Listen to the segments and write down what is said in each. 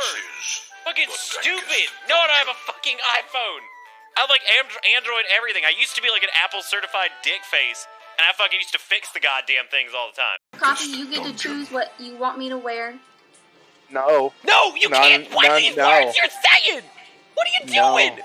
whatever. Fucking stupid. No, I don't have a fucking iPhone. I have like Android everything. I used to be like an Apple certified dick face, and I fucking used to fix the goddamn things all the time. Coffee, you get to choose what you want me to wear. No. No, you can't play these words you're saying. What are you doing?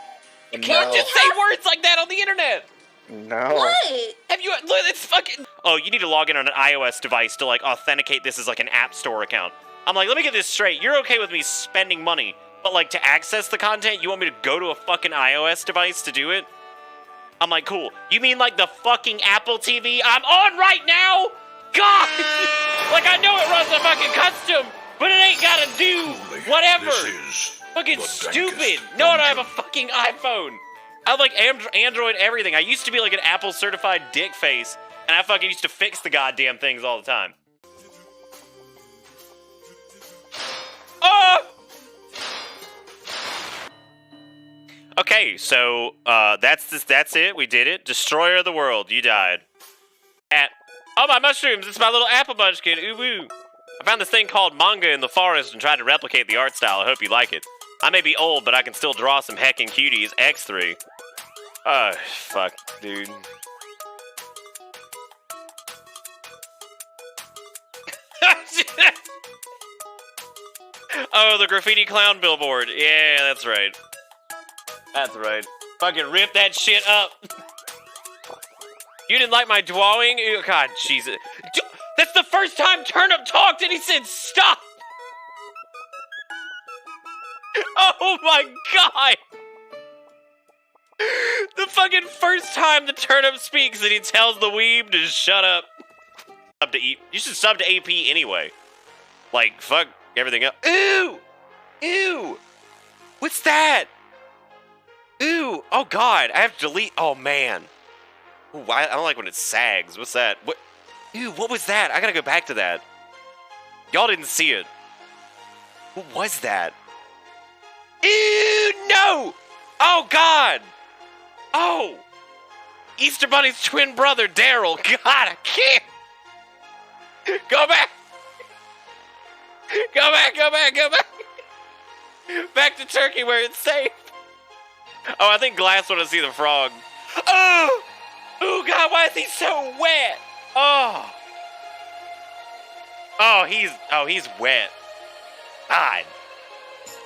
You can't just say words like that on the internet. No. What? Have you? Look, it's fucking. Oh, you need to log in on an iOS device to like authenticate this as like an App Store account. I'm like, let me get this straight. You're okay with me spending money, but like to access the content, you want me to go to a fucking iOS device to do it? I'm like, cool. You mean like the fucking Apple TV I'm on right now? God! Like I know it runs a fucking custom, but it ain't gotta do whatever. Fucking stupid. No, I don't have a fucking iPhone. I have like Android everything. I used to be like an Apple certified dick face, and I fucking used to fix the goddamn things all the time. Okay, so that's it. We did it. Destroyer of the world. You died. Oh, my mushrooms! It's my little apple munchkin. Ooh woo! I found this thing called manga in the forest and tried to replicate the art style. I hope you like it. I may be old, but I can still draw some heckin' cuties. X3. Oh, fuck, dude. Oh, the graffiti clown billboard. Yeah, that's right. That's right. Fucking rip that shit up. You didn't like my drawing? God, Jesus. That's the first time Turnip talked and he said stop. Oh my God. The fucking first time the Turnip speaks and he tells the weeb to shut up. You should sub to AP anyway. Like, fuck everything else. Ooh! Ew! What's that? Ooh! Oh God, I have to delete. Oh man. Ooh, I don't like when it sags. What's that? What? Ew, what was that? I gotta go back to that. Y'all didn't see it. What was that? Ew, no! Oh God! Oh! Easter Bunny's twin brother, Daryl. God, I can't! Go back! Go back, go back, go back! Back to Turkey where it's safe. Oh, I think Glass wanted to see the frog. Oh! Oh God, why is he so wet? Oh! Oh, he's wet. God.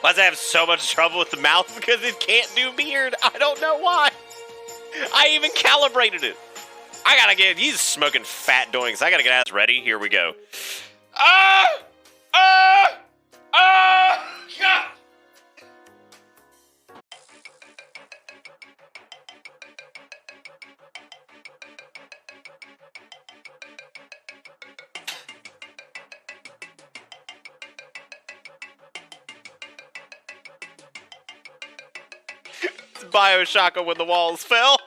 Why does I have so much trouble with the mouth? Because it can't do beard. I don't know why. I even calibrated it. I gotta get, he's smoking fat doings. I gotta get ass ready. Here we go. God. Bioshocker when the walls fell.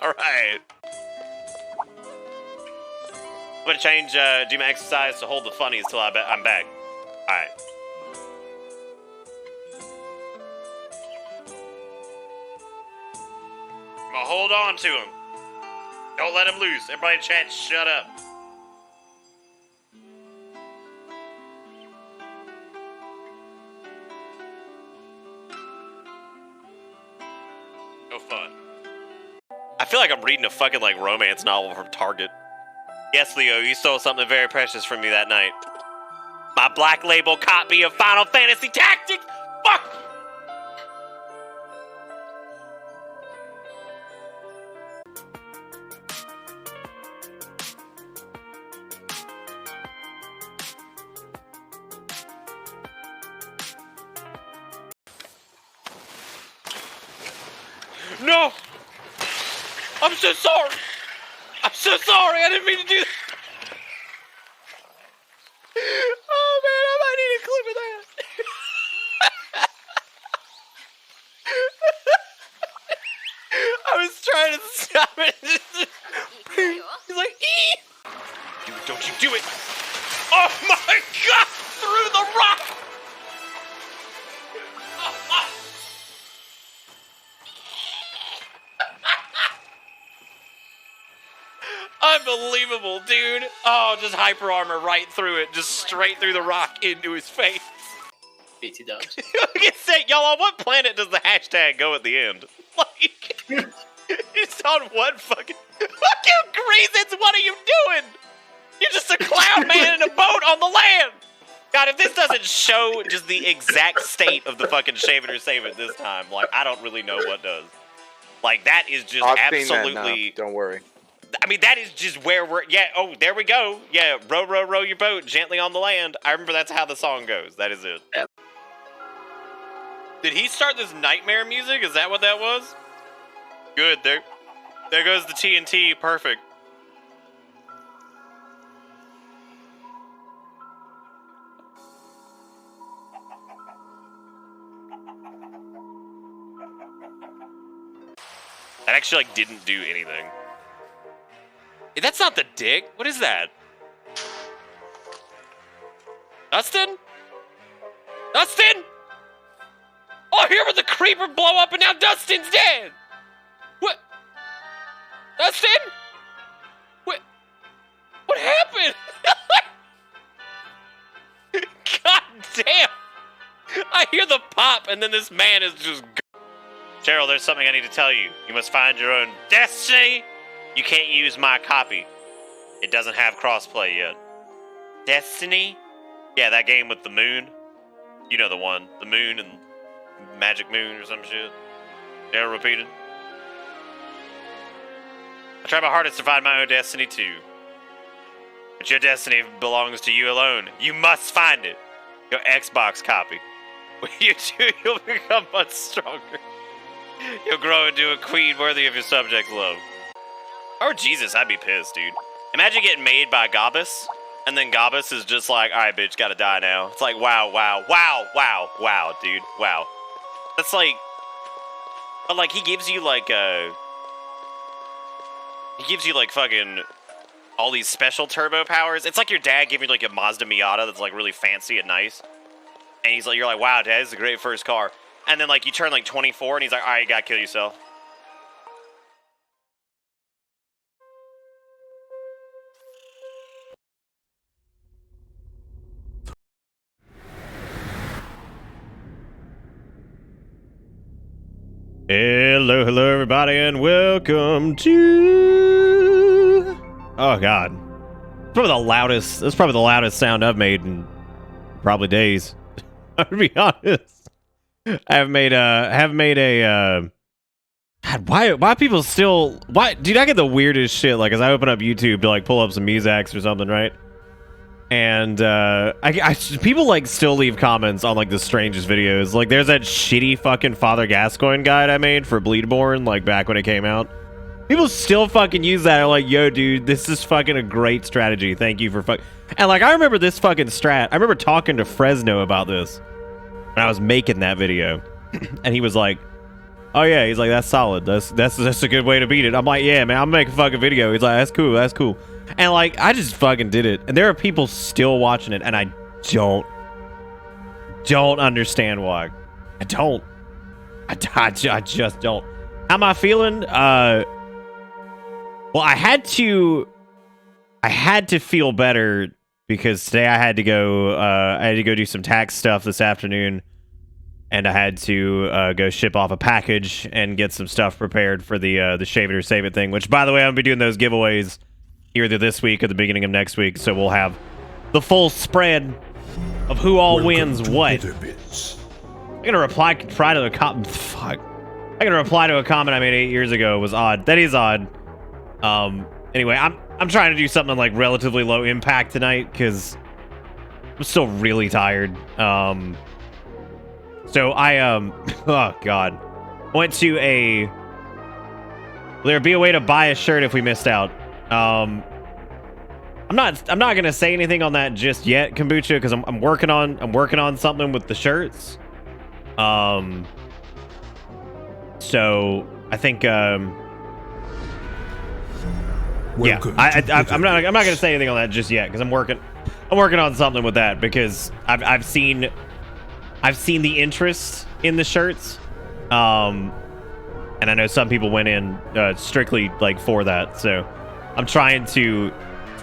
Alright. I'm gonna change, do my exercise to hold the funnies till I'm back. Alright. I'm gonna hold on to him. Don't let him loose. Everybody in chat, shut up. No fun. I feel like I'm reading a fucking, like, romance novel from Target. Yes, Leo, you stole something very precious from me that night. My black label copy of Final Fantasy Tactics! Fuck! No! I'm so sorry! I'm so sorry! I didn't mean to do that! Oh man, I might need a clip of that! I was trying to stop it. He's like, ee! Don't you do it! Oh my God! Through the rock! Unbelievable, dude. Oh, just hyper armor right through it, just straight through the rock into his face. BT dubs. Y'all, on what planet does the hashtag go at the end? Like, it's on what fucking... Fucking Greasons, what are you doing? You're just a clown man in a boat on the land. God, if this doesn't show just the exact state of the fucking Shave It or Save It this time, like, I don't really know what does. Like, that is just absolutely... Don't worry. I mean, that is just where we're... Yeah, oh, there we go. Yeah, row, row, row your boat gently on the land. I remember that's how the song goes. That is it. Yep. Did he start this nightmare music? Is that what that was? Good. There goes the TNT. Perfect. That actually, like, didn't do anything. That's not the dick. What is that? Dustin? Dustin? Oh, here with the creeper blow up and now Dustin's dead! What? Dustin? What happened? God damn! I hear the pop and then this man is just... Cheryl, there's something I need to tell you. You must find your own destiny. You can't use my copy. It doesn't have crossplay yet. Destiny? Yeah, that game with the moon. You know the one. The moon and Magic Moon or some shit. Never repeated. I try my hardest to find my own destiny too. But your destiny belongs to you alone. You must find it. Your Xbox copy. When you do, you'll become much stronger. You'll grow into a queen worthy of your subject's love. Oh, Jesus, I'd be pissed, dude. Imagine getting made by Gobbus, and then Gobbus is just like, alright, bitch, gotta die now. It's like, wow, wow, wow, wow, wow, dude, wow. That's like... But, like, he gives you, like, he gives you, like, fucking... all these special turbo powers. It's like your dad giving you, like, a Mazda Miata that's, like, really fancy and nice. And he's like, you're like, wow, Dad, this is a great first car. And then, like, you turn, like, 24, and he's like, all right, you gotta kill yourself. Hello, everybody, and welcome to... Oh, God. It's probably the loudest... That's probably the loudest sound I've made in probably days. To be honest. I have made a God, why people still dude, I get the weirdest shit, like, as I open up YouTube to, like, pull up some Musax or something, right? And people, like, still leave comments on, like, the strangest videos. Like, there's that shitty fucking Father Gascoigne guide I made for Bleedborn, like, back when it came out. People still fucking use that. They're like, yo, dude, this is fucking a great strategy. Thank you for And, like, I remember this fucking strat. I remember talking to Fresno about this when I was making that video. And he was like, oh yeah, he's like, that's solid. That's a good way to beat it. I'm like, yeah, man, I'm making a fucking video. He's like, that's cool. And, like, I just fucking did it. And there are people still watching it, and I don't understand why. I don't. I just don't. How am I feeling? Well, I had to feel better because today I had to go do some tax stuff this afternoon, and I had to go ship off a package and get some stuff prepared for the Shave It or Save It thing, which, by the way, I'm going to be doing those giveaways either this week or the beginning of next week, so we'll have the full spread of who all wins what. I'm going to reply to a comment. Fuck. I'm going to reply to a comment I made 8 years ago. It was odd. That is odd. Anyway, I'm trying to do something, like, relatively low impact tonight because I'm still really tired. So I oh god, went to a... Will there be a way to buy a shirt if we missed out? I'm not gonna say anything on that just yet, Kombucha, because I'm working on something with the shirts. So I think yeah, I'm not gonna say anything on that just yet because I'm working on something with that because I've seen the interest in the shirts, and I know some people went in strictly, like, for that. So I'm trying to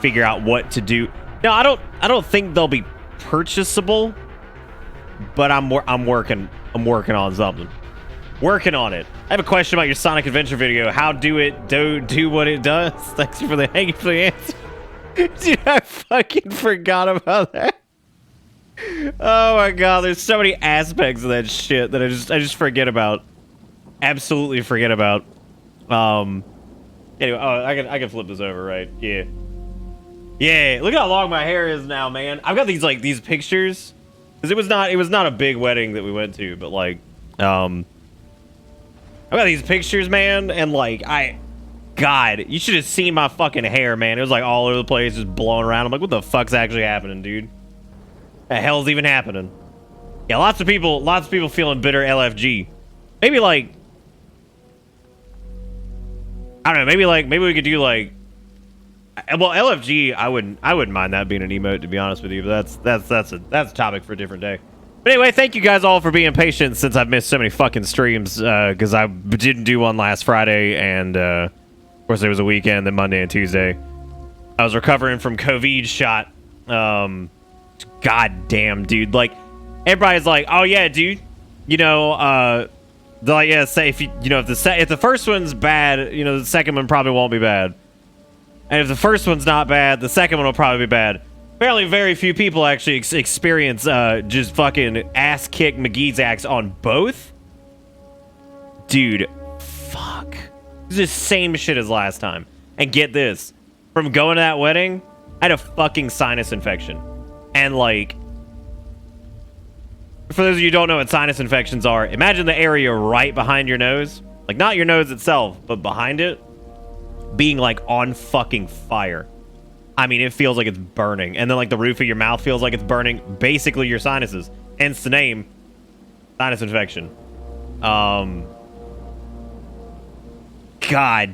figure out what to do. No, I don't think they'll be purchasable, but I'm working on something. Working on it. I have a question about your Sonic Adventure video. How do it do what it does? Thanks for the answer. Dude, I fucking forgot about that. Oh my god, there's so many aspects of that shit that I just forget about. Absolutely forget about. Anyway, oh, I can flip this over, right? Yeah. Yeah, look how long my hair is now, man. I've got these pictures. Cause it was not a big wedding that we went to, but like I've got these pictures, man, and like God, you should have seen my fucking hair, man. It was like all over the place, just blowing around. I'm like, what the fuck's actually happening, dude? The hell's even happening? Yeah, lots of people feeling bitter LFG. Maybe like, I don't know, maybe we could do like, well, LFG, I wouldn't mind that being an emote, to be honest with you, but that's a topic for a different day. But anyway, thank you guys all for being patient since I've missed so many fucking streams, because I didn't do one last Friday, and of course there was a weekend, then Monday and Tuesday. I was recovering from COVID shot. God damn, dude. Like, everybody's like, oh yeah, dude. You know, they're like, yeah, say if if the first one's bad, you know, the second one probably won't be bad. And if the first one's not bad, the second one will probably be bad. Apparently, very few people actually experience just fucking ass kick McGee's axe on both. Dude, fuck. It's the same shit as last time. And get this, from going to that wedding, I had a fucking sinus infection. And like, for those of you who don't know what sinus infections are, imagine the area right behind your nose, like not your nose itself, but behind it, being like on fucking fire. I mean, it feels like it's burning. And then like the roof of your mouth feels like it's burning. Basically your sinuses. Hence the name, sinus infection. God,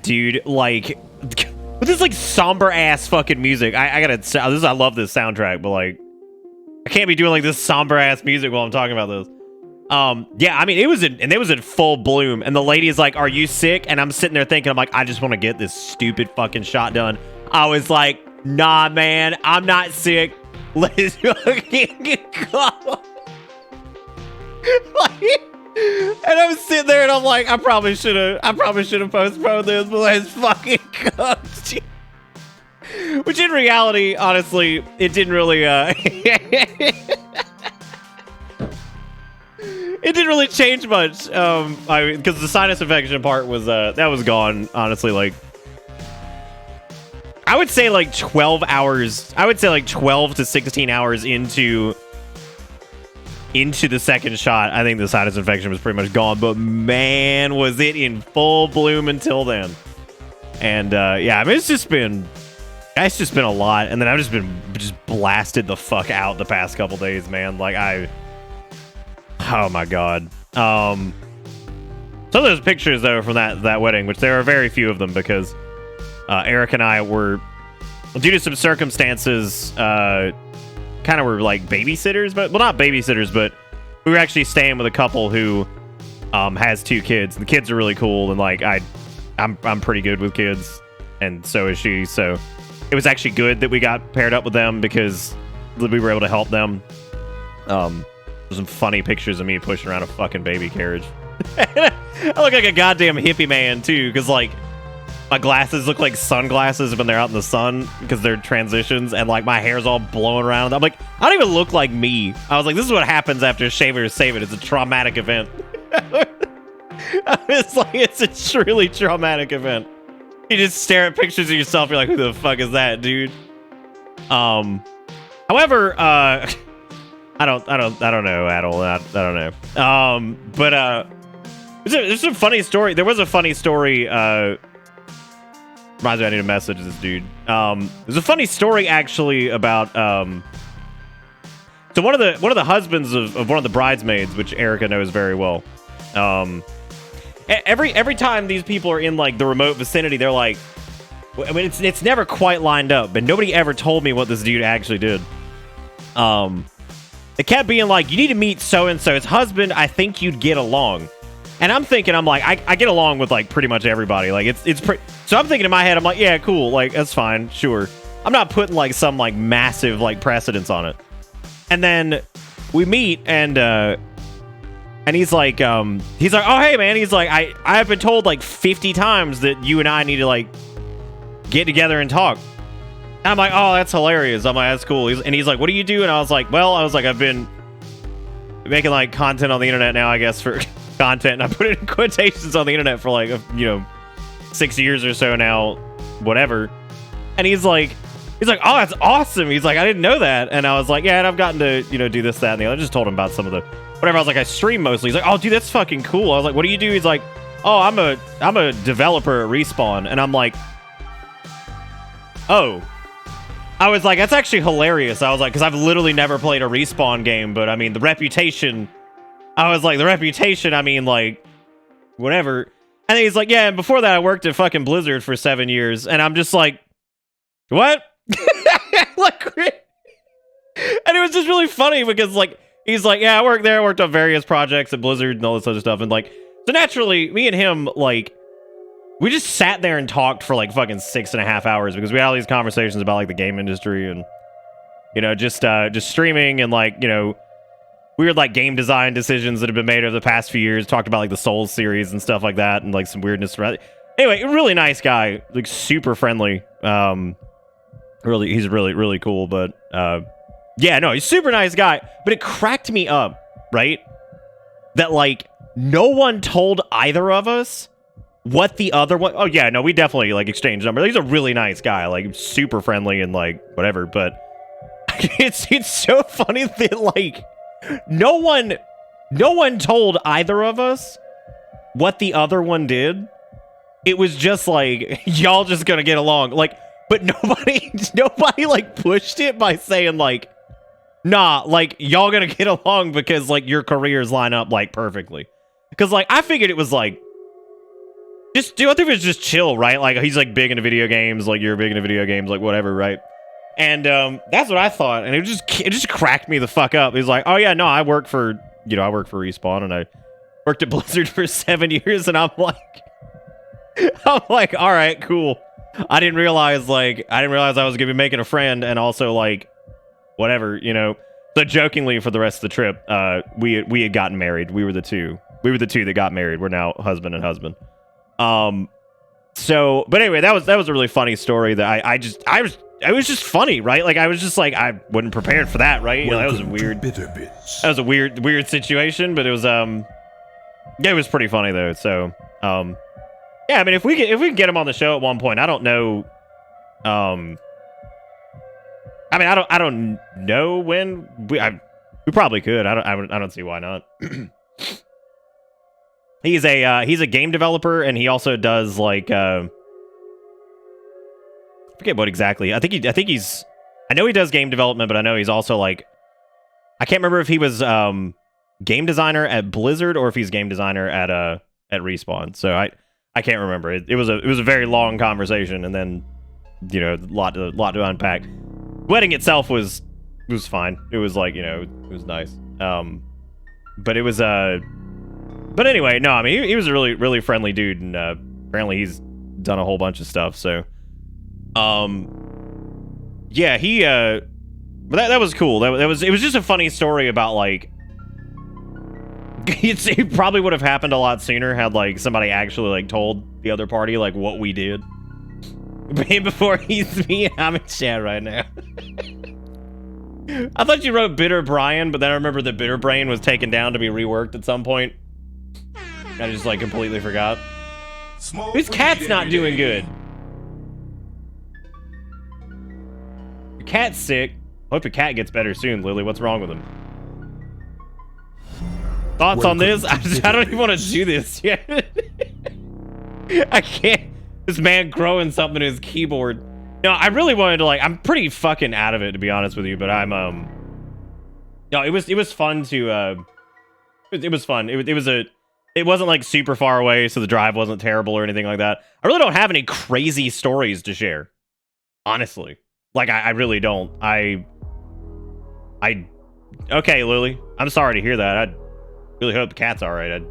dude, like, with this like somber ass fucking music. I love this soundtrack, but like, I can't be doing like this somber ass music while I'm talking about this. Yeah, I mean, it was in full bloom, and the lady is like, "Are you sick?" And I'm sitting there thinking, I'm like, I just want to get this stupid fucking shot done. I was like, nah, man, I'm not sick. Let's fucking go. And I'm sitting there, and I'm like, I probably should have postponed this, but let's fucking go. Which in reality, honestly, it didn't really, it didn't really change much. Because the sinus infection part was, that was gone, honestly, like, I would say like 12 hours, I would say like 12 to 16 hours into the second shot, I think the sinus infection was pretty much gone, but man, was it in full bloom until then. And, yeah, I mean, it's just been a lot, and then I've just been blasted the fuck out the past couple days, man. Like, oh my god. Some of those pictures though from that wedding, which there are very few of them because Eric and I were, due to some circumstances, kind of were like babysitters, but well, not babysitters, but we were actually staying with a couple who has 2 kids, and the kids are really cool, and like I'm pretty good with kids, and so is she, so it was actually good that we got paired up with them because we were able to help them. There's some funny pictures of me pushing around a fucking baby carriage. I look like a goddamn hippie man too, because like my glasses look like sunglasses when they're out in the sun because they're transitions, and like my hair's all blowing around. I'm like, I don't even look like me. I was like, this is what happens after Shave It or Save It. It's a traumatic event. It's like, it's a truly traumatic event. You just stare at pictures of yourself, you're like, who the fuck is that, dude? However, I don't know at all. I don't know. But there's a funny story. There was a funny story. Reminds me, I need to message this dude. There's a funny story actually about so one of the husbands of one of the bridesmaids, which Erica knows very well. Every time these people are in like the remote vicinity, they're like, I mean, it's never quite lined up, but nobody ever told me what this dude actually did. It kept being like, you need to meet so-and-so's husband. I think you'd get along. And I'm thinking, I'm like, I get along with like pretty much everybody. Like it's pretty. So I'm thinking in my head, I'm like, yeah, cool. Like that's fine, sure. I'm not putting like some like massive like precedence on it. And then we meet and he's like, oh hey man, he's like, I've been told like 50 times that you and I need to like get together and talk. And I'm like, oh, that's hilarious. I'm like, that's cool. He's like, what do you do? And I was like, I've been making like content on the internet now, I guess, for content. And I put it in quotations on the internet for like, 6 years or so now, whatever. And he's like, oh, that's awesome. He's like, I didn't know that. And I was like, yeah, and I've gotten to, do this, that, and the other. I just told him about some of the whatever. I was like, I stream mostly. He's like, oh, dude, that's fucking cool. I was like, what do you do? He's like, oh, I'm a developer at Respawn. And I'm like, oh. I was like, that's actually hilarious. I was like, because I've literally never played a Respawn game, but I mean, the reputation, I mean, like, whatever. And then he's like, yeah, and before that, I worked at fucking Blizzard for 7 years. And I'm just like, what? Like, and it was just really funny because, like, he's like, yeah, I worked there. I worked on various projects at Blizzard and all this other stuff. And, like, so naturally, me and him, like, we just sat there and talked for like fucking 6.5 hours because we had all these conversations about like the game industry and just streaming and like weird like game design decisions that have been made over the past few years. Talked about like the Souls series and stuff like that and like some weirdness around it. Anyway, really nice guy, like super friendly. Really, he's really cool. But yeah, no, he's a super nice guy. But it cracked me up, right? That like no one told either of us what the other one. Oh yeah, no, we definitely like exchanged numbers. He's a really nice guy, like super friendly and like whatever. But it's so funny that like no one told either of us what the other one did. It was just like y'all just gonna get along, like. But nobody like pushed it by saying like, nah, like y'all gonna get along because like your careers line up like perfectly. Because like I figured it was like. Just, dude, I think it was just chill, right? Like, he's, like, big into video games, like, you're big into video games, like, whatever, right? And, that's what I thought, and it just cracked me the fuck up. He's like, oh, yeah, no, I work for Respawn, and I worked at Blizzard for 7 years, and I'm like, all right, cool. I didn't realize I was gonna be making a friend, and also, like, whatever, So, jokingly, for the rest of the trip, we had gotten married. We were the two that got married. We're now husband and husband. So, but anyway, that was a really funny story that it was just funny, right? Like I was just like, I wasn't prepared for that, right? That was a weird situation, but it was, yeah, it was pretty funny though. So, yeah, I mean, if we can get him on the show at one point, I don't know, I mean, I don't know when we probably could. I don't see why not. He's a game developer, and he also does like I forget what exactly. I know he does game development, but I know he's also like I can't remember if he was game designer at Blizzard or if he's game designer at Respawn. So I can't remember. It was a very long conversation, and then a lot to unpack. Wedding itself was fine. It was like it was nice. But it was But anyway, no, I mean, he was a really friendly dude, and apparently he's done a whole bunch of stuff, so... Yeah, he, but that was cool. It was just a funny story about, like... It probably would have happened a lot sooner had, like, somebody actually, like, told the other party, like, what we did. Before he's me, I'm in chat right now. I thought you wrote Bitter Brian, but then I remember that Bitter Brain was taken down to be reworked at some point. I just, like, completely forgot. Whose cat's not doing good? Your cat's sick. Hope your cat gets better soon, Lily. What's wrong with him? Thoughts on this? I don't even want to do this yet. I can't. This man growing something in his keyboard. No, I really wanted to, like, I'm pretty fucking out of it, to be honest with you, but I'm, no, it was fun to, it was fun. It wasn't like super far away, so the drive wasn't terrible or anything like that. I really don't have any crazy stories to share. Honestly. Like, I really don't. Okay, Lily. I'm sorry to hear that. I really hope the cat's alright.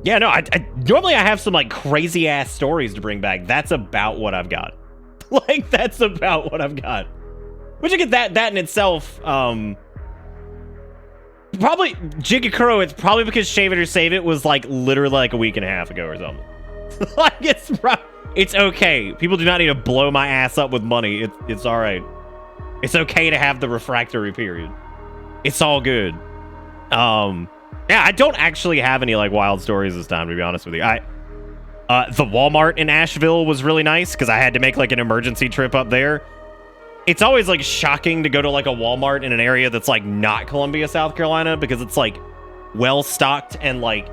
Yeah, no, I normally I have some like crazy ass stories to bring back. That's about what I've got. Like, that's about what I've got. Which I get that in itself, probably Jigakuro, it's probably because Shave It or Save It was like literally like a week and a half ago or something. Like, it's okay. People do not need to blow my ass up with money. It's all right. It's okay to have the refractory period. It's all good. Yeah, I don't actually have any like wild stories this time, to be honest with you. The Walmart in Asheville was really nice because I had to make like an emergency trip up there. It's always like shocking to go to like a Walmart in an area that's like not Columbia, South Carolina, because it's like well stocked and like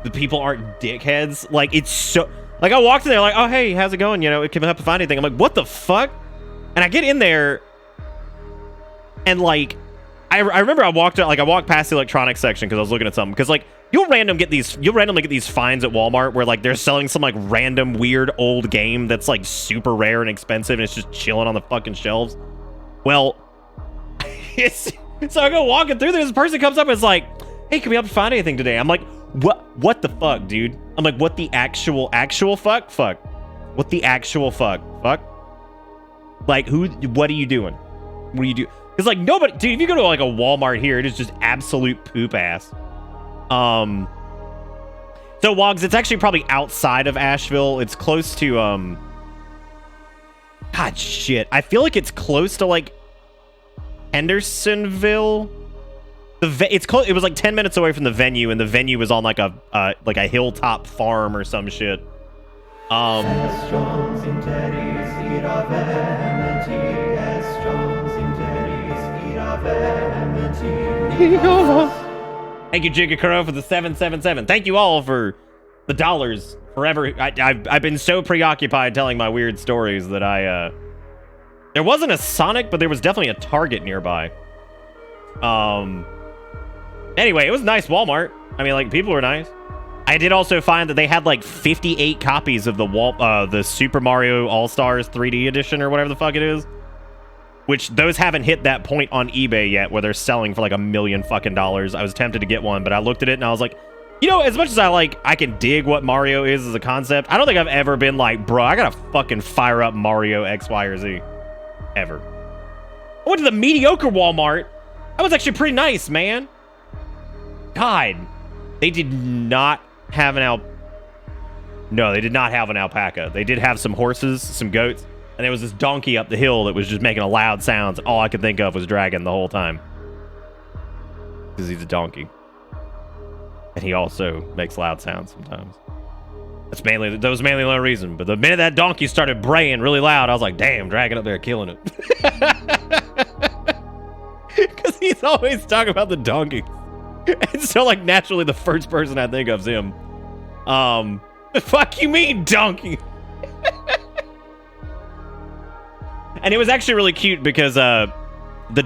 the people aren't dickheads. Like, it's so like I walked in there like, oh hey, how's it going? You know, can I help you find anything? I'm like, what the fuck? And I get in there and like I remember I walked past the electronics section because I was looking at something, because like you'll randomly get these finds at Walmart where like they're selling some like random weird old game that's like super rare and expensive and it's just chilling on the fucking shelves. Well, so I go walking through there, this person comes up and is like, hey, can we help you find anything today? I'm like, what the fuck, dude? I'm like, what the actual fuck? What the actual fuck? Like, what are you doing? What do you do? Because, like, nobody... Dude, if you go to, like, a Walmart here, it is just absolute poop ass. So, Wogs, it's actually probably outside of Asheville. It's close to, God, shit. I feel like it's close to, like, Hendersonville. It's close. It was, like, 10 minutes away from the venue, and the venue was on, like a hilltop farm or some shit. Thank you, Jigakuro, for the 777. Thank you all for the dollars forever. I've been so preoccupied telling my weird stories that there wasn't a Sonic, but there was definitely a Target nearby. Anyway, it was a nice Walmart. I mean, like, people were nice. I did also find that they had like 58 copies of the Super Mario All-Stars 3D edition or whatever the fuck it is. Which those haven't hit that point on eBay yet where they're selling for like $1 million fucking dollars. I was tempted to get one, but I looked at it and I was like, you know, as much as I can dig what Mario is as a concept, I don't think I've ever been like, bro, I gotta fucking fire up Mario X, Y, or Z. Ever. I went to the mediocre Walmart. That was actually pretty nice, man. God. They did not have No, they did not have an alpaca. They did have some horses, some goats. And there was this donkey up the hill that was just making a loud sounds. All I could think of was Dragon the whole time. Because he's a donkey. And he also makes loud sounds sometimes. That was mainly the only reason. But the minute that donkey started braying really loud, I was like, damn, Dragon up there killing it. Because he's always talking about the donkey. And so, like, naturally, the first person I think of is him. The fuck you mean, donkey? And it was actually really cute because the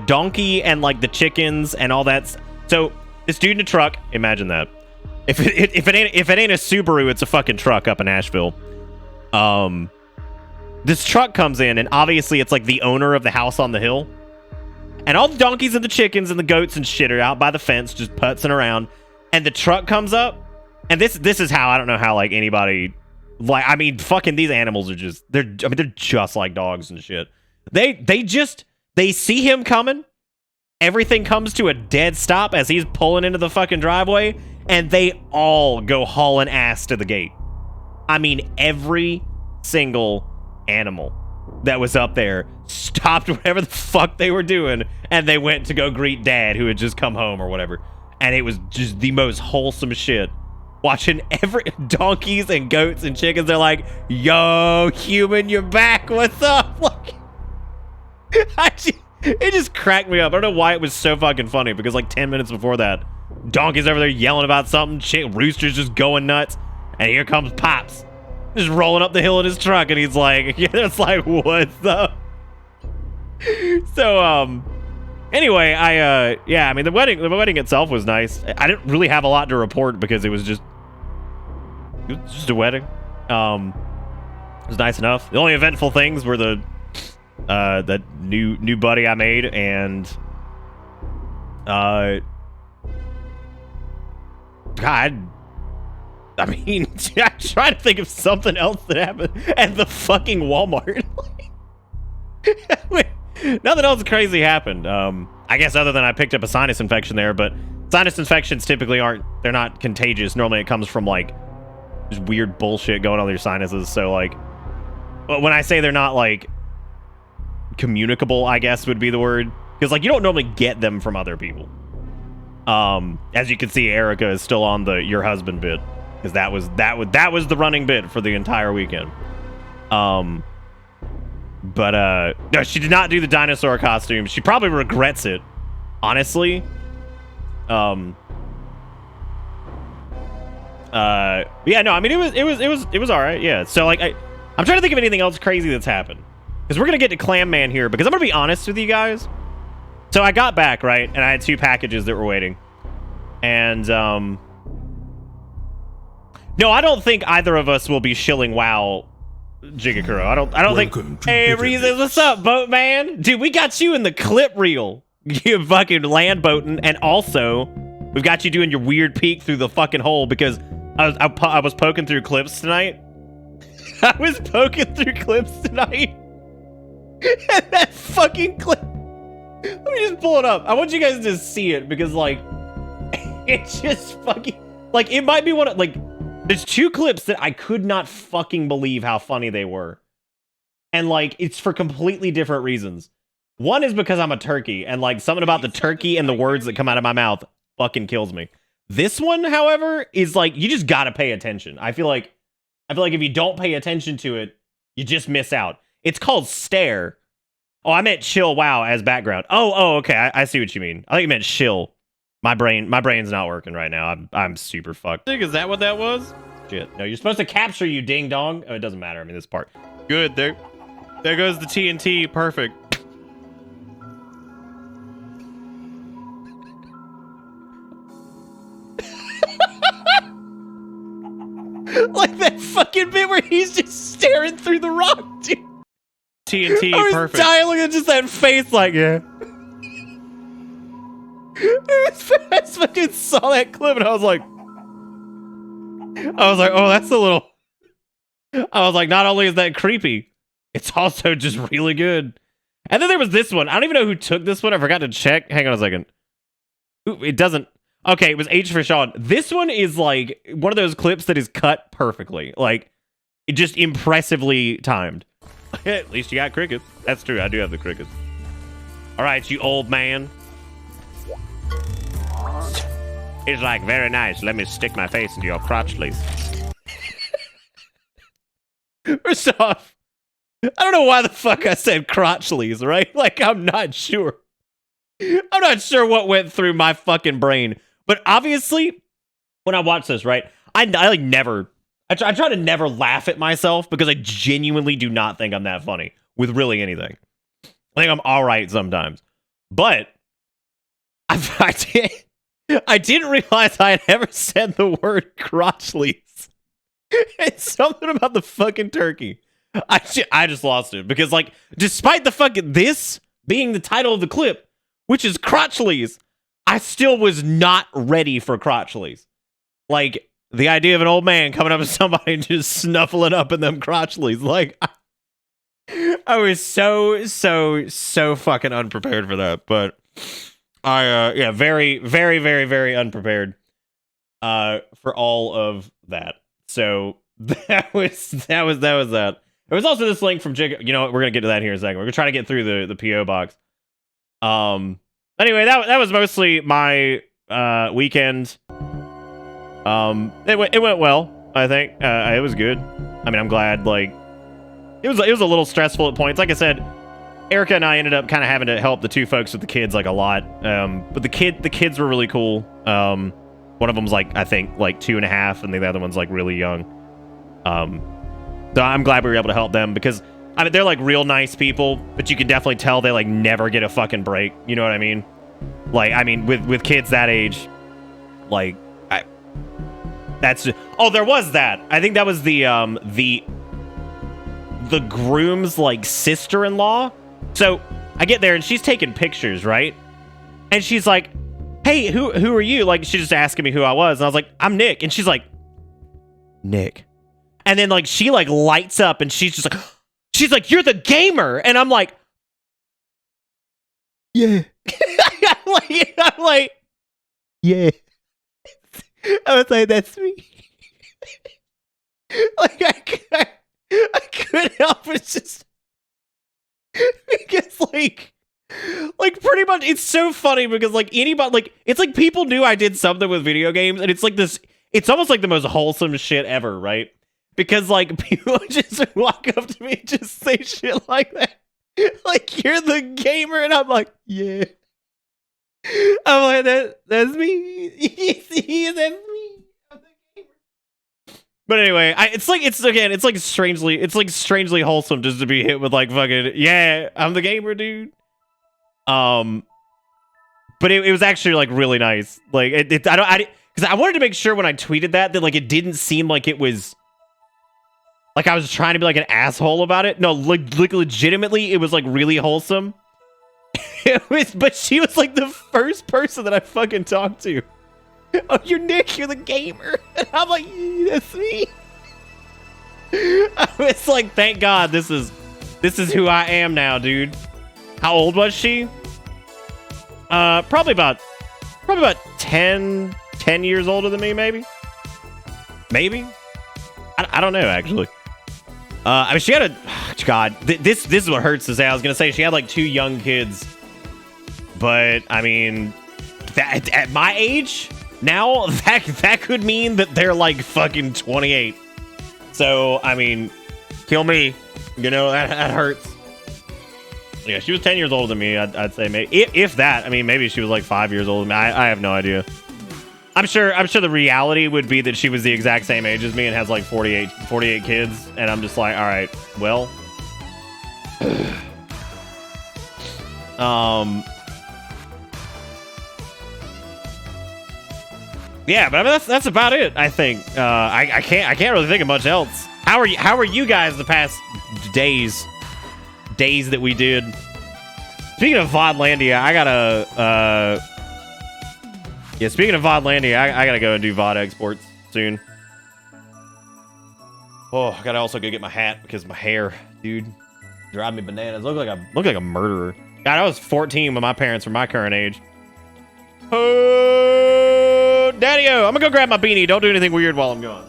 donkey and like the chickens and all that. So this dude in a truck, imagine that. If it ain't a Subaru, it's a fucking truck up in Asheville. This truck comes in and obviously it's like the owner of the house on the hill. And all the donkeys and the chickens and the goats and shit are out by the fence just putzing around. And the truck comes up. And this is how, I don't know how like anybody, like, I mean, fucking these animals are just, they're just like dogs and shit. They see him coming. Everything comes to a dead stop as he's pulling into the fucking driveway, and they all go hauling ass to the gate. I mean, every single animal that was up there stopped whatever the fuck they were doing, and they went to go greet Dad, who had just come home or whatever. And it was just the most wholesome shit. Watching every donkeys and goats and chickens, they're like, yo, human, you're back. What's up? Like, it just cracked me up. I don't know why it was so fucking funny, because like 10 minutes before that, Donkey's over there yelling about something, Rooster's just going nuts, and here comes Pops, just rolling up the hill in his truck, and he's like, yeah, it's like, what's up? So, anyway, yeah, I mean, the wedding itself was nice. I didn't really have a lot to report because it was just a wedding. It was nice enough. The only eventful things were that new buddy I made, and God. I mean, I'm trying to think of something else that happened at the fucking Walmart. Nothing else crazy happened. I guess other than I picked up a sinus infection there, but sinus infections typically they're not contagious. Normally it comes from like just weird bullshit going on with your sinuses. So like, when I say they're not like communicable, I guess would be the word. Because like you don't normally get them from other people. As you can see, Erica is still on the your husband bit. Because that was the running bit for the entire weekend. But no, she did not do the dinosaur costume. She probably regrets it, honestly. Yeah, no, I mean it was all right. Yeah. So like I'm trying to think of anything else crazy that's happened, because we're gonna get to Clam Man here. Because I'm gonna be honest with you guys. So I got back, right, and I had 2 packages that were waiting, and no, I don't think either of us will be shilling WoW Jigakuro. I don't think. Hey, Reezy, what's up, boatman? Dude, we got you in the clip reel. You fucking land boating, and also we've got you doing your weird peek through the fucking hole because I was poking through clips tonight. I was poking through clips tonight, and that fucking clip. Let me just pull it up. I want you guys to see it because like it's just fucking like it might be one of like. There's 2 clips that I could not fucking believe how funny they were. And, like, it's for completely different reasons. One is because I'm a turkey, and, like, something about the turkey and the words that come out of my mouth fucking kills me. This one, however, is, like, you just gotta pay attention. I feel like if you don't pay attention to it, you just miss out. It's called Stare. Oh, I meant chill wow as background. Oh, okay, I see what you mean. I think you meant shill. My brain's not working right now. I'm super fucked. Is that what that was? Shit. No, you're supposed to capture you, ding dong. Oh, it doesn't matter. I mean, this part. Good. There goes the TNT. Perfect. Like that fucking bit where he's just staring through the rock, dude. TNT. I was perfect. Dying looking at just that face, like yeah. I fucking saw that clip and I was like, oh, that's a little. I was like, not only is that creepy, it's also just really good. And then there was this one. I don't even know who took this one. I forgot to check. Hang on a second. Ooh, it doesn't. Okay, it was H for Sean. This one is like one of those clips that is cut perfectly. Like, it just impressively timed. At least you got crickets. That's true. I do have the crickets. All right, you old man. He's like, very nice. Let me stick my face into your crotch, please. First off, I don't know why the fuck I said crotchleys, right? Like, I'm not sure. I'm not sure what went through my fucking brain. But obviously, when I watch this, right, I like never... I try to never laugh at myself because I genuinely do not think I'm that funny with really anything. I think I'm all right sometimes. But I didn't realize I had ever said the word crotchleys. It's something about the fucking turkey. I just lost it because, like, despite the fucking this being the title of the clip, which is crotchleys, I still was not ready for crotchleys. Like, the idea of an old man coming up to somebody and just snuffling up in them crotchleys. Like, I was so fucking unprepared for that. But yeah, very, very, very, very unprepared for all of that. So that was that. There was also this link from Jig. You know what? We're gonna get to that here in a second. We're gonna try to get through the PO box. Anyway, that was mostly my weekend. It went well. I think it was good. I mean, I'm glad. Like, it was a little stressful at points. Like I said, Erica and I ended up kind of having to help the 2 folks with the kids like a lot. But the kids were really cool. One of them's like, I think like 2.5, and the other one's like really young. So I'm glad we were able to help them because I mean they're like real nice people, but you can definitely tell they like never get a fucking break. You know what I mean? Like, I mean with kids that age, like there was that. I think that was the groom's like sister-in-law. So I get there and she's taking pictures, right? And she's like, hey, who are you? Like, she just asking me who I was. And I was like, I'm Nick. And she's like, Nick. And then, like, she, like, lights up and she's just like, you're the gamer. And I'm like, yeah. I'm like, yeah. I was like, that's me. Like, I couldn't help it. Just because, like pretty much, it's so funny because, like, anybody, like, it's like people knew I did something with video games, and it's like this, it's almost like the most wholesome shit ever, right? Because, like, people just walk up to me and just say shit like that. Like, you're the gamer, and I'm like, yeah. I'm like, that's me. That's me. I'm the gamer. But anyway, it's like strangely wholesome just to be hit with, like, fucking, yeah, I'm the gamer, dude. But it was actually, like, really nice. Like, because I wanted to make sure when I tweeted that like, it didn't seem like it was, like, I was trying to be, like, an asshole about it. No, like legitimately, it was, like, really wholesome. But she was, like, the first person that I fucking talked to. Oh, you're Nick, you're the gamer. And I'm like, yeah, that's me. It's like, thank God, this is who I am now, dude. How old was she? Probably about 10 years older than me, maybe. I don't know, actually. I mean, she had God, this is what hurts to say. I was gonna say she had, like, 2 young kids, but I mean, that at my age now, that could mean that they're, like, fucking 28. So I mean, kill me. You know, that hurts. Yeah, she was 10 years older than me. I'd say maybe, if that. I mean, maybe she was like 5 years older than me. I have no idea. I'm sure the reality would be that she was the exact same age as me and has like 48 kids. And I'm just like, all right, well, yeah, but I mean, that's about it. I think I can't really think of much else. How are you guys the past days that we did? Speaking of VODlandia, I gotta speaking of VODlandia, I gotta go and do VOD exports soon. Oh, I gotta also go get my hat because my hair, dude, drive me bananas. Look like a murderer. God, I was 14 when my parents were my current age. Oh, Daddy-o, I'm gonna go grab my beanie. Don't do anything weird while I'm gone.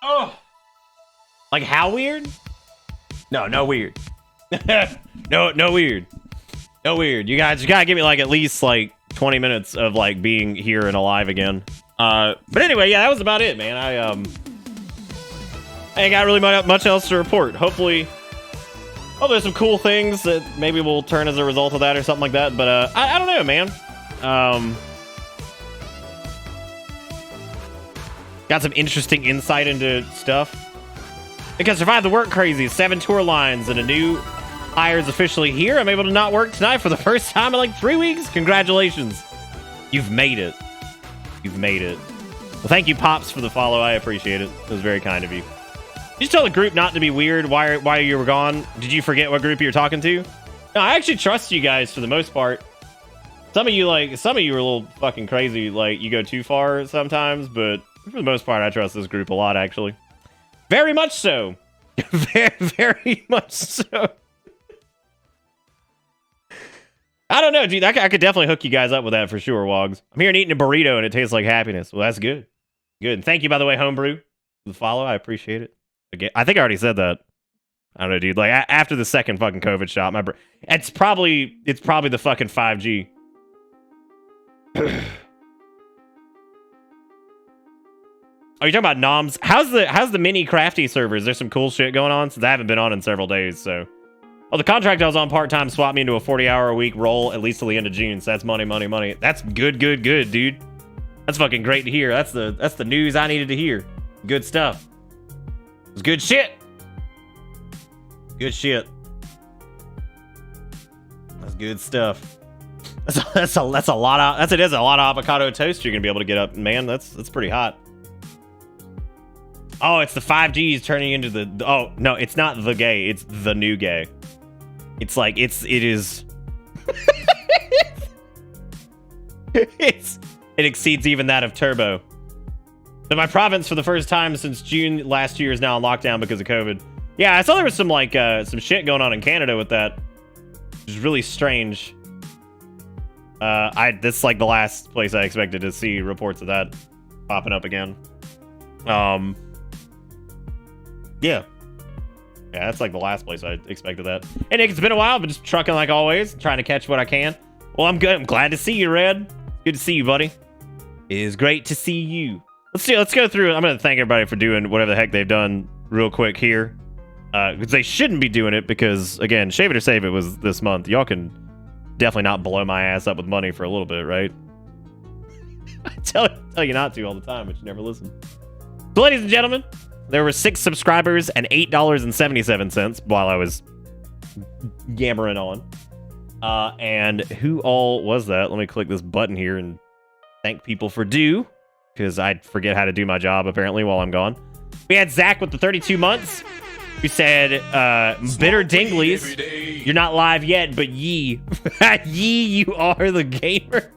Oh, like how weird? No weird. no weird. No weird. You guys gotta give me like at least like 20 minutes of like being here and alive again. But anyway, yeah, that was about it, man. I ain't got really much else to report. Hopefully, there's some cool things that maybe will turn as a result of that or something like that. But I don't know, man. Got some interesting insight into stuff. Because survived the work crazy, 7 tour lines, and a new hire is officially here. I'm able to not work tonight for the first time in like 3 weeks. Congratulations. You've made it. You've made it. Well, thank you, Pops, for the follow. I appreciate it. It was very kind of you. Did you tell the group not to be weird while you were gone? Did you forget what group you were talking to? No, I actually trust you guys for the most part. Some of you are a little fucking crazy. Like, you go too far sometimes, but for the most part, I trust this group a lot, actually. Very much so. very, very much so. I don't know, dude. I could definitely hook you guys up with that for sure, Wogs. I'm here and eating a burrito, and it tastes like happiness. Well, that's good. Good. And thank you, by the way, Homebrew, for the follow. I appreciate it. Again, I think I already said that. I don't know, dude. Like, after the second fucking COVID shot, it's probably the fucking 5G. Oh, you're talking about noms? How's the mini crafty servers? There's some cool shit going on since I haven't been on in several days. So, oh, the contract I was on part time swapped me into a 40-hour-a-week role at least till the end of June. So that's money, money, money. That's good, dude. That's fucking great to hear. That's the news I needed to hear. Good stuff. It's good shit. Good shit. That's good stuff. That's a lot of it is a lot of avocado toast you're gonna be able to get up, man. That's pretty hot. Oh, it's the 5Gs turning into the... Oh, no, it's not the gay. It's the new gay. It's like, it is... it exceeds even that of Turbo. So my province, for the first time since June last year, is now in lockdown because of COVID. Yeah, I saw there was some, like, some shit going on in Canada with that. Which is really strange. This is, like, the last place I expected to see reports of that popping up again. Yeah, that's like the last place I expected that. Hey Nick, it's been a while, but just trucking like always, trying to catch what I can. Well, I'm good. I'm glad to see you, Red. Good to see you, buddy. It is great to see you. Let's go through. I'm gonna thank everybody for doing whatever the heck they've done real quick here, because they shouldn't be doing it. Because again, Shave It or Save It was this month. Y'all can definitely not blow my ass up with money for a little bit, right? I tell you not to all the time, but you never listen. So, ladies and gentlemen, there were 6 subscribers and $8.77 while I was yammering on. And who all was that? Let me click this button here and thank people for due, because I forget how to do my job apparently while I'm gone. We had Zach with the 32 months. We said, Bitter Dinglies, you're not live yet, but ye. Ye, you are the gamer.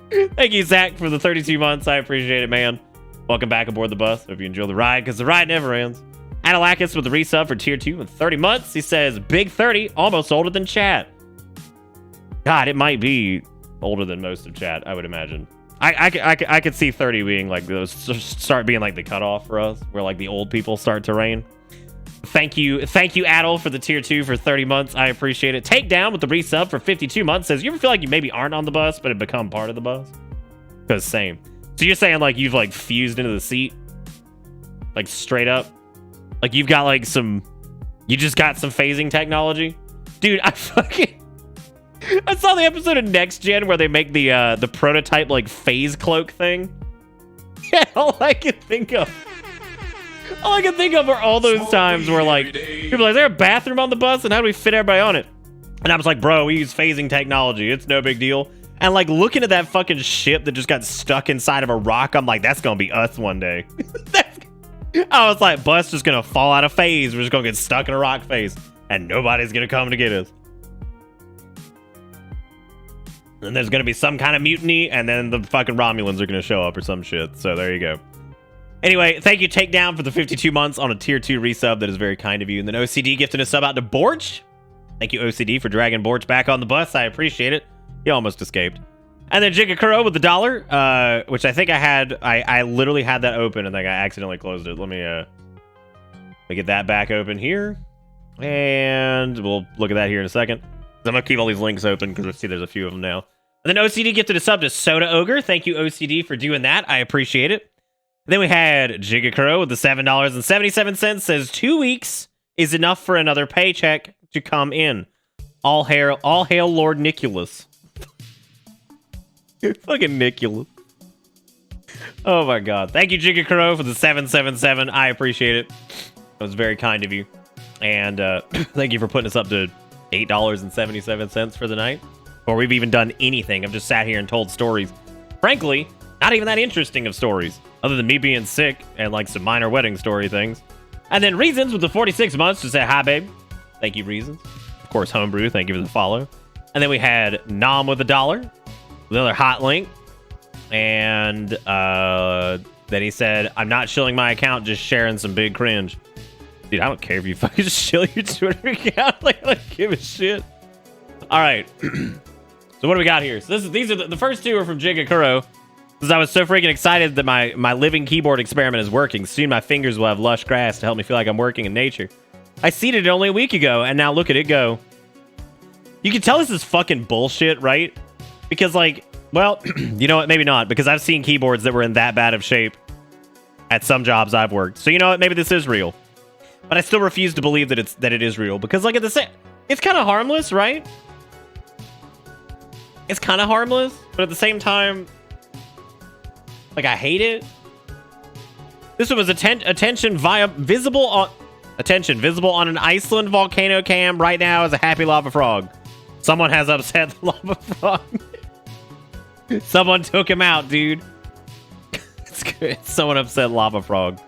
Thank you, Zach, for the 32 months. I appreciate it, man. Welcome back aboard the bus. Hope you enjoy the ride, because the ride never ends. Analakis with the resub for tier 2 and 30 months. He says, big 30, almost older than chat. God, it might be older than most of chat, I would imagine. I could see 30 being like start being like the cutoff for us, where like the old people start to reign. Thank you, Adel, for the tier 2 for 30 months. I appreciate it. Takedown with the resub for 52 months says, you ever feel like you maybe aren't on the bus, but have become part of the bus? Because same. So you're saying like you've like fused into the seat? Like straight up? Like you've got like you just got some phasing technology? Dude, I saw the episode of Next Gen where they make the prototype like phase cloak thing. Yeah, all I can think of are all those times where like people are like, is there a bathroom on the bus and how do we fit everybody on it? And I was like, bro, we use phasing technology. It's no big deal. And like looking at that fucking ship that just got stuck inside of a rock, I'm like, that's gonna be us one day. I was like, bus just gonna fall out of phase. We're just gonna get stuck in a rock phase, and nobody's gonna come to get us. And there's gonna be some kind of mutiny, and then the fucking Romulans are gonna show up or some shit. So there you go. Anyway, thank you, Takedown, for the 52 months on a tier 2 resub. That is very kind of you. And then OCD gifting a sub out to Borch. Thank you, OCD, for dragging Borch back on the bus. I appreciate it. He almost escaped. And then Jigakuro with the $1, which I think I literally had that open and then I accidentally closed it. Let me get that back open here. And we'll look at that here in a second. I'm going to keep all these links open because I see there's a few of them now. And then OCD gifted a sub to Soda Ogre. Thank you, OCD, for doing that. I appreciate it. Then we had Jigakuro with the $7.77. Says 2 weeks is enough for another paycheck to come in. All hail Lord Nicholas. Fucking Nicholas. Oh my god. Thank you, Jigakuro, for the 777. I appreciate it. That was very kind of you. And thank you for putting us up to $8.77 for the night. Before we've even done anything. I've just sat here and told stories. Frankly, not even that interesting of stories. Other than me being sick and like some minor wedding story things. And then Reasons with the 46 months to say hi, babe. Thank you, Reasons. Of course, Homebrew. Thank you for the follow. And then we had Nom with $1. Another hot link. And then he said, I'm not shilling my account, just sharing some big cringe. Dude, I don't care if you fucking shill your Twitter account. Like, I don't give a shit. All right. So what do we got here? So these are the first two are from Jigakuro. Because I was so freaking excited that my living keyboard experiment is working. Soon my fingers will have lush grass to help me feel like I'm working in nature. I seeded it only a week ago, and now look at it go. You can tell this is fucking bullshit, right? Because, like, well, you know what? Maybe not. Because I've seen keyboards that were in that bad of shape at some jobs I've worked. So you know what? Maybe this is real. But I still refuse to believe that it is real because like at the same, it's kind of harmless, right? It's kind of harmless, but at the same time, like I hate it. This one was attention visible on an Iceland volcano cam right now as a happy lava frog. Someone has upset the lava frog. Someone took him out, dude. It's good. Someone upset lava frog.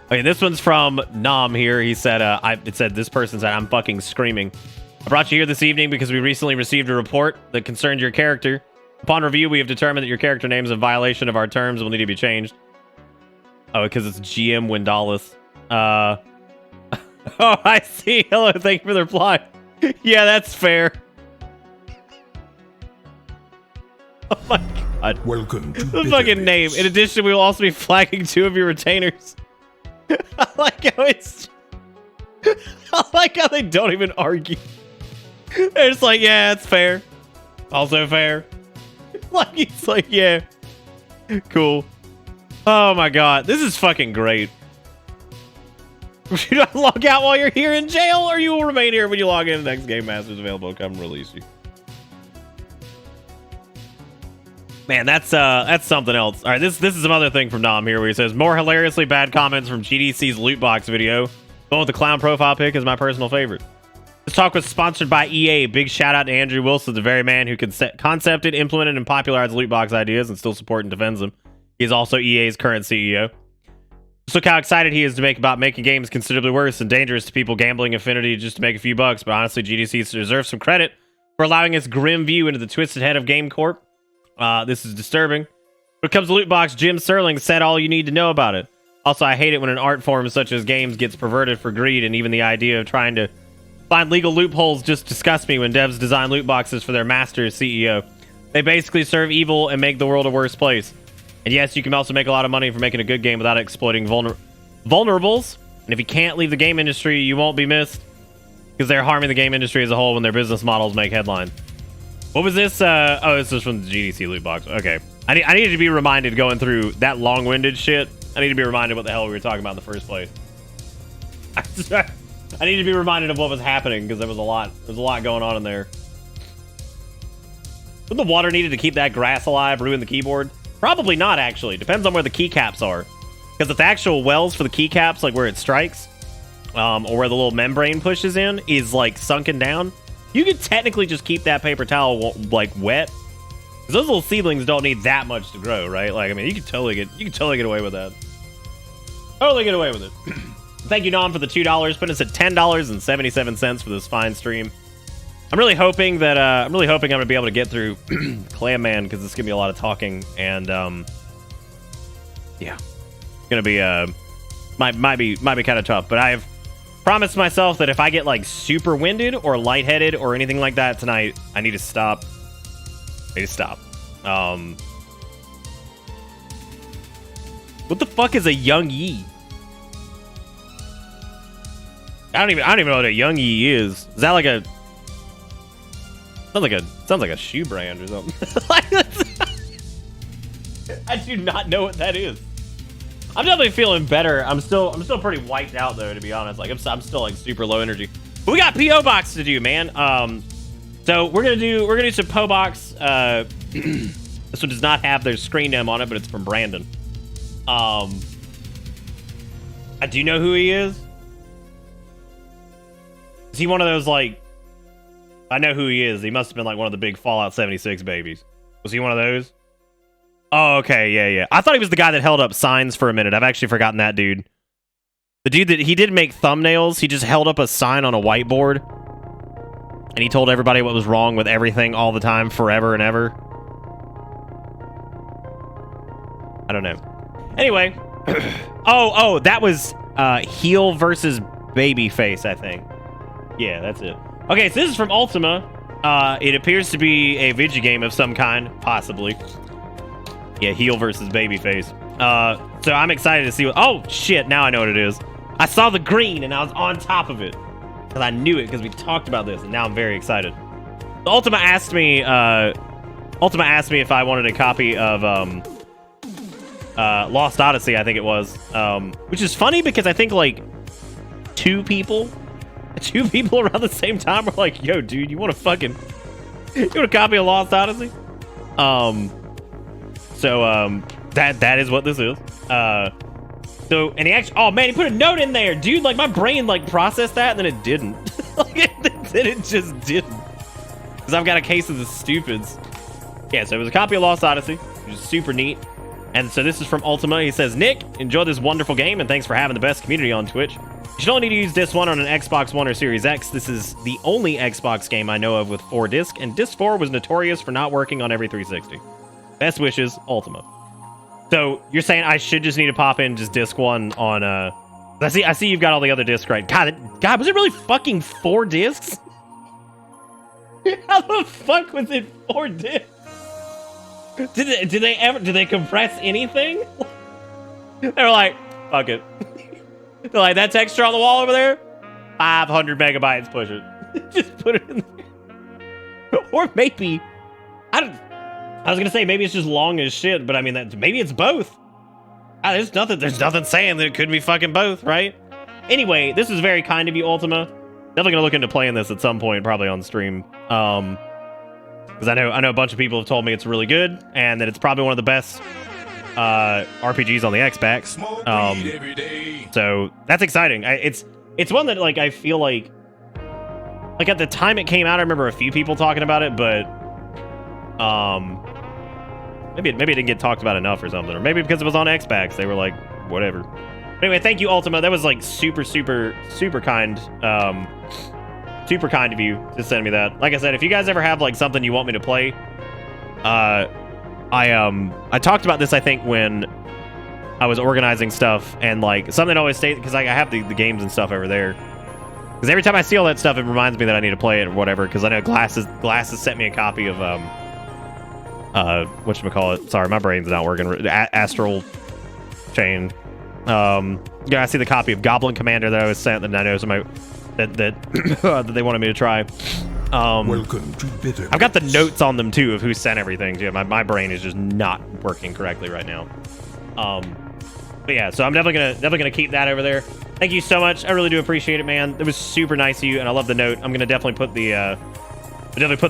Okay, this one's from Nam here. He said, it said, this person said, I'm fucking screaming. I brought you here this evening because we recently received a report that concerned your character. Upon review, we have determined that your character name is in violation of our terms and will need to be changed. Oh, because it's GM Windalis. Oh, I see. Hello, thank you for the reply. Yeah, that's fair. Oh my god. Welcome to The fucking name. In addition, we will also be flagging 2 of your retainers. I like how it's... I like how they don't even argue. They're just like, yeah, it's fair. Also fair. Like, it's like, yeah. Cool. Oh my god. This is fucking great. You don't log out while you're here in jail, or you will remain here when you log in. The next Game Master is available. Come release you. Man, that's something else. All right, this is some other thing from Dom here where he says, more hilariously bad comments from GDC's loot box video. The one with the clown profile pic is my personal favorite. This talk was sponsored by EA. Big shout out to Andrew Wilson, the very man who concepted, implemented, and popularized loot box ideas and still supports and defends them. He is also EA's current CEO. Just look how excited he is to about making games considerably worse and dangerous to people gambling affinity just to make a few bucks. But honestly, GDC deserves some credit for allowing its grim view into the twisted head of Game Corp. This is disturbing. When it comes to loot box, Jim Serling said all you need to know about it. Also, I hate it when an art form such as games gets perverted for greed, and even the idea of trying to find legal loopholes just disgusts me when devs design loot boxes for their master CEO. They basically serve evil and make the world a worse place. And yes, you can also make a lot of money for making a good game without exploiting vulnerables. And if you can't leave the game industry, you won't be missed, because they're harming the game industry as a whole when their business models make headlines. What was this? Oh, this is from the GDC loot box. Okay. I needed to be reminded going through that long-winded shit. I need to be reminded what the hell we were talking about in the first place. I need to be reminded of what was happening, because there was a lot. There's a lot going on in there. Would the water needed to keep that grass alive ruin the keyboard? Probably not, actually. Depends on where the keycaps are. Because if the actual wells for the keycaps, like where it strikes, or where the little membrane pushes in, is like sunken down, you could technically just keep that paper towel like wet. Because those little seedlings don't need that much to grow, right? Like, I mean, you could totally get away with that. Totally get away with it. Thank you, Nom, for the $2, putting us at $10.77 for this fine stream. I'm really hoping that I'm gonna be able to get through Clam Man, because it's gonna be a lot of talking, and yeah, it's gonna be might be kind of tough. But I've promised myself that if I get like super winded or lightheaded or anything like that tonight, I need to stop. What the fuck is a Young Yi? I don't even know what a Young Yi is. Is that like a... Sounds like a shoe brand or something. I do not know what that is. I'm definitely feeling better. I'm still pretty wiped out though, to be honest. Like I'm still like super low energy. But we got PO Box to do, man. So we're gonna do some PO Box. This one does not have their screen name on it, but it's from Brandon. I do know who he is. Is he one of those like? I know who he is. He must have been like one of the big Fallout 76 babies. Was he one of those? Oh, okay, yeah. I thought he was the guy that held up signs for a minute. I've actually forgotten that dude. The dude that he did make thumbnails. He just held up a sign on a whiteboard, and he told everybody what was wrong with everything all the time, forever and ever. I don't know. Anyway, oh, that was heel versus babyface, I think. Yeah, that's it. Okay, so this is from Ultima. It appears to be a video game of some kind, possibly. Yeah, heel versus babyface. So I'm excited to see what... Oh, shit, now I know what it is. I saw the green, and I was on top of it. Because I knew it, because we talked about this, and now I'm very excited. Ultima asked me if I wanted a copy of Lost Odyssey, I think it was. Which is funny because I think like two people around the same time were like, "Yo, dude, you want a copy of Lost Odyssey?" That is what this is. So, and he actually, oh man, he put a note in there, dude. Like my brain like processed that, and then it didn't. Like it just didn't. Because I've got a case of the stupids. Yeah, so it was a copy of Lost Odyssey, which is super neat. And so this is from Ultima. He says, Nick, enjoy this wonderful game, and thanks for having the best community on Twitch. You should only need to use Disc 1 on an Xbox One or Series X. This is the only Xbox game I know of with 4 discs, and Disc 4 was notorious for not working on every 360. Best wishes, Ultima. So you're saying I should just need to pop in just Disc 1 on I see you've got all the other discs right. God, was it really fucking 4 discs? How the fuck was it 4 discs? Did they compress anything? They're like, fuck it. They're like, that texture on the wall over there, 500 megabytes, push it. Just put it in there. Or maybe, I was gonna say maybe it's just long as shit, but I mean maybe it's both. There's nothing saying that it couldn't be fucking both, right? Anyway, this is very kind of you, Ultima. Definitely gonna look into playing this at some point, probably on stream. Because I know a bunch of people have told me it's really good and that it's probably one of the best RPGs on the Xbox. So that's exciting. It's one that like I feel like at the time it came out, I remember a few people talking about it, but maybe it didn't get talked about enough or something, or maybe because it was on Xbox, they were like, whatever. Anyway, thank you, Ultima. That was like super kind. Super kind of you to send me that. Like I said, if you guys ever have like something you want me to play, I talked about this I think when I was organizing stuff, and like something always stays because like, I have the games and stuff over there. Because every time I see all that stuff, it reminds me that I need to play it or whatever. Because I know Glasses sent me a copy of whatchamacallit. Sorry, my brain's not working. Astral Chain. Yeah, I see the copy of Goblin Commander that I was sent, and I know somebody that they wanted me to try. Welcome to Bitter. I've got the notes on them too of who sent everything. Too. My brain is just not working correctly right now. But yeah, so I'm definitely gonna keep that over there. Thank you so much. I really do appreciate it, man. It was super nice of you, and I love the note. I'm gonna definitely put the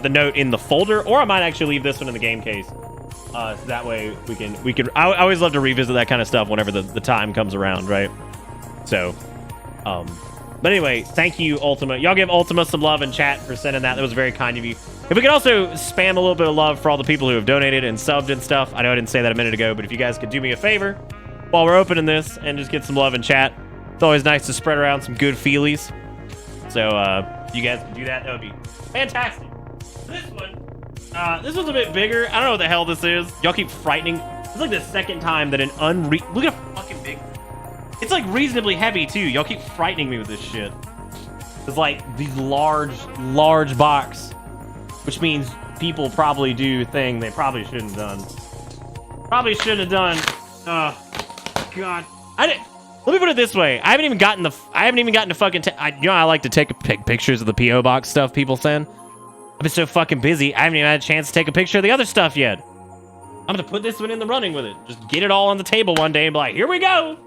note in the folder, or I might actually leave this one in the game case. So that way we can. I always love to revisit that kind of stuff whenever the time comes around, right? So, but anyway, thank you, Ultima. Y'all give Ultima some love in chat for sending that. That was very kind of you. If we could also spam a little bit of love for all the people who have donated and subbed and stuff. I know I didn't say that a minute ago, but if you guys could do me a favor while we're opening this and just get some love in chat. It's always nice to spread around some good feelies. So, if you guys could do that, that would be fantastic. This one's a bit bigger. I don't know what the hell this is. Y'all keep frightening. It's like the second time that look at how fucking big. It's like reasonably heavy too. Y'all keep frightening me with this shit. It's like these large box, which means people probably do thing they probably shouldn't have done. Probably shouldn't have done. God. Let me put it this way. I haven't even gotten to fucking. I like to take pictures of the PO box stuff people send. I've been so fucking busy, I haven't even had a chance to take a picture of the other stuff yet. I'm gonna put this one in the running with it. Just get it all on the table one day and be like, here we go.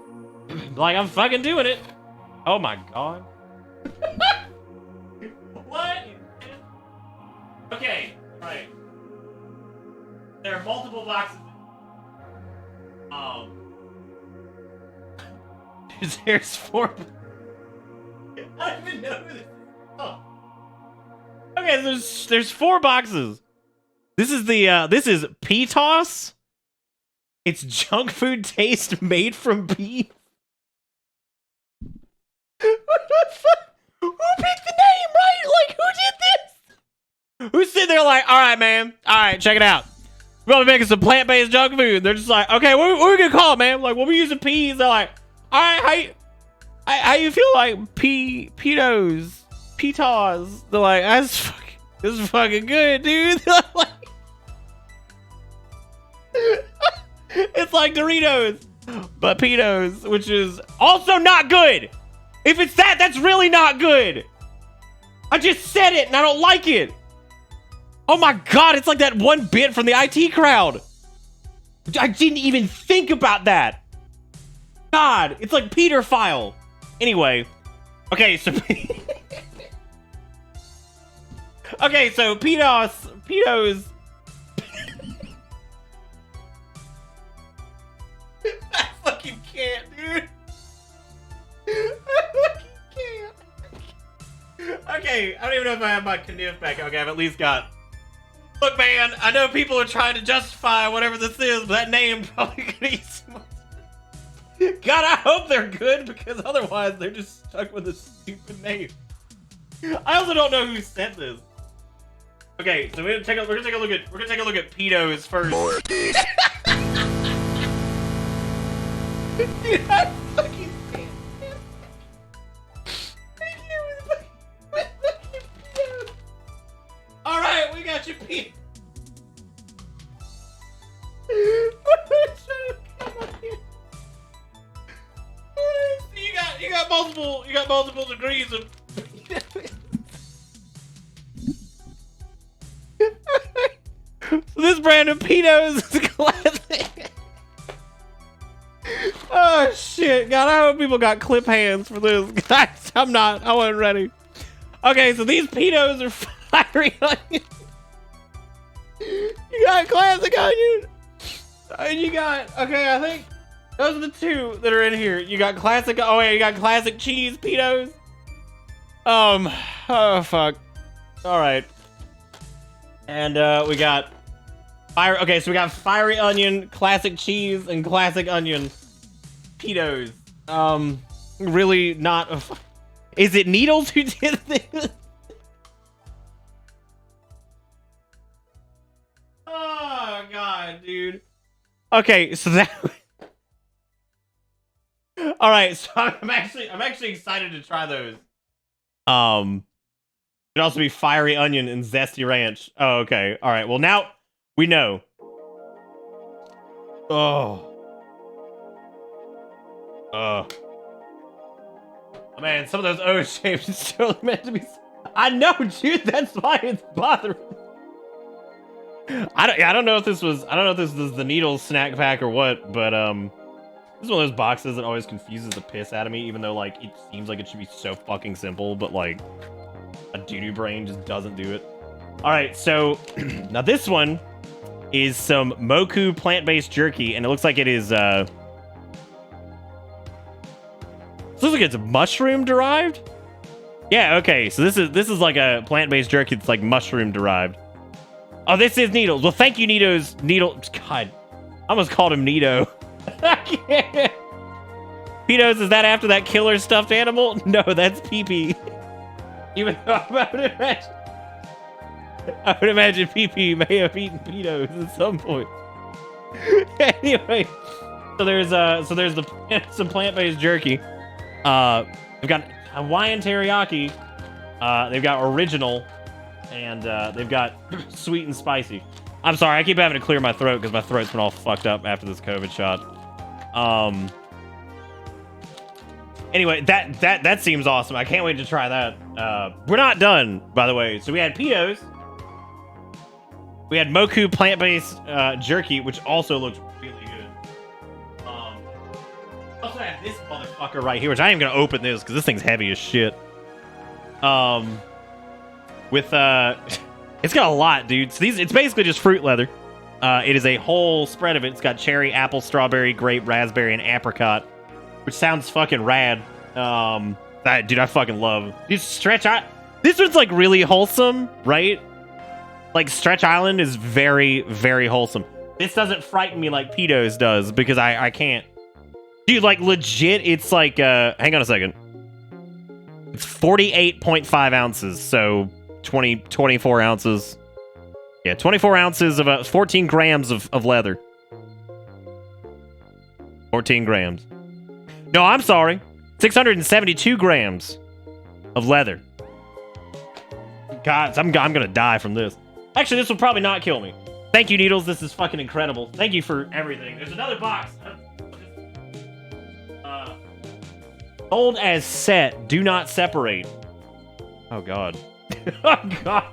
Like, I'm fucking doing it. Oh my god. What? Okay, right. There are multiple boxes. There's 4. I don't even know who this is. Oh. Okay, there's 4 boxes. This is PTOS. It's junk food taste made from beef. What the fuck? Who picked the name, right? Like, who did this? Who's sitting there like, all right, man. All right, check it out. We're gonna be making some plant-based junk food. They're just like, okay, what are we gonna call it, man? Like, we'll be using peas. They're like, all right, how you feel like PTOS? They're like, this is fucking good, dude. Like, it's like Doritos, but Pitos, which is also not good. If it's that's really not good. I just said it and I don't like it. Oh my god, it's like that one bit from the IT crowd. I didn't even think about that. God, it's like Peter file. Anyway, okay, so okay, so pedos. I fucking can't, dude. I fucking can't. Okay, I don't even know if I have my Kniff back. Okay, I've at least got. Look, man, I know people are trying to justify whatever this is, but that name probably could easily. God, I hope they're good, because otherwise they're just stuck with a stupid name. I also don't know who sent this. Okay, so we're gonna take a look at pedos first. Dude, I fucking can't. All right, we got you, Pete. You got multiple degrees of. So this brand of pedos is classic. Oh shit, God! I hope people got clip hands for this. Guys, I wasn't ready. Okay, so these pedos are fiery onion. You got classic onion. And you got, okay, I think those are the two that are in here. You got classic, oh wait, you got classic cheese pedos. Oh fuck. All right. And we got fire. Okay, so we got fiery onion, classic cheese, and classic onion pedos. Really not. Is it Needles who did this? Oh god, dude. Okay, so that. All right, so I'm actually excited to try those. It'd also be fiery onion and zesty ranch. Oh, okay. All right. Well, now we know. Oh. Man, some of those O shapes is totally meant to be. I know, dude. That's why it's bothering. I don't know if this was. I don't know if this is the Needles snack pack or what, but this is one of those boxes that always confuses the piss out of me. Even though like it seems like it should be so fucking simple, but like a doo-doo brain just doesn't do it. All right, so now this one is some Moku plant-based jerky, and it looks like it is. It looks like it's mushroom derived. Yeah, okay. So this is like a plant-based jerky that's like mushroom derived. Oh, this is Needles. Well, thank you, Needles. God, I almost called him Neato. I can't. Pedos, is that after that killer stuffed animal? No, that's Pee-Pee. Even though I would imagine Pee-Pee may have eaten pedos at some point. Anyway, so there's some plant-based jerky. They've got Hawaiian teriyaki. They've got original, and they've got sweet and spicy. I'm sorry, I keep having to clear my throat because my throat's been all fucked up after this COVID shot. Anyway, that seems awesome. I can't wait to try that. We're not done, by the way. So we had pedos. We had Moku plant-based jerky, which also looks really good. Also have this motherfucker right here, which I am gonna open this because this thing's heavy as shit. With it's got a lot, dude. So it's basically just fruit leather. It is a whole spread of it. It's got cherry, apple, strawberry, grape, raspberry, and apricot, which sounds fucking rad. Dude, I fucking love. Dude, this one's like really wholesome, right? Like Stretch Island is very, very wholesome. This doesn't frighten me like pedos does because I can't. Dude, like legit, it's like hang on a second. It's 48.5 ounces, so 24 ounces. Yeah, 24 ounces of 14 grams of leather. 14 grams. No, I'm sorry. 672 grams of leather. God, I'm gonna die from this. Actually, this will probably not kill me. Thank you, Needles. This is fucking incredible. Thank you for everything. There's another box. Hold as set. Do not separate. Oh, God. Oh, God.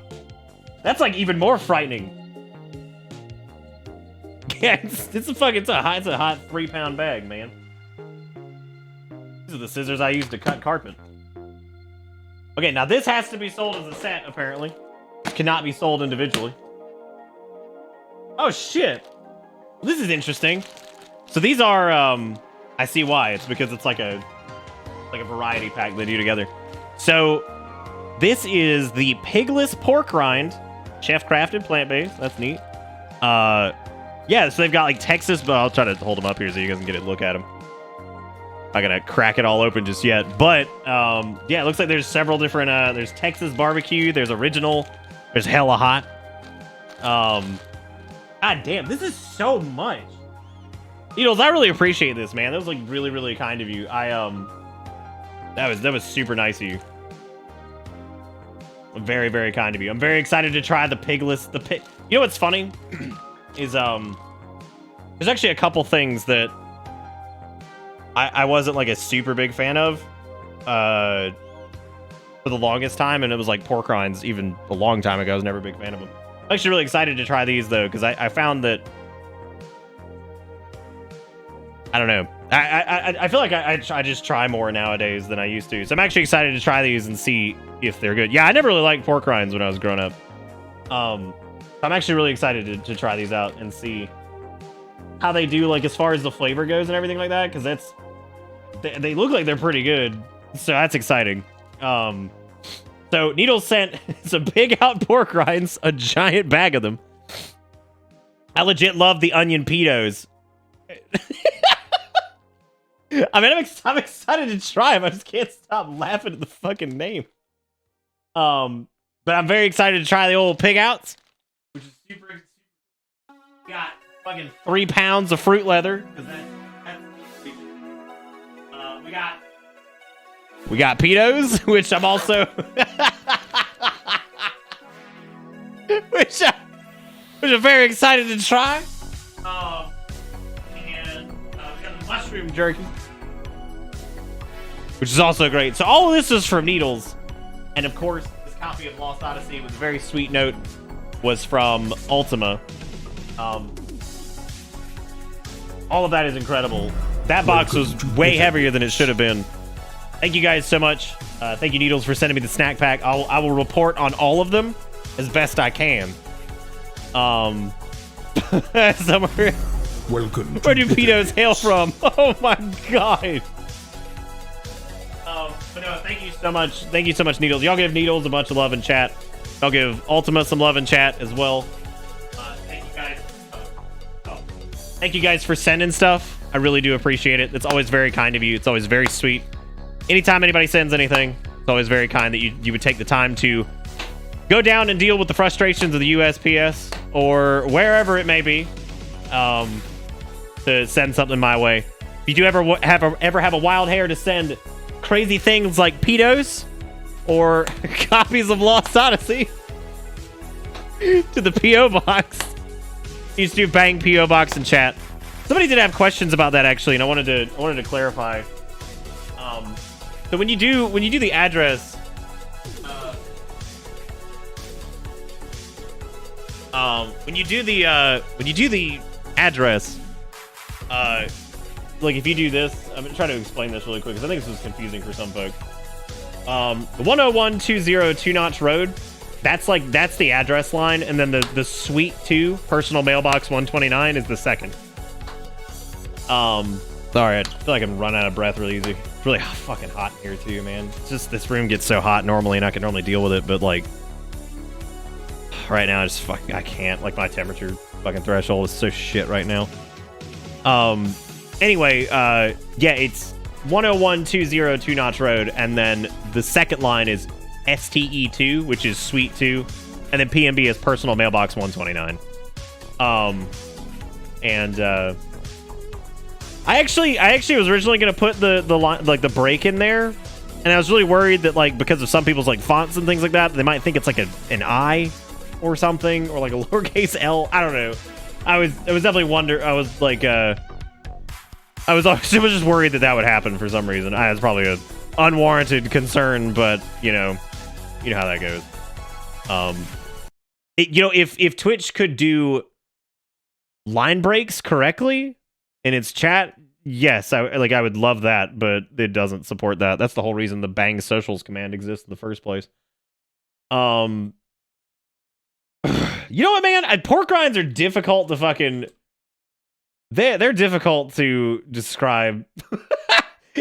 That's like even more frightening. Yeah, it's a hot 3-pound bag, man. These are the scissors I use to cut carpet. Okay, now this has to be sold as a set, apparently. It cannot be sold individually. Oh, shit. This is interesting. So these are, I see why. It's because it's like a variety pack they do together. So this is the pigless pork rind, chef-crafted, plant-based. That's neat. Yeah, so they've got like Texas, but I'll try to hold them up here so you guys can get a look at them. Not gonna crack it all open just yet, but yeah, it looks like there's several different. There's Texas barbecue, there's original, there's hella hot. God damn, this is so much. Needles, I really appreciate this, man. That was like really, really kind of you. That was super nice of you. Very, very kind of you. I'm very excited to try the pigless. You know what's funny is there's actually a couple things that I wasn't like a super big fan of for the longest time, and it was like pork rinds. Even a long time ago, I was never a big fan of them. I'm actually really excited to try these though, because I found that I don't know. I feel like I just try more nowadays than I used to. So I'm actually excited to try these and see if they're good. Yeah, I never really liked pork rinds when I was growing up. I'm actually really excited to try these out and see how they do, like as far as the flavor goes and everything like that, because they look like they're pretty good. So that's exciting. So Needles sent some big out pork rinds, a giant bag of them. I legit love the onion pedos. I mean, I'm excited to try them. I just can't stop laughing at the fucking name. But I'm very excited to try the old pig outs, which is super. Got fucking 3 pounds of fruit leather. We got pedos, which I'm also, which I'm very excited to try. And we got the mushroom jerky, which is also great. So all of this is from Needles, and of course, this copy of Lost Odyssey with a very sweet note was from Ultima. All of that is incredible. That box was way heavier than it should have been. Thank you guys so much. Thank you, Needles, for sending me the snack pack. I will report on all of them as best I can. Somewhere. Welcome. Where do pedos hail from? Oh my god. But no, thank you so much. Thank you so much, Needles. Y'all give Needles a bunch of love in chat. I'll give Ultima some love in chat as well. Thank you guys. Thank you guys for sending stuff. I really do appreciate it. It's always very kind of you. It's always very sweet. Anytime anybody sends anything, it's always very kind that you would take the time to go down and deal with the frustrations of the USPS or wherever it may be, to send something my way. If you do ever have a wild hair to send crazy things like pedos or copies of Lost Odyssey to the P.O. Box, you just do bang P.O. Box in chat. Somebody did have questions about that actually, and I wanted to clarify. So when you do the address, when you do the address, like if you do this, I'm gonna try to explain this really quick because I think this is confusing for some folks. The 10120 Two Notch Road, that's the address line, and then the Suite 2 Personal Mailbox 129 is the second. Sorry, I feel like I'm running out of breath really easy. It's really fucking hot in here too, man. It's just this room gets so hot normally, and I can normally deal with it, but like right now, I can't. Like my temperature fucking threshold is so shit right now. Anyway, yeah, it's 10120 Two Notch Road, and then the second line is STE2, which is Suite 2, and then PMB is Personal Mailbox 129. I actually was originally gonna put the line, like the break in there, and I was really worried that like because of some people's like fonts and things like that, they might think it's like an I or something, or like a lowercase L. I don't know. I was definitely I was just worried that would happen for some reason. It's probably an unwarranted concern, but you know how that goes. If Twitch could do line breaks correctly in its chat, yes, I would love that, but it doesn't support that. That's the whole reason the bang socials command exists in the first place. You know what, man? Pork rinds are difficult to fucking... They're difficult to describe.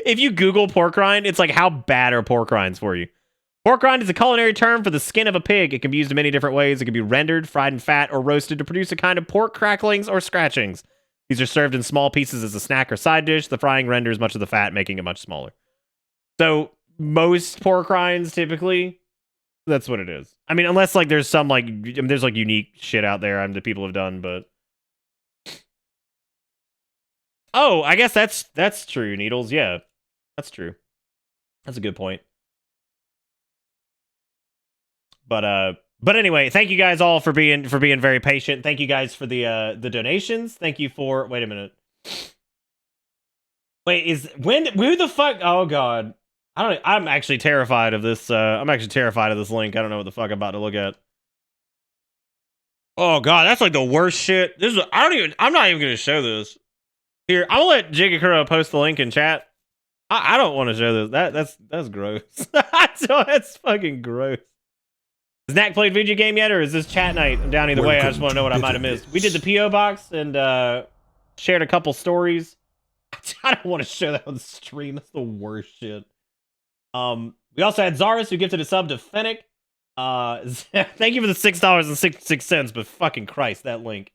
If you Google pork rind, it's like, how bad are pork rinds for you? Pork rind is a culinary term for the skin of a pig. It can be used in many different ways. It can be rendered, fried in fat, or roasted to produce a kind of pork cracklings or scratchings. These are served in small pieces as a snack or side dish. The frying renders much of the fat, making it much smaller. So most pork rinds, typically, that's what it is. I mean, unless like there's some like, I mean, there's like unique shit out there that people have done, but... Oh, I guess that's true, Needles. Yeah, that's true. That's a good point. But anyway, thank you guys all for being very patient. Thank you guys for the donations. Thank you for... Wait a minute. Wait, who the fuck? Oh god. I'm actually terrified of this I'm actually terrified of this link. I don't know what the fuck I'm about to look at. Oh god, that's like the worst shit. I'm not even going to show this. Here, I'll let Jigakuro post the link in chat. I don't want to show this. That's gross. That's fucking gross. Has Knack played video game yet, or is this chat night? I'm down either way. I just want to know what I might have missed. We did the P.O. box and shared a couple stories. I don't want to show that on the stream. That's the worst shit. We also had Zaris, who gifted a sub to Fennec. Thank you for the $6.66, but fucking Christ, that link.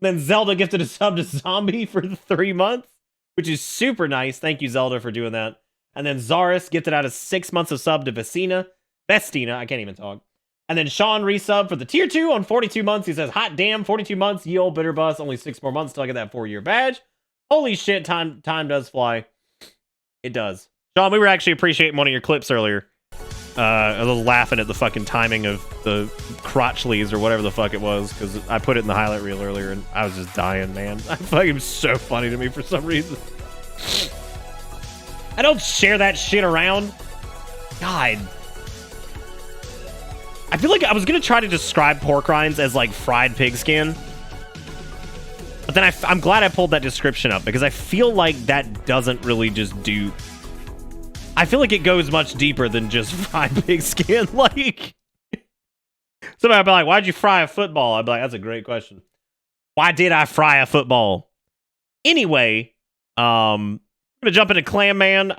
Then Zelda gifted a sub to Zombie for 3 months, which is super nice. Thank you, Zelda, for doing that. And then Zaris gifted out a 6 months of sub to Vestina, I can't even talk. And then Sean resub for the tier 2 on 42 months. He says, hot damn, 42 months, ye old bitter bus, only 6 more months till I get that 4-year badge. Holy shit, time does fly. It does. Sean, we were actually appreciating one of your clips earlier. I was laughing at the fucking timing of the crotchleys or whatever the fuck it was, because I put it in the highlight reel earlier and I was just dying, man. I fucking so funny to me for some reason. I don't share that shit around. God. I feel like I was going to try to describe pork rinds as like fried pig skin. But then I'm glad I pulled that description up, because I feel like that doesn't really just do... I feel like it goes much deeper than just fried pig skin. Like, somebody would be like, why'd you fry a football? I'd be like, that's a great question. Why did I fry a football? Anyway, I'm going to jump into Clam Man.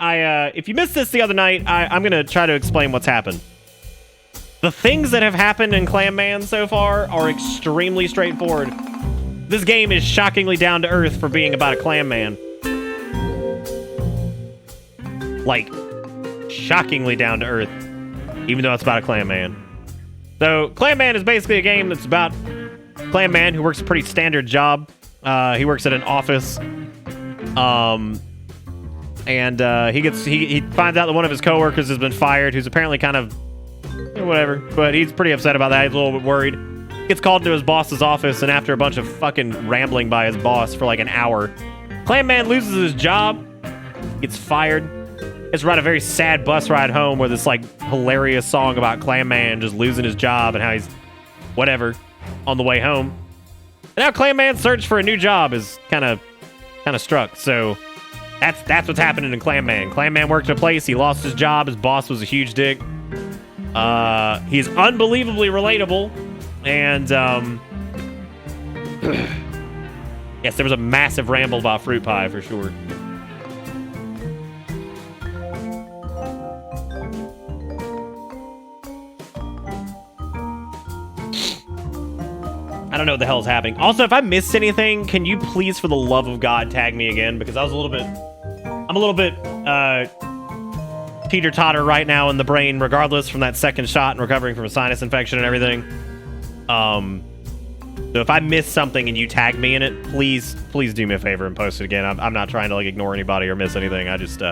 If you missed this the other night, I'm going to try to explain what's happened. The things that have happened in Clam Man so far are extremely straightforward. This game is shockingly down to earth for being about a Clam Man. Like, shockingly down to earth, even though it's about a Clam Man. So, Clam Man is basically a game that's about Clam Man who works a pretty standard job. He works at an office. He finds out that one of his coworkers has been fired, who's apparently kind of whatever, but he's pretty upset about that. He's a little bit worried. Gets called to his boss's office, and after a bunch of fucking rambling by his boss for like an hour, Clam Man loses his job, gets fired. It's ride a very sad bus ride home where this like hilarious song about Clam Man just losing his job and how he's whatever on the way home. And now Clam Man's search for a new job is kind of struck. So that's what's happening in Clam Man. Clam Man worked in a place, he lost his job, his boss was a huge dick. He's unbelievably relatable, and yes, there was a massive ramble about fruit pie for sure. I don't know what the hell is happening. Also, if I missed anything, can you please, for the love of God, tag me again? Because I'm a little bit teeter-totter right now in the brain, regardless from that second shot and recovering from a sinus infection and everything. So if I missed something and you tag me in it, please do me a favor and post it again. I'm not trying to like ignore anybody or miss anything. I just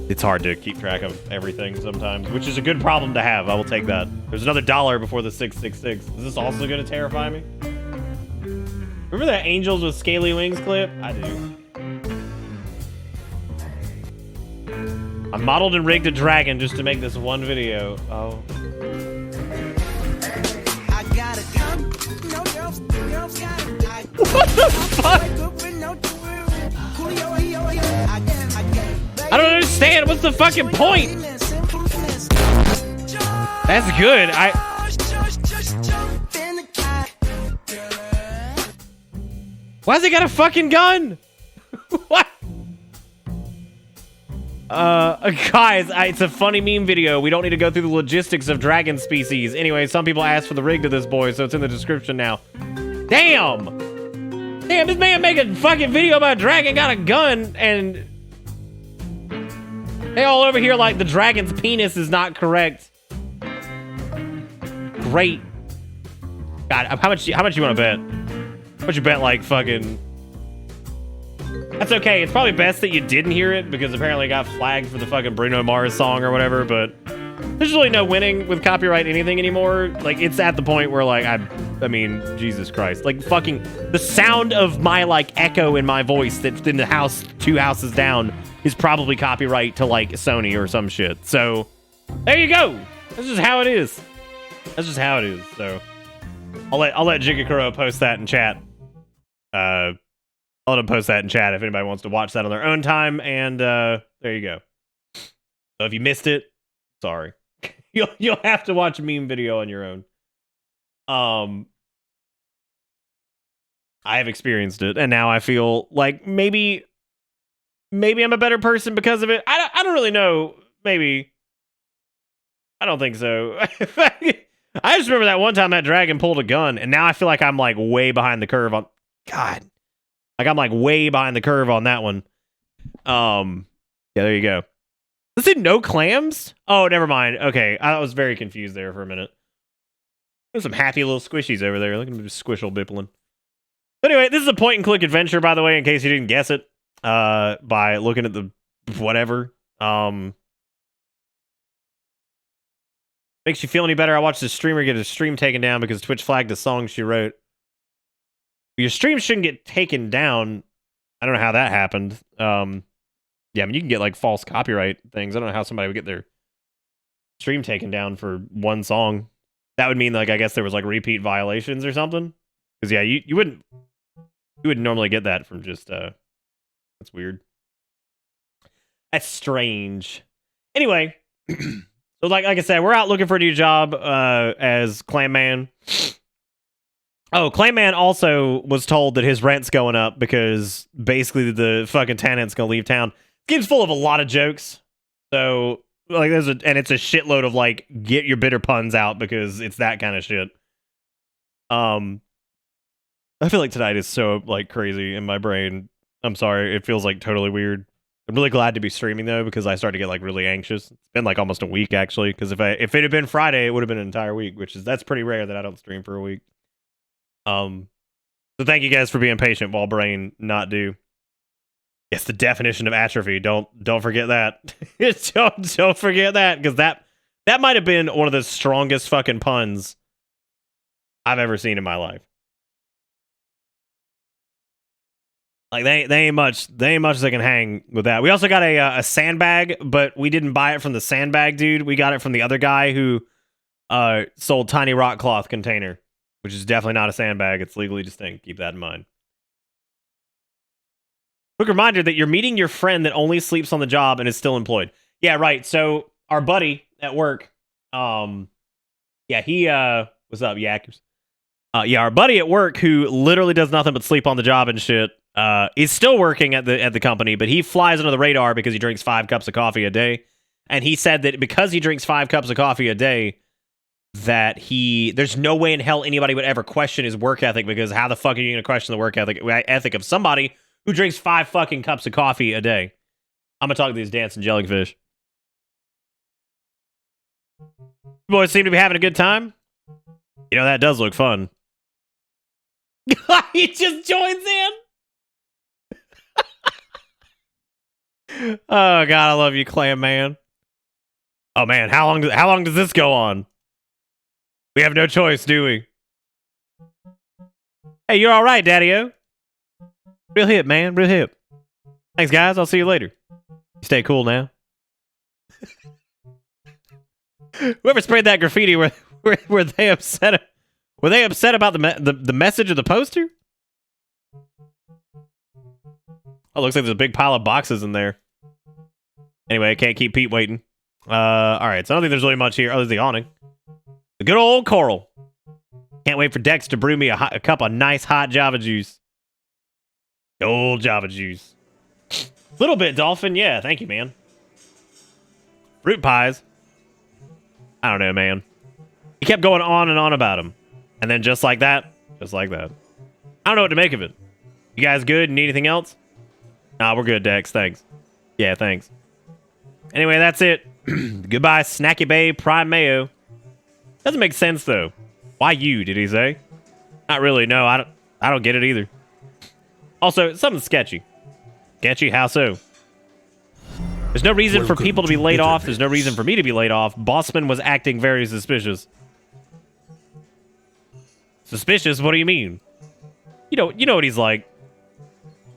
it's hard to keep track of everything sometimes, which is a good problem to have. I will take that. There's another $1 before the 666. Is this also going to terrify me? Remember that Angels with Scaly Wings clip? I do. I modeled and rigged a dragon just to make this one video. Oh. I gotta come. What the fuck? I don't understand. What's the fucking point? That's good. Why's he got a fucking gun? What? Guys, it's a funny meme video. We don't need to go through the logistics of dragon species. Anyway, some people asked for the rig to this boy, so it's in the description now. Damn! Damn, this man make a fucking video about a dragon got a gun, and they all over here like the dragon's penis is not correct. Great. God, how much you want to bet? How much you bet, like, fucking... That's okay. It's probably best that you didn't hear it, because apparently it got flagged for the fucking Bruno Mars song or whatever, but there's really no winning with copyright anything anymore. Like, it's at the point where, like, I mean, Jesus Christ. Like, fucking... The sound of my, like, echo in my voice that's in the house 2 houses down is probably copyright to, like, Sony or some shit. So, there you go. That's just how it is. That's just how it is. So, I'll let Jigakuro post that in chat. I'll let him post that in chat if anybody wants to watch that on their own time. And there you go. So if you missed it, sorry. You'll have to watch a meme video on your own. I have experienced it, and now I feel like maybe I'm a better person because of it. I don't really know. Maybe. I don't think so. I just remember that one time that dragon pulled a gun, and now I feel like I'm like way behind the curve on... God. Like I'm like way behind the curve on that one. Yeah, there you go. Does it no clams? Oh, never mind. Okay, I was very confused there for a minute. There's some happy little squishies over there. Look at them squishle bippling. But anyway, this is a point-and-click adventure, by the way, in case you didn't guess it. By looking at the whatever. Makes you feel any better? I watched a streamer get his stream taken down because Twitch flagged a song she wrote. Your stream shouldn't get taken down. I don't know how that happened. Yeah, I mean, you can get like false copyright things. I don't know how somebody would get their stream taken down for one song. That would mean like I guess there was like repeat violations or something. Because yeah, you wouldn't normally get that from just that's weird. That's strange. Anyway. So like I said, we're out looking for a new job as Clam Man. Oh, Clam Man also was told that his rent's going up because basically the fucking tenant's gonna leave town. This game's full of a lot of jokes. So like and it's a shitload of like get your bitter puns out because it's that kind of shit. I feel like tonight is so like crazy in my brain. I'm sorry, it feels like totally weird. I'm really glad to be streaming though because I started to get like really anxious. It's been like almost a week actually because if it had been Friday, it would have been an entire week, that's pretty rare that I don't stream for a week. So thank you guys for being patient while brain not do. Yes, the definition of atrophy. Don't forget that. don't forget that because that might have been one of the strongest fucking puns I've ever seen in my life. Like they ain't much that can hang with that. We also got a sandbag, but we didn't buy it from the sandbag dude. We got it from the other guy who sold tiny rock cloth container, which is definitely not a sandbag. It's legally distinct. Keep that in mind. Quick reminder that you're meeting your friend that only sleeps on the job and is still employed. Yeah, right. So our buddy at work, yeah, he what's up, Yackers? Yeah, our buddy at work who literally does nothing but sleep on the job and shit. He's still working at the company, but he flies under the radar because he drinks 5 cups of coffee a day. And he said that because he drinks 5 cups of coffee a day, that there's no way in hell anybody would ever question his work ethic because how the fuck are you going to question the work ethic of somebody who drinks 5 fucking cups of coffee a day? I'm going to talk to these dancing jellyfish. Boys seem to be having a good time. You know, that does look fun. He just joins in. Oh god, I love you, Clam Man. Oh man, how long does this go on? We have no choice, do we? Hey, you're all right, Daddy-O. Real hip, man, real hip. Thanks, guys. I'll see you later. You stay cool now. Whoever sprayed that graffiti where they upset him. Were they upset about the message of the poster? Oh, looks like there's a big pile of boxes in there. Anyway, I can't keep Pete waiting. All right, so I don't think there's really much here. Oh, there's the awning. The good old coral. Can't wait for Dex to brew me a cup of nice hot Java juice. The old Java juice. Little bit, Dolphin. Yeah, thank you, man. Fruit pies. I don't know, man. He kept going on and on about them. And then just like that. I don't know what to make of it. You guys good? Need anything else? Nah, we're good, Dex. Thanks. Yeah, thanks. Anyway, that's it. Goodbye, Snacky Bay Prime Mayo. Doesn't make sense, though. Why you, did he say? Not really, no. I don't get it either. Also, something's sketchy. Sketchy? How so? There's no reason for people to be laid off. There's no reason for me to be laid off. Bossman was acting very suspicious. Suspicious? What do you mean? You know what he's like.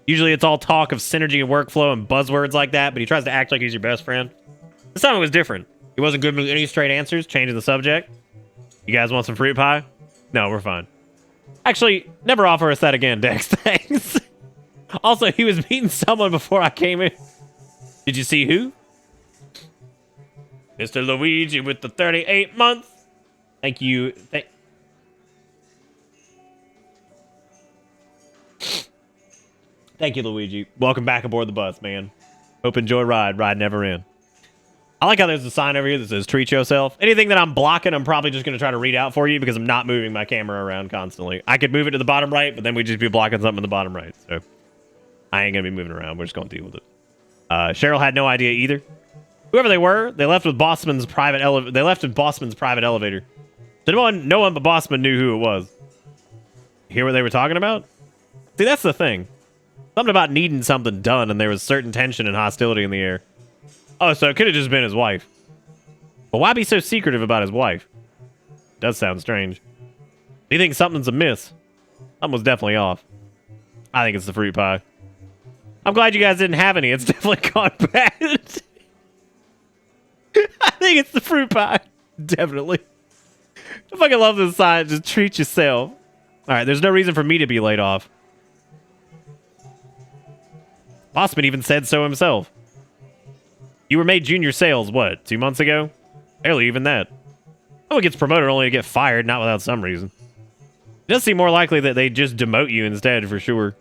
Usually it's all talk of synergy and workflow and buzzwords like that, but he tries to act like he's your best friend. This time it was different. He wasn't good with any straight answers, changing the subject. You guys want some fruit pie? No, we're fine. Actually, never offer us that again, Dex. Thanks. Also, he was meeting someone before I came in. Did you see who? Mr. Luigi with the 38 months. Thank you. Thank you, Luigi. Welcome back aboard the bus, man. Hope enjoy ride. Ride never in. I like how there's a sign over here that says treat yourself. Anything that I'm blocking, I'm probably just going to try to read out for you because I'm not moving my camera around constantly. I could move it to the bottom right, but then we'd just be blocking something in the bottom right. So I ain't going to be moving around. We're just going to deal with it. Cheryl had no idea either. Whoever they were, they left with Bossman's private elevator. So no one but Bossman knew who it was. Hear what they were talking about? See, that's the thing. Something about needing something done, and there was certain tension and hostility in the air. Oh, so it could have just been his wife. But why be so secretive about his wife? Does sound strange. Do you think something's amiss? Something was definitely off. I think it's the fruit pie. I'm glad you guys didn't have any. It's definitely gone bad. I think it's the fruit pie. Definitely. I fucking love this sign. Just treat yourself. All right, there's no reason for me to be laid off. Bossman even said so himself. You were made junior sales, what, 2 months ago? Barely even that. No one gets promoted only to get fired, not without some reason. It does seem more likely that they just demote you instead, for sure.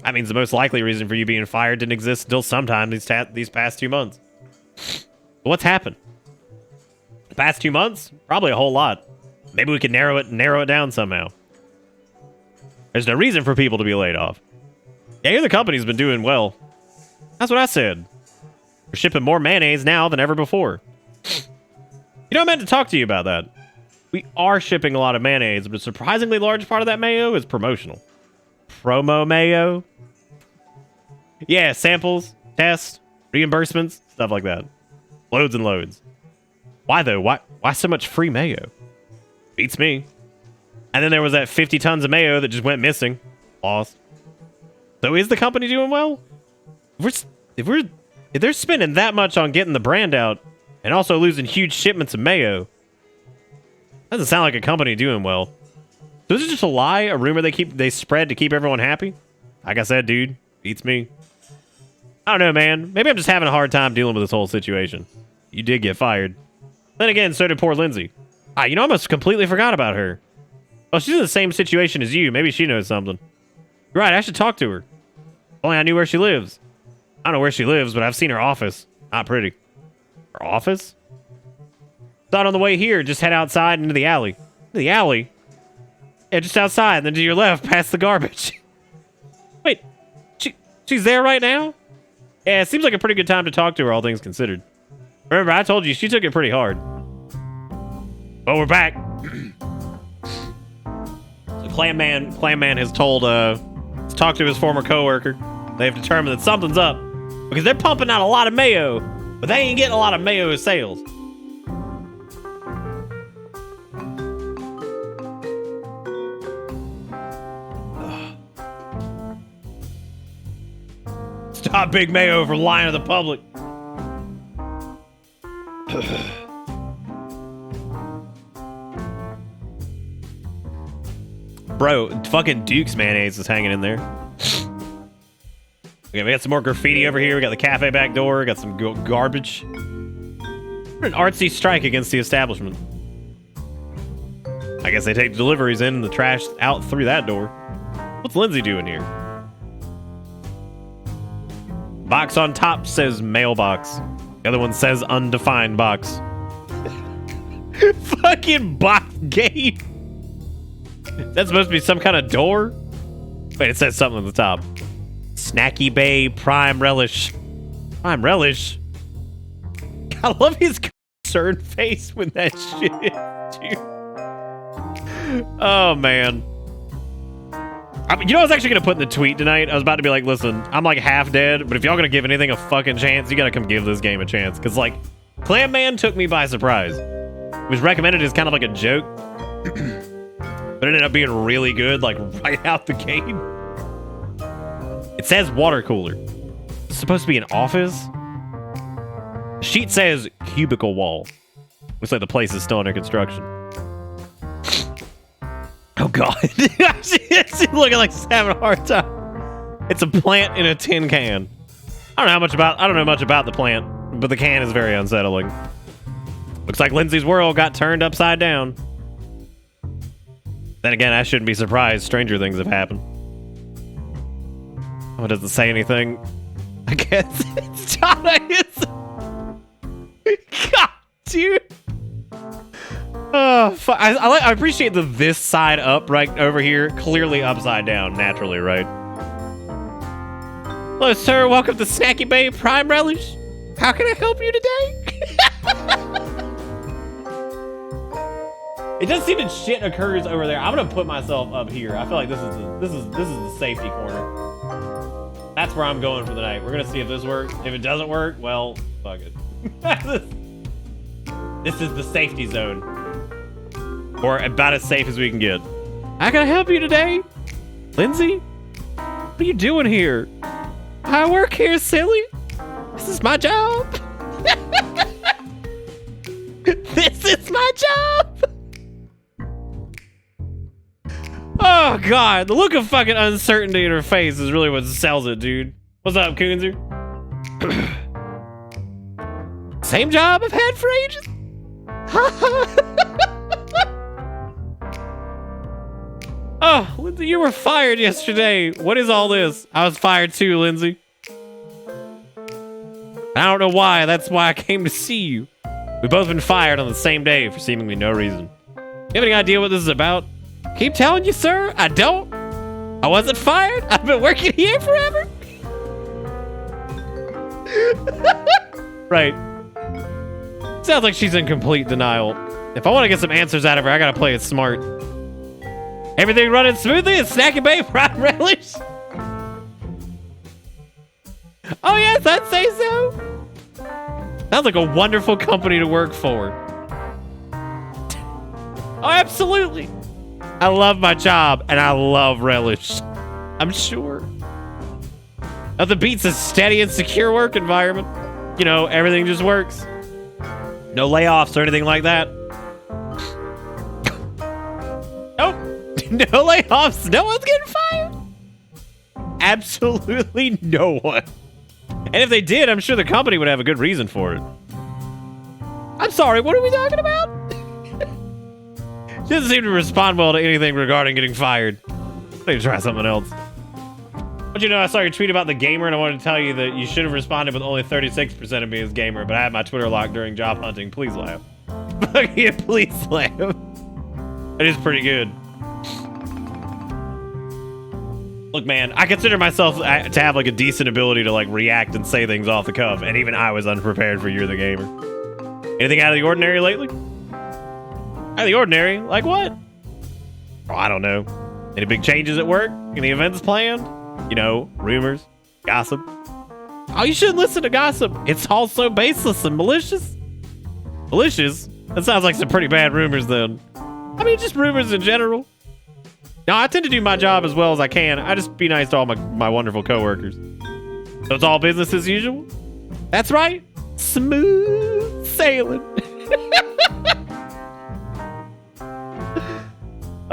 That means the most likely reason for you being fired didn't exist until sometime these past 2 months. But what's happened? The past 2 months? Probably a whole lot. Maybe we could narrow it down somehow. There's no reason for people to be laid off. Yeah, the company's been doing well. That's what I said. We're shipping more mayonnaise now than ever before. You know, I meant to talk to you about that. We are shipping a lot of mayonnaise, but a surprisingly large part of that mayo is promotional. Promo mayo? Yeah, samples, tests, reimbursements, stuff like that. Loads and loads. Why, though? Why so much free mayo? Beats me. And then there was that 50 tons of mayo that just went missing. Lost. So is the company doing well? If they're spending that much on getting the brand out and also losing huge shipments of mayo, doesn't sound like a company doing well. So is it just a lie? A rumor they spread to keep everyone happy? Like I said, dude, beats me. I don't know, man. Maybe I'm just having a hard time dealing with this whole situation. You did get fired. Then again, so did poor Lindsay. I almost completely forgot about her. Well, she's in the same situation as you. Maybe she knows something. You're right, I should talk to her. If only I knew where she lives. I don't know where she lives, but I've seen her office. Not pretty. Her office? Thought on the way here, just head outside into the alley. The alley? Yeah, just outside, and then to your left, past the garbage. Wait, she's there right now? Yeah, it seems like a pretty good time to talk to her, all things considered. Remember, I told you, she took it pretty hard. Oh, we're back. So Clam Man has told, to talk to his former coworker. They have determined that something's up. Because they're pumping out a lot of mayo, but they ain't getting a lot of mayo sales. Stop Big Mayo from lying to the public. Bro, fucking Duke's mayonnaise is hanging in there. Okay, we got some more graffiti over here. We got the cafe back door. We got some garbage. An artsy strike against the establishment. I guess they take deliveries in and the trash out through that door. What's Lindsay doing here? Box on top says mailbox. The other one says undefined box. Fucking box gate. That's supposed to be some kind of door? Wait, it says something at the top. Snacky Bay Prime Relish. Prime Relish? I love his concerned face when that shit is, dude. Oh, man. You know, I was actually going to put in the tweet tonight. I was about to be like, listen, I'm like half dead, but if y'all going to give anything a fucking chance, you got to come give this game a chance. Because, like, Clam Man took me by surprise. It was recommended as kind of like a joke, but it ended up being really good, like, right out the gate. It says water cooler. It's supposed to be an office. The sheet says cubicle wall. Looks like the place is still under construction. Oh god. She's looking like she's having a hard time. It's a plant in a tin can. I don't know much about the plant, but the can is very unsettling. Looks like Lindsay's world got turned upside down. Then again, I shouldn't be surprised. Stranger things have happened. Oh, it doesn't say anything. I guess it's God, dude. Oh, I appreciate this side up right over here, clearly upside down, naturally, right? Hello, sir. Welcome to Snacky Bay Prime Relish. How can I help you today? It does seem that shit occurs over there. I'm gonna put myself up here. I feel like this is the safety corner. That's where I'm going for the night. We're gonna see if this works. If it doesn't work, well, fuck it. This is the safety zone. Or about as safe as we can get. How can I help you today? Lindsay? What are you doing here? I work here, silly. This is my job. This is my job. Oh, God. The look of fucking uncertainty in her face is really what sells it, dude. What's up, Coonzer? Same job I've had for ages? Oh, Lindsay, you were fired yesterday. What is all this? I was fired too, Lindsay. I don't know why. That's why I came to see you. We've both been fired on the same day for seemingly no reason. You have any idea what this is about? Keep telling you, sir. I don't. I wasn't fired. I've been working here forever. Right. Sounds like she's in complete denial. If I want to get some answers out of her, I gotta play it smart. Everything running smoothly at Snacky Bay Prime Relish? Oh yes, I'd say so. Sounds like a wonderful company to work for. Oh, absolutely. I love my job, and I love Relish. I'm sure. Nothing beats a steady and secure work environment. You know, everything just works. No layoffs or anything like that. Nope. No layoffs. No one's getting fired. Absolutely no one. And if they did, I'm sure the company would have a good reason for it. I'm sorry, what are we talking about? She doesn't seem to respond well to anything regarding getting fired. I need to try something else. But you know, I saw your tweet about the gamer, and I wanted to tell you that you should have responded with only 36% of me as gamer, but I had my Twitter locked during job hunting. Please laugh. Yeah, please laugh. It is pretty good. Look, man, I consider myself to have like a decent ability to like react and say things off the cuff, and even I was unprepared for You're the Gamer. Anything out of the ordinary lately? Out of the ordinary? Like what? Oh, I don't know. Any big changes at work? Any events planned? You know, rumors, gossip. Oh, you shouldn't listen to gossip. It's also baseless and malicious. Malicious? That sounds like some pretty bad rumors then. I mean, just rumors in general. No, I tend to do my job as well as I can. I just be nice to all my wonderful coworkers. So it's all business as usual? That's right. Smooth sailing.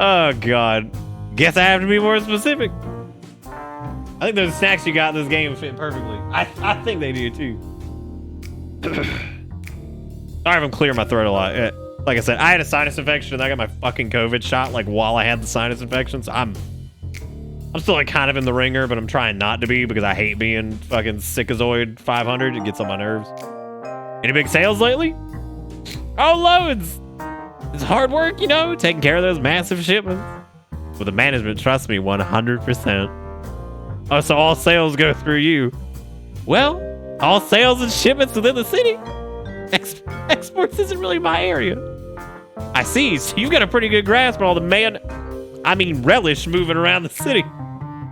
Oh, God. Guess I have to be more specific. I think those snacks you got in this game fit perfectly. I think they do too. Sorry if I'm clearing my throat a lot. Like I said, I had a sinus infection and I got my fucking COVID shot like while I had the sinus infection. So I'm still like kind of in the ringer, but I'm trying not to be because I hate being fucking Sickazoid 500. It gets on my nerves. Any big sales lately? Oh, loads. It's hard work, you know, taking care of those massive shipments. But the management trusts me 100%. Oh, so all sales go through you. Well, all sales and shipments within the city. Exports isn't really my area. I see. So you've got a pretty good grasp on all the relish moving around the city.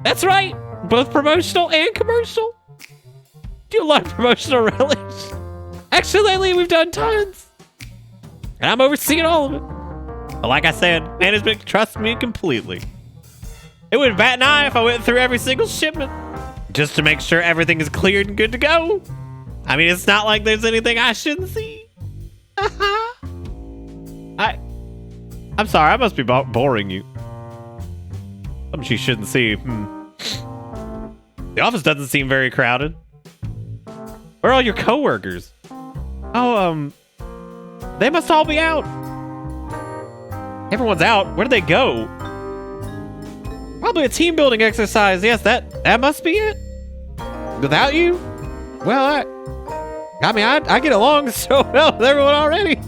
That's right. Both promotional and commercial. Do a lot of promotional relish. Actually, lately we've done tons. And I'm overseeing all of it. But like I said, management trusts me completely. It would bat an eye if I went through every single shipment just to make sure everything is cleared and good to go. I mean, it's not like there's anything I shouldn't see. I'm sorry, I must be boring you. Something you shouldn't see. The office doesn't seem very crowded. Where are all your coworkers? Oh, they must all be out. Everyone's out. Where did they go? Probably a team building exercise. Yes, that must be it. Without you? Well, I get along so well with everyone already.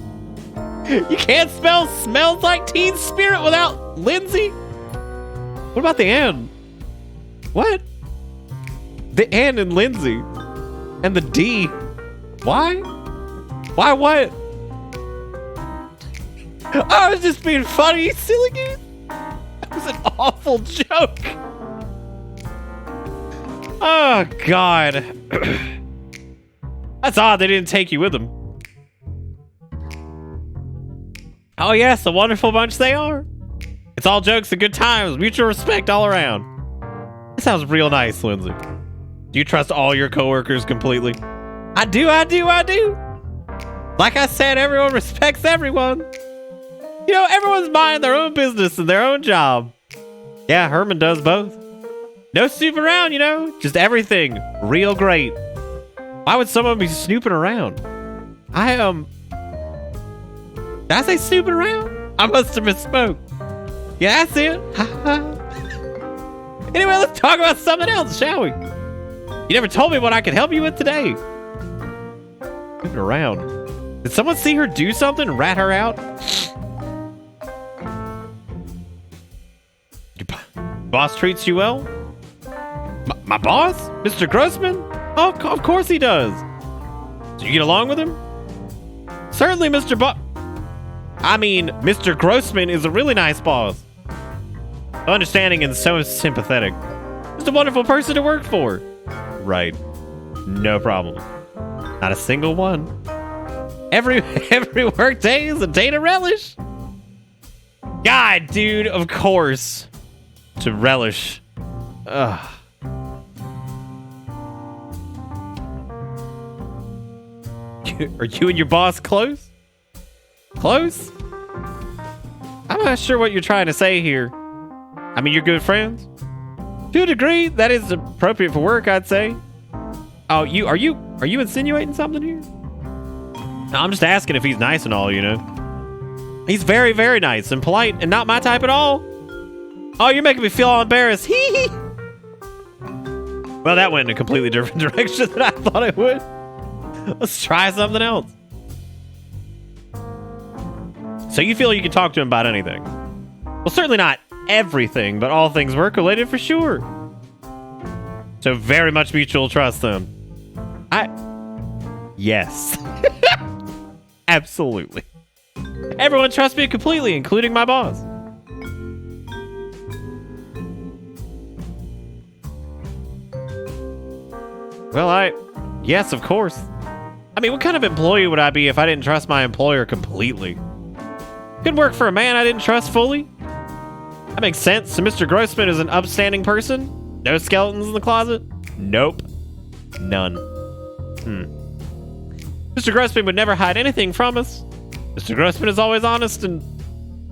You can't spell smells like teen spirit without Lindsay. What about the N? What? The N in Lindsay. And the D. Why? Why what? I was just being funny, you silly goose. That was an awful joke. Oh, God. That's odd they didn't take you with them. Oh, yes, a wonderful bunch they are. It's all jokes and good times, mutual respect all around. That sounds real nice, Lindsay. Do you trust all your coworkers completely? I do. Like I said, everyone respects everyone. You know, everyone's minding their own business and their own job. Yeah, Herman does both. No snooping around, you know, just everything real great. Why would someone be snooping around? Did I say snooping around? I must have misspoke. Yeah, that's it. Anyway, let's talk about something else, shall we? You never told me what I could help you with today. Snooping around. Did someone see her do something and rat her out? Boss treats you well? My boss? Mr. Grossman? Oh, of course he does. Do you get along with him? Certainly, Mr. Mr. Grossman is a really nice boss. Understanding and so sympathetic. Just a wonderful person to work for. Right. No problem. Not a single one. Every work day is a day to relish. God, dude, of course. To relish. Ugh. Are you and your boss close? Close? I'm not sure what you're trying to say here. I mean, you're good friends? To a degree, that is appropriate for work, I'd say. Oh, are you insinuating something here? No, I'm just asking if he's nice and all, you know. He's very, very nice and polite and not my type at all. Oh, you're making me feel all embarrassed. Hee hee. Well, that went in a completely different direction than I thought it would. Let's try something else. So you feel you can talk to him about anything? Well, certainly not everything, but all things work-related for sure. So very much mutual trust then. Yes. Absolutely. Everyone trusts me completely, including my boss. Well, yes, of course. I mean, what kind of employee would I be if I didn't trust my employer completely? Couldn't work for a man I didn't trust fully. That makes sense. So Mr. Grossman is an upstanding person? No skeletons in the closet? Nope. None. Mr. Grossman would never hide anything from us. Mr. Grossman is always honest and...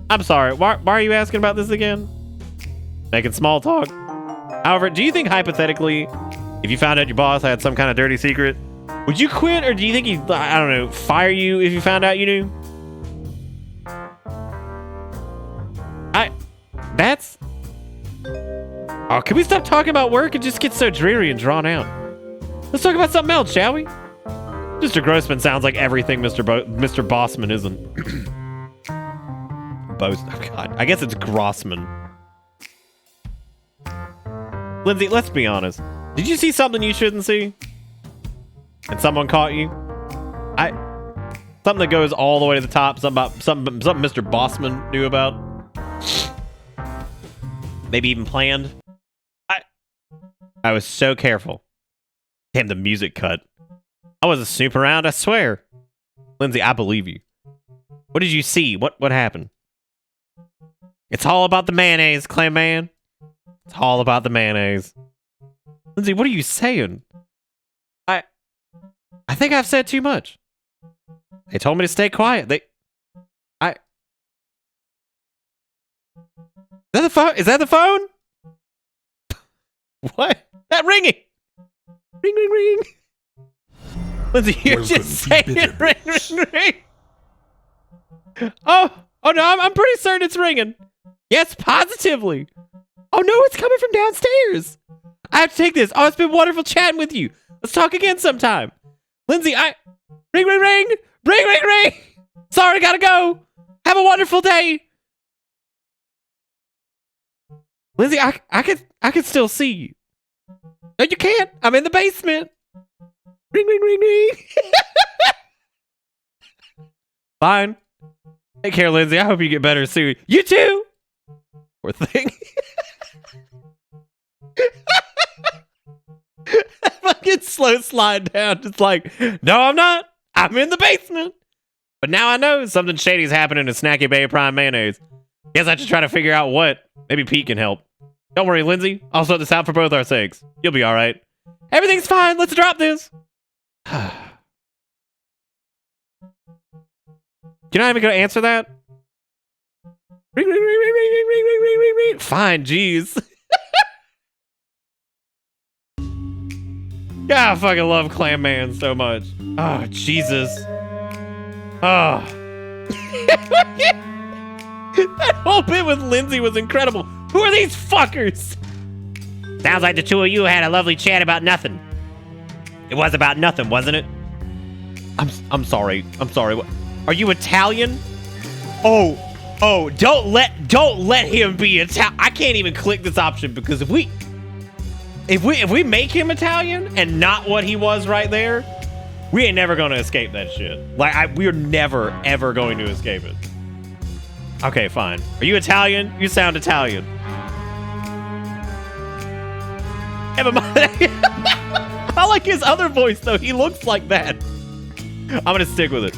I'm sorry, why are you asking about this again? making small talk. However, do you think hypothetically, if you found out your boss had some kind of dirty secret, would you quit, or do you think he'd, I don't know, fire you if you found out you knew? That's... Oh, can we stop talking about work? It just gets so dreary and drawn out. Let's talk about something else, shall we? Mr. Grossman sounds like everything Mr. Bossman isn't. Oh God, I guess it's Grossman. Lindsay, let's be honest. Did you see something you shouldn't see? And someone caught you? Something that goes all the way to the top. Something Mr. Bossman knew about. Maybe even planned. I was so careful. Damn, the music cut. I wasn't snooping around, I swear. Lindsay, I believe you. What did you see? What happened? It's all about the mayonnaise, Clam Man. It's all about the mayonnaise. Lindsay, what are you saying? I think I've said too much. They told me to stay quiet. Is that the phone? Is that the phone? What? That ringing! Ring, ring, ring! Lindsay, you're Welcome just to saying it. Ring, ring, ring! Oh no, I'm pretty certain it's ringing. Yes, positively. Oh no, it's coming from downstairs. I have to take this. Oh, it's been wonderful chatting with you. Let's talk again sometime. Lindsay, ring, ring, ring! Ring, ring, ring! Sorry, gotta go. Have a wonderful day. Lindsay, I could still see you. No, you can't. I'm in the basement. Ring, ring, ring, ring. Fine. Take care, Lindsay. I hope you get better soon. You too. Poor thing. Fucking slow slide down. Just like, no, I'm not. I'm in the basement. But now I know something shady's happening to Snacky Bay Prime Mayonnaise. Guess I should try to figure out what. Maybe Pete can help. Don't worry, Lindsay. I'll sort this out for both our sakes. You'll be alright. Everything's fine. Let's drop this. You're not even gonna answer that? Ring, ring, ring, ring, ring, ring, ring, ring, ring, ring, ring. Fine, jeez. God, I fucking love Clam Man so much. Oh, Jesus. Oh. That whole bit with Lindsay was incredible. Who are these fuckers? Sounds like the two of you had a lovely chat about nothing. It was about nothing, wasn't it? I'm sorry. I'm sorry. What? Are you Italian? Oh, don't let him be Italian. I can't even click this option because if we make him Italian and not what he was right there, we ain't never gonna escape that shit. Like we're never ever going to escape it. Okay, fine. Are you Italian? You sound Italian. Never mind. I like his other voice though. He looks like that. I'm gonna stick with it.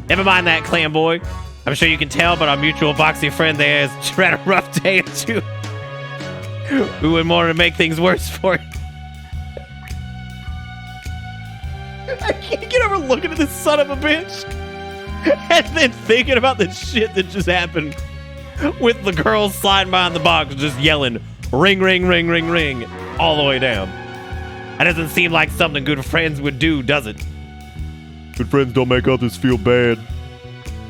Never mind that, Clam Boy. I'm sure you can tell, but our mutual boxing friend there has had a rough day or two. We wouldn't want to make things worse for you. I can't get over looking at this son of a bitch and then thinking about the shit that just happened with the girls sliding behind the box just yelling ring, ring, ring, ring, ring all the way down. That doesn't seem like something good friends would do, does it? Good friends don't make others feel bad.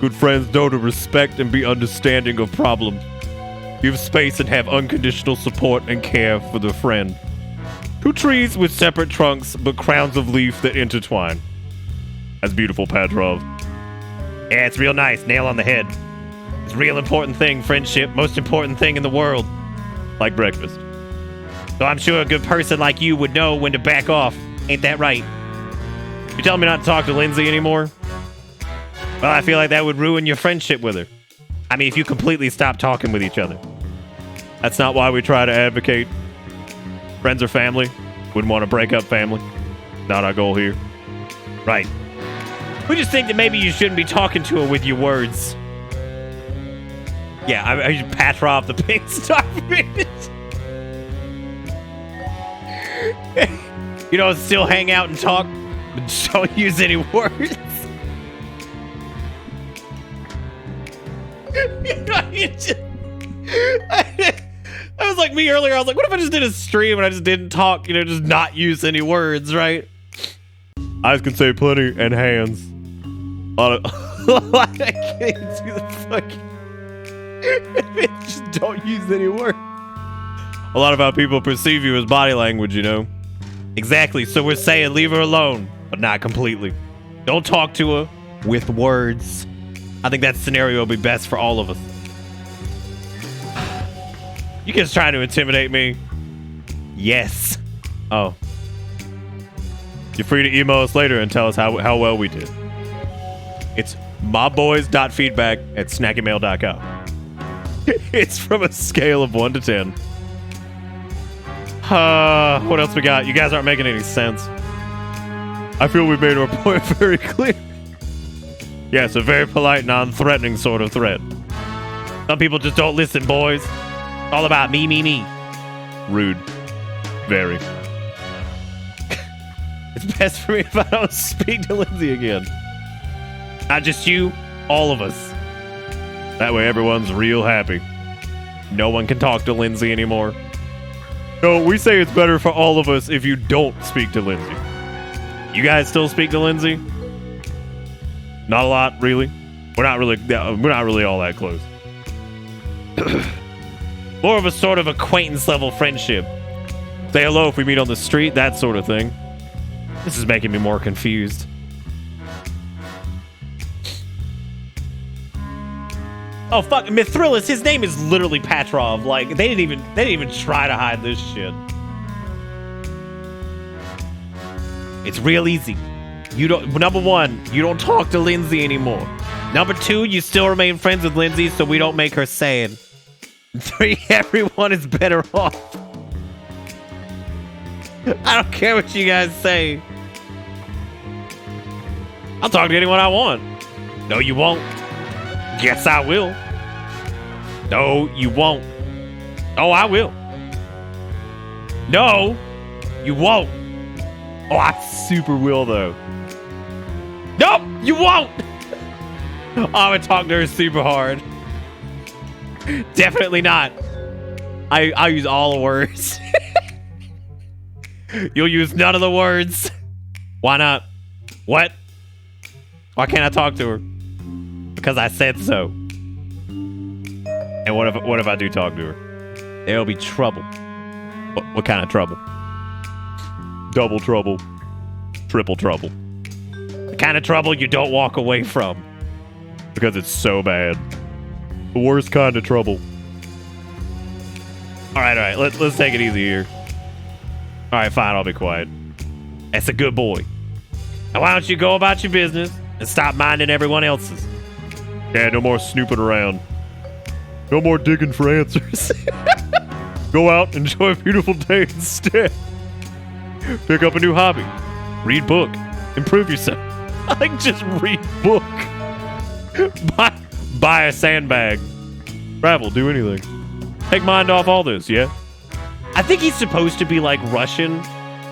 Good friends know to respect and be understanding of problems. Give space and have unconditional support and care for the friend. Two trees with separate trunks, but crowns of leaf that intertwine. That's beautiful, Petrov. Yeah, it's real nice. Nail on the head. It's a real important thing, friendship. Most important thing in the world. Like breakfast. So I'm sure a good person like you would know when to back off. Ain't that right? You telling me not to talk to Lindsay anymore? Well, I feel like that would ruin your friendship with her. I mean, if you completely stop talking with each other. That's not why we try to advocate. Friends or family. Wouldn't want to break up family. Not our goal here. Right. We just think that maybe you shouldn't be talking to her with your words. Yeah, I Petrov the pink starfish. You know, still hang out and talk, but just don't use any words. You know, that was like me earlier. I was like, what if I just did a stream and I just didn't talk, just not use any words, right? Eyes can say plenty and hands. I can't even do the fucking... just don't use any words. A lot of how people perceive you as body language, Exactly, so we're saying leave her alone, but not completely. Don't talk to her with words. I think that scenario will be best for all of us. You guys trying to intimidate me? Yes. Oh. You're free to email us later and tell us how well we did. It's mobboys.feedback@snackymail.com. It's from a scale of 1 to 10. What else we got? You guys aren't making any sense. I feel we made our point very clear. Yeah, it's a very polite, non-threatening sort of threat. Some people just don't listen, boys. All about me, me, me. Rude. Very. It's best for me if I don't speak to Lindsay again. Not just you, all of us. That way everyone's real happy. No one can talk to Lindsay anymore. No, we say it's better for all of us if you don't speak to Lindsay. You guys still speak to Lindsay? Not a lot, really. We're not really all that close. More of a sort of acquaintance level friendship. Say hello if we meet on the street, that sort of thing. This is making me more confused. Oh fuck, Mithrilis, his name is literally Patrov. Like they didn't even try to hide this shit. It's real easy. Number 1, you don't talk to Lindsay anymore. Number 2, you still remain friends with Lindsay so we don't make her sad. 3, everyone is better off. I don't care what you guys say. I'll talk to anyone I want. No, you won't. Yes, I will. No, you won't. Oh, I will. No, you won't. Oh, I super will, though. Nope, you won't. Oh, I'm gonna talk to her super hard. Definitely not. I'll use all the words. You'll use none of the words. Why not? What? Why can't I talk to her? Because I said so. And what if I do talk to her? There'll be trouble. What kind of trouble? Double trouble. Triple trouble. The kind of trouble you don't walk away from. Because it's so bad. The worst kind of trouble. Alright. Let's take it easy here. Alright, fine, I'll be quiet. That's a good boy. Now why don't you go about your business and stop minding everyone else's? Yeah, no more snooping around. No more digging for answers. Go out, enjoy a beautiful day instead. Pick up a new hobby. Read book. Improve yourself. Like, just read book. Buy a sandbag. Travel, do anything. Take mind off all this, yeah? I think he's supposed to be, like, Russian.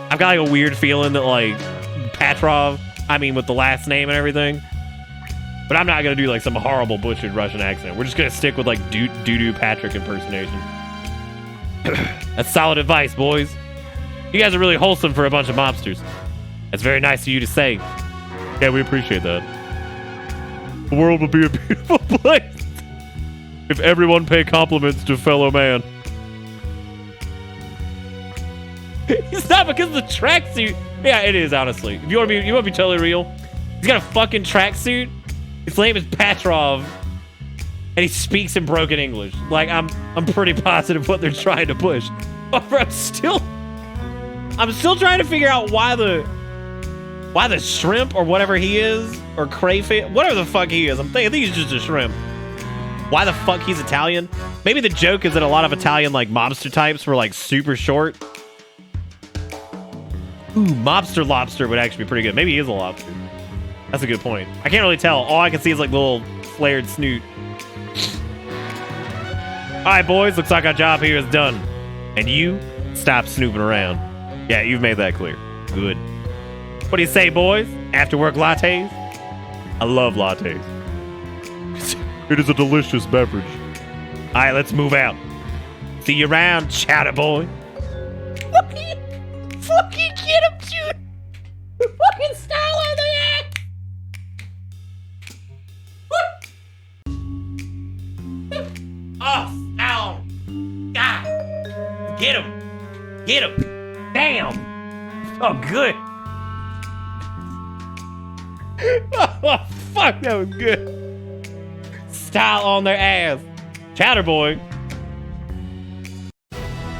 I've got, like, a weird feeling that, like, Patrov, with the last name and everything. But I'm not going to do, like, some horrible butchered Russian accent. We're just going to stick with, like, Doo-Doo Patrick impersonation. That's solid advice, boys. You guys are really wholesome for a bunch of mobsters. That's very nice of you to say. Yeah, we appreciate that. The world would be a beautiful place if everyone paid compliments to fellow man. It's not because of the tracksuit. Yeah, it is, honestly. If you want to be totally real, he's got a fucking tracksuit. His name is Patrov, and he speaks in broken English. Like, I'm pretty positive what they're trying to push. But I'm still trying to figure out why the shrimp or whatever he is, or crayfish, whatever the fuck he is. I think he's just a shrimp. Why the fuck he's Italian? Maybe the joke is that a lot of Italian, like, mobster types were, like, super short. Ooh, mobster lobster would actually be pretty good. Maybe he is a lobster. That's a good point. I can't really tell. All I can see is, like, the little flared snoot. Alright, boys. Looks like our job here is done. And you, stop snooping around. Yeah, you've made that clear. Good. What do you say, boys? After work lattes? I love lattes. It is a delicious beverage. Alright, let's move out. See you around, chatter boy. Fucking get him, dude. Fucking style on the act. Oh, style. God. Get him. Get him. Damn. Oh, good. Oh, fuck, that was good. Style on their ass. Chatter boy.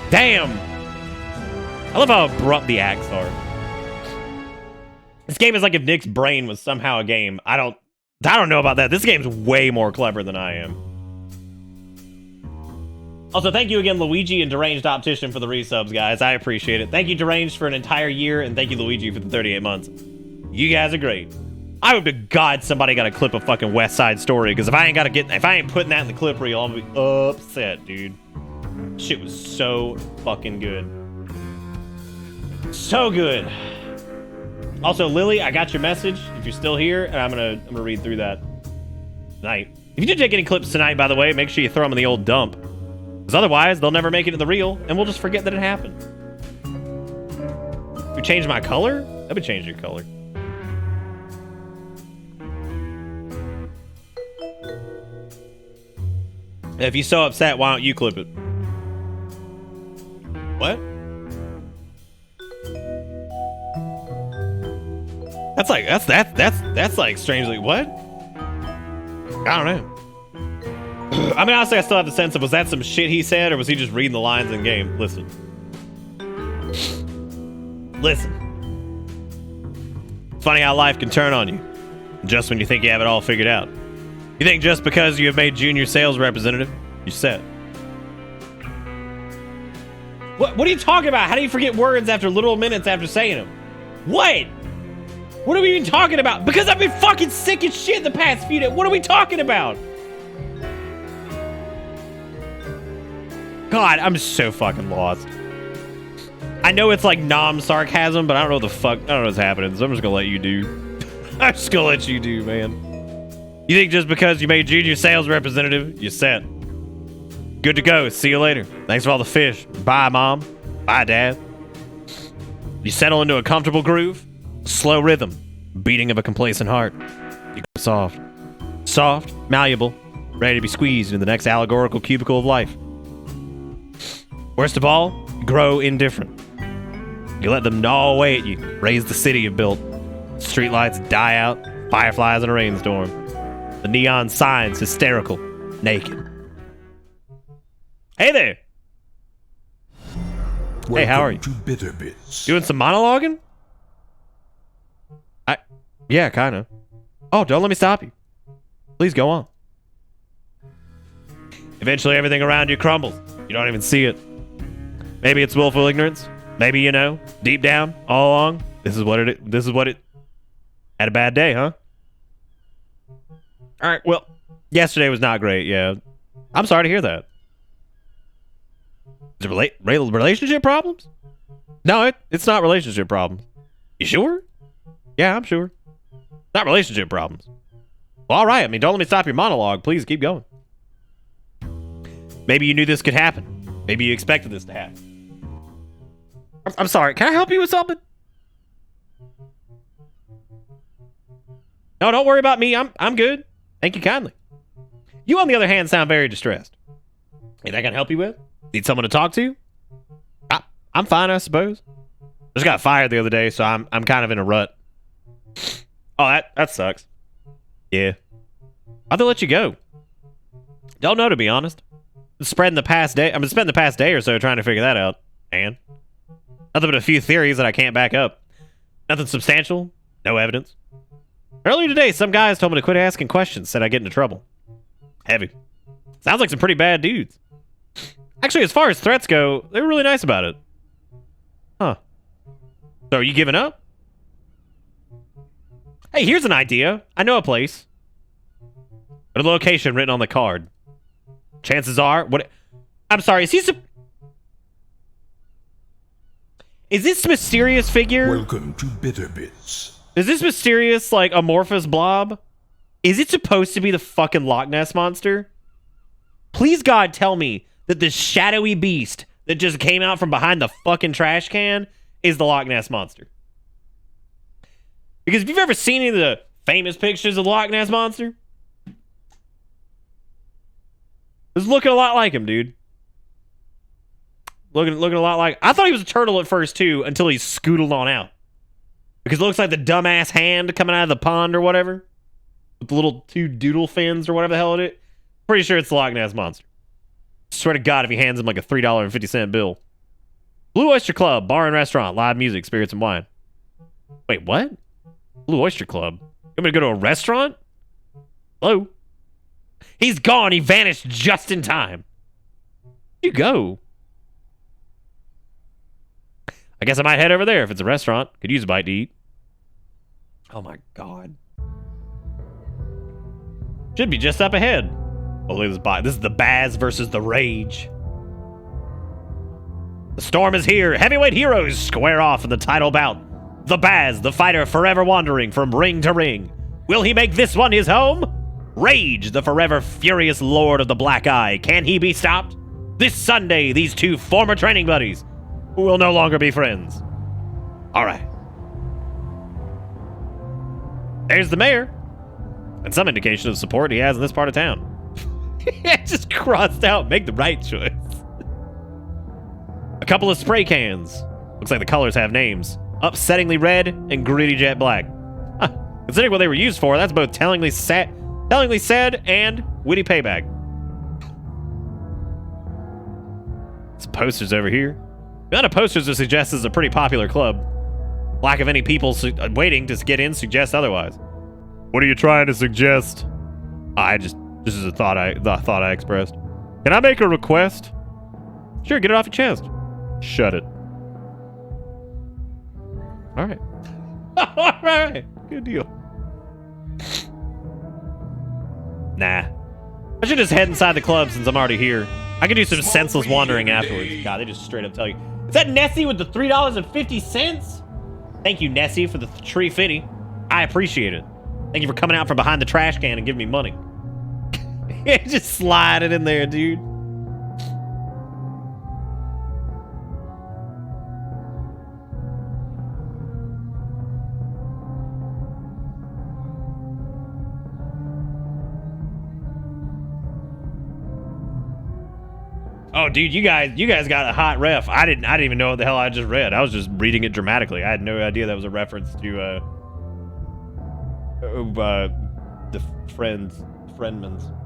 Damn. I love how abrupt the acts are. This game is like if Nick's brain was somehow a game. I don't know about that. This game's way more clever than I am. Also, thank you again, Luigi and Deranged Optician, for the resubs, guys. I appreciate it. Thank you, Deranged, for an entire year, and thank you, Luigi, for the 38 months. You guys are great. I hope to God somebody got a clip of fucking West Side Story, because if I ain't putting that in the clip reel, I'm gonna be upset, dude. Shit was so fucking good. So good. Also, Lily, I got your message. If you're still here, and I'm gonna read through that tonight. If you do take any clips tonight, by the way, make sure you throw them in the old dump. Because otherwise, they'll never make it to the reel, and we'll just forget that it happened. You change my color? I would change your color. If you're so upset, why don't you clip it? What? That's like strangely what? I don't know. I mean, honestly, I still have the sense of, was that some shit he said, or was he just reading the lines in game? Listen. Listen. It's funny how life can turn on you, just when you think you have it all figured out. You think just because you have made junior sales representative, you're set. What are you talking about? How do you forget words after literal minutes after saying them? What? What are we even talking about? Because I've been fucking sick as shit the past few days. What are we talking about? God, I'm so fucking lost. I know it's like sarcasm, but I don't know what the fuck. I don't know what's happening, so I'm just gonna let you do. I'm just gonna let you do, man. You think just because you made junior sales representative, you're set. Good to go. See you later. Thanks for all the fish. Bye, Mom. Bye, Dad. You settle into a comfortable groove. Slow rhythm. Beating of a complacent heart. You go soft. Soft, malleable, ready to be squeezed into the next allegorical cubicle of life. Worst of all, you grow indifferent. You let them gnaw away at you. Raise the city you've built. Streetlights die out. Fireflies in a rainstorm. The neon signs hysterical. Naked. Hey there. Hey, how are you? To Bitter Bits. Doing some monologuing? Yeah, kind of. Oh, don't let me stop you. Please go on. Eventually, everything around you crumbles. You don't even see it. Maybe it's willful ignorance. Maybe you know, deep down, all along, this is what it. Had a bad day, huh? All right. Well, yesterday was not great. Yeah, I'm sorry to hear that. Is it relationship problems? No, it's not relationship problems. You sure? Yeah, I'm sure. Not relationship problems. Well, all right. I mean, don't let me stop your monologue. Please keep going. Maybe you knew this could happen. Maybe you expected this to happen. I'm sorry. Can I help you with something? No, don't worry about me. I'm good. Thank you kindly. You, on the other hand, sound very distressed. Anything I can help you with? Need someone to talk to? I'm fine, I suppose. Just got fired the other day, so I'm kind of in a rut. Oh, that sucks. Yeah. Why'd they let you go? Don't know, to be honest. I'm spending the past day or so trying to figure that out. And nothing but a few theories that I can't back up. Nothing substantial. No evidence. Earlier today, some guys told me to quit asking questions, said I get into trouble. Heavy. Sounds like some pretty bad dudes. Actually, as far as threats go, they were really nice about it. Huh. So are you giving up? Hey, here's an idea. I know a place. But a location written on the card. Chances are... I'm sorry, is this mysterious figure? Welcome to Bitter Bits. Is this mysterious, like, amorphous blob? Is it supposed to be the fucking Loch Ness Monster? Please, God, tell me that the shadowy beast that just came out from behind the fucking trash can is the Loch Ness Monster. Because if you've ever seen any of the famous pictures of the Loch Ness Monster, it's looking a lot like him, dude. Looking a lot like... I thought he was a turtle at first, too, until he scootled on out. Because it looks like the dumbass hand coming out of the pond or whatever. With the little two doodle fins or whatever the hell it is. Pretty sure it's the Loch Ness Monster. Swear to God if he hands him like a $3.50 bill. Blue Oyster Club, bar and restaurant, live music, spirits and wine. Wait, what? Blue Oyster Club? You want me to go to a restaurant? Hello? He's gone. He vanished just in time. Where'd you go? I guess I might head over there if it's a restaurant. Could use a bite to eat. Oh my God. Should be just up ahead. Oh, look at this bite. This is the Baz versus the Rage. The storm is here. Heavyweight heroes square off in the title bout. The Baz, the fighter forever wandering from ring to ring. Will he make this one his home? Rage, the forever furious lord of the black eye. Can he be stopped? This Sunday, these two former training buddies will no longer be friends. All right. There's the mayor. And some indication of support he has in this part of town. Just crossed out, make the right choice. A couple of spray cans. Looks like the colors have names. Upsettingly red and gritty jet black. Huh. Considering what they were used for, that's both tellingly sad and witty payback. Some posters over here. The amount of posters that suggest this is a pretty popular club. Lack of any people waiting to get in suggests otherwise. What are you trying to suggest? This is a thought I expressed. Can I make a request? Sure, get it off your chest. Shut it. All right. All right. Good deal. Nah. I should just head inside the club since I'm already here. I could do some senseless wandering afterwards. God, they just straight up tell you. Is that Nessie with the $3.50? Thank you, Nessie, for the tree fitty. I appreciate it. Thank you for coming out from behind the trash can and giving me money. Just slide it in there, dude. Oh, dude, you guys got a hot ref. I didn't even know what the hell I just read. I was just reading it dramatically. I had no idea that was a reference to the Friendmans.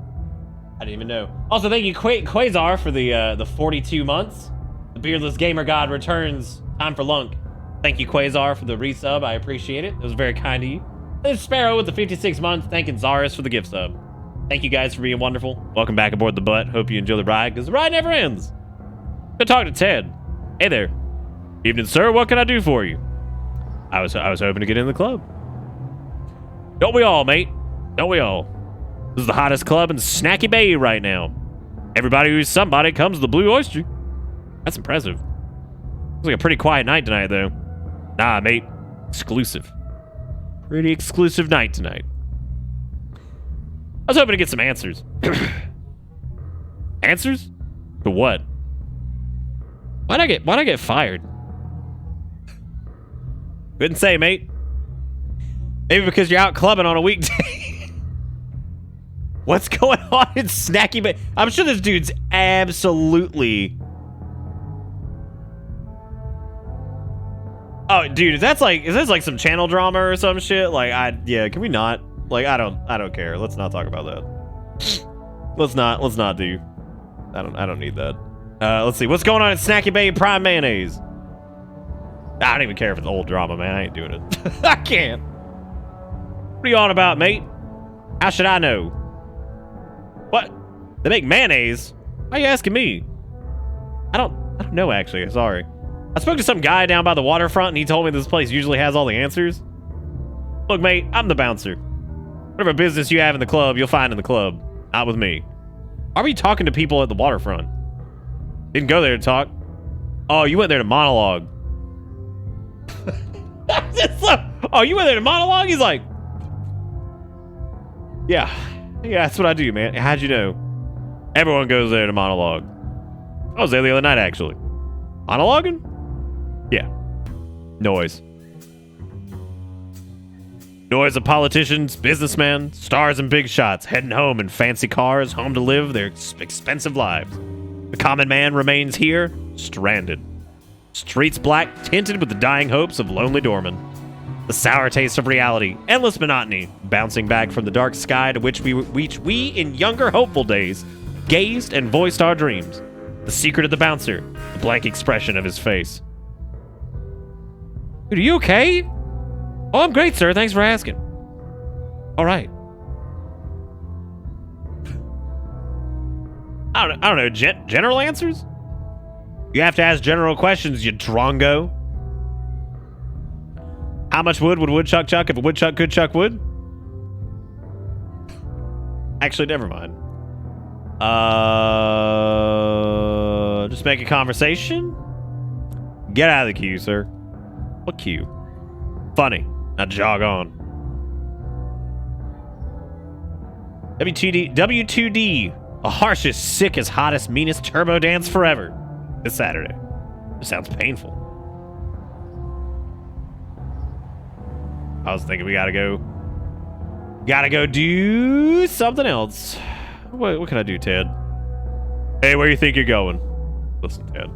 I didn't even know. Also, thank you, Quasar, for the 42 months. The beardless gamer god returns. Time for Lunk. Thank you, Quasar, for the resub. I appreciate it. It was very kind of you. There's Sparrow with the 56 months. Thanking Zaris for the gift sub. Thank you guys for being wonderful. Welcome back aboard the butt. Hope you enjoy the ride, because the ride never ends. Go talk to Ted. Hey there. Evening, sir. What can I do for you? I was hoping to get in the club. Don't we all, mate? Don't we all? This is the hottest club in Snacky Bay right now. Everybody who's somebody comes to the Blue Oyster. That's impressive. Looks like a pretty quiet night tonight, though. Nah, mate. Exclusive. Pretty exclusive night tonight. I was hoping to get some answers. Answers? To what? Why'd I get fired? Couldn't say, mate. Maybe because you're out clubbing on a weekday. What's going on in Snacky Bay? I'm sure this dude's absolutely... Oh, dude, is this like some channel drama or some shit? Like, yeah, can we not? Like, I don't care. Let's not talk about that. Let's not do. I don't need that. Let's see. What's going on in Snacky Bay Prime Mayonnaise? I don't even care if it's old drama, man. I ain't doing it. I can't. What are you on about, mate? How should I know? What? They make mayonnaise? Why are you asking me? I don't know, actually. Sorry. I spoke to some guy down by the waterfront, and he told me this place usually has all the answers. Look, mate, I'm the bouncer. Whatever business you have in the club, you'll find in the club. Not with me. Why were you talking to people at the waterfront? Didn't go there to talk. Oh, you went there to monologue. Oh, you went there to monologue? He's like... Yeah, that's what I do, man. How'd you know? Everyone goes there to monologue. I was there the other night, actually. Monologuing? Yeah. Noise. Noise of politicians, businessmen, stars and big shots, heading home in fancy cars, home to live their expensive lives. The common man remains here, stranded. Streets black, tinted with the dying hopes of lonely doormen. The sour taste of reality, endless monotony, bouncing back from the dark sky to which we in younger hopeful days gazed and voiced our dreams. The secret of the bouncer, the blank expression of his face. Dude, are you okay? Oh, I'm great, sir. Thanks for asking. All right. I don't know. General answers? You have to ask general questions, you drongo. How much wood would woodchuck chuck if a woodchuck could chuck wood? Actually, never mind. Just make a conversation? Get out of the queue, sir. What queue? Funny. Now jog on. W2D, the harshest, sickest, hottest, meanest turbo dance forever. This Saturday. This sounds painful. I was thinking we gotta go do something else. What can I do, Ted? Hey, where you think you're going? Listen, Ted.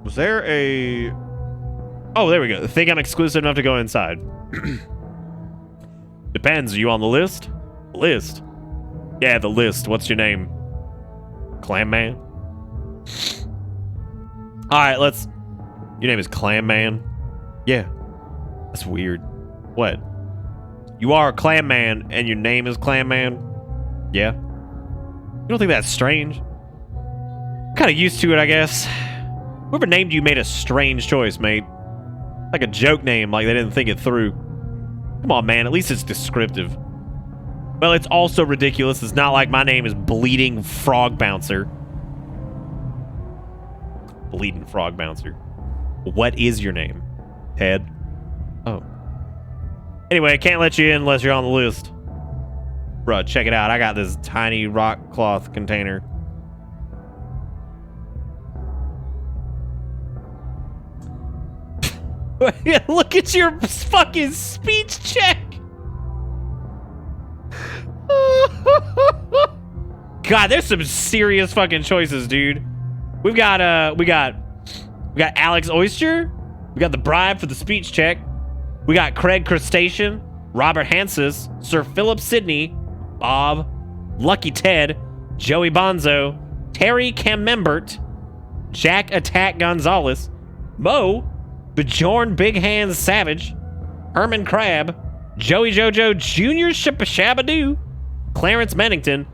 Was there a... Oh, there we go. Think I'm exclusive enough to go inside. Depends. Are you on the list? List? Yeah, the list. What's your name? Clam Man? Alright, let's... Your name is Clam Man? Yeah. That's weird. What? You are a Clam Man, and your name is Clam Man? Yeah. You don't think that's strange? I'm kind of used to it, I guess. Whoever named you made a strange choice, mate. Like a joke name, like they didn't think it through. Come on, man. At least it's descriptive. Well, it's also ridiculous. It's not like my name is Bleeding Frog Bouncer. Bleeding Frog Bouncer. What is your name? Ted? Oh. Anyway, I can't let you in unless you're on the list. Bruh, check it out. I got this tiny rock cloth container. Look at your fucking speech check. God, there's some serious fucking choices, dude. We got Alex Oyster. We got the bribe for the speech check. We got Craig Crustacean, Robert Hansis, Sir Philip Sidney, Bob, Lucky Ted, Joey Bonzo, Terry Camembert, Jack Attack Gonzalez, Mo, Bjorn Big Hands Savage, Herman Crab, Joey Jojo Jr. Shabadoo, Clarence Mennington,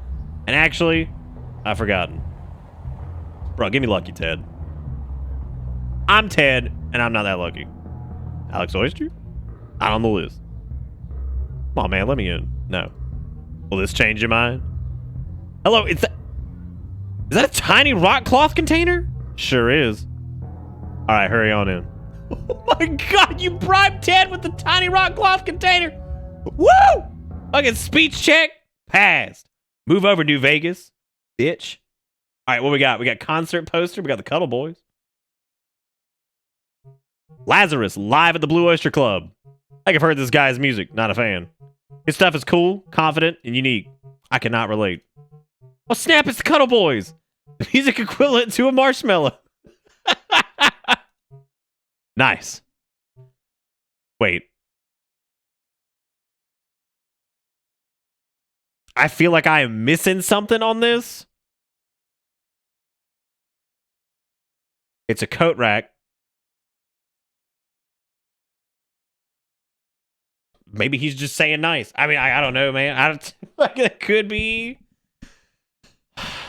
and actually, I've forgotten. Bro, give me Lucky Ted. I'm Ted, and I'm not that lucky. Alex Oyster? Not on the list. Come on, man, let me in. No. Will this change your mind? Hello, is that a tiny rock cloth container? Sure is. All right, hurry on in. Oh my God, you bribed Ted with the tiny rock cloth container. Woo! Fucking speech check. Passed. Move over, New Vegas. Bitch. All right, what we got? We got concert poster. We got the Cuddle Boys. Lazarus, live at the Blue Oyster Club. Like I've heard this guy's music. Not a fan. His stuff is cool, confident, and unique. I cannot relate. Oh, snap, it's the Cuddle Boys. The music equivalent to a marshmallow. Nice. Wait. I feel like I am missing something on this. It's a coat rack. Maybe he's just saying nice. I mean, I don't know, man. It could be.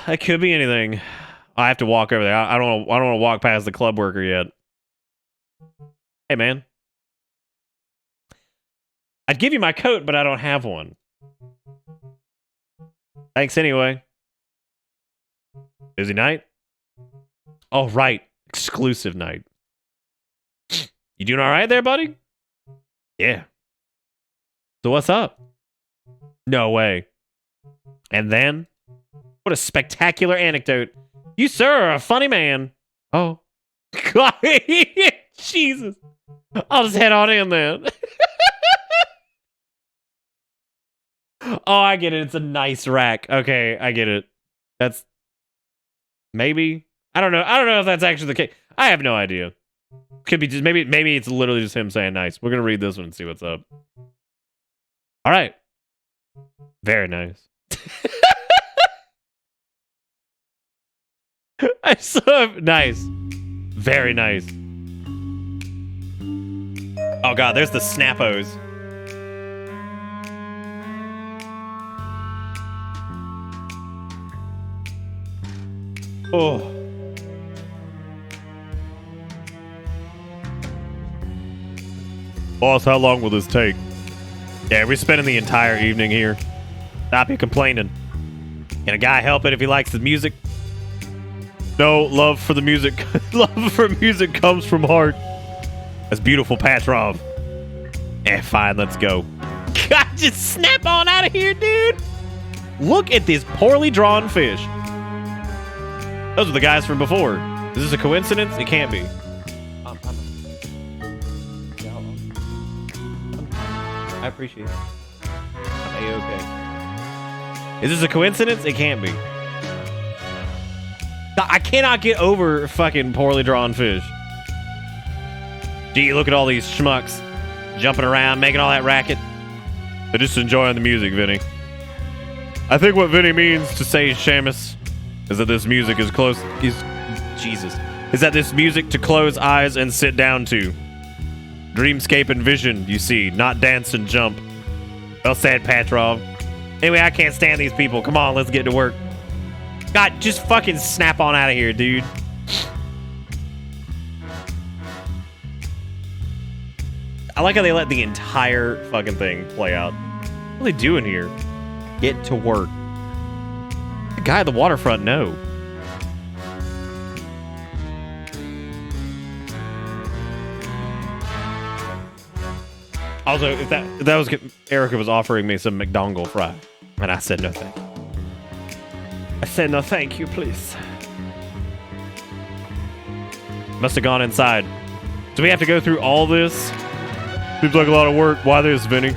It could be anything. I have to walk over there. I don't want to walk past the club worker yet. Hey, man. I'd give you my coat, but I don't have one. Thanks anyway. Busy night? Oh, right. Exclusive night. You doing all right there, buddy? Yeah. So what's up? No way. And then, what a spectacular anecdote. You, sir, are a funny man. Oh. God. Jesus. I'll just head on in then. Oh, I get it. It's a nice rack. Okay, I get it. That's maybe. I don't know. I don't know if that's actually the case. I have no idea. Could be just maybe it's literally just him saying nice. We're gonna read this one and see what's up. All right. Very nice. I saw nice. Very nice. Oh god, there's the snappos. Oh. Boss, how long will this take? Yeah, we're spending the entire evening here. Stop you complaining. Can a guy help it if he likes the music? No, love for the music. Love for music comes from heart. That's beautiful, Patrov. Fine, let's go. God, just snap on out of here, dude. Look at this poorly drawn fish. Those are the guys from before. Is this a coincidence? It can't be. I appreciate it. I'm A-okay. Is this a coincidence? It can't be. I cannot get over fucking poorly drawn fish. Gee, look at all these schmucks jumping around, making all that racket. They're just enjoying the music, Vinny. I think what Vinny means to say, Seamus, is that this music is is that this music to close eyes and sit down to. Dreamscape and vision, you see, not dance and jump. Well said, Patrov. Anyway, I can't stand these people. Come on, let's get to work. God, just fucking snap on out of here, dude. I like how they let the entire fucking thing play out. What are they doing here? Get to work. The guy at the waterfront, no. Also, if that was Erica was offering me some McDongle fry, and I said no thank you. I said no thank you, please. Must have gone inside. Do we have to go through all this? Seems like a lot of work. Why this, Vinny?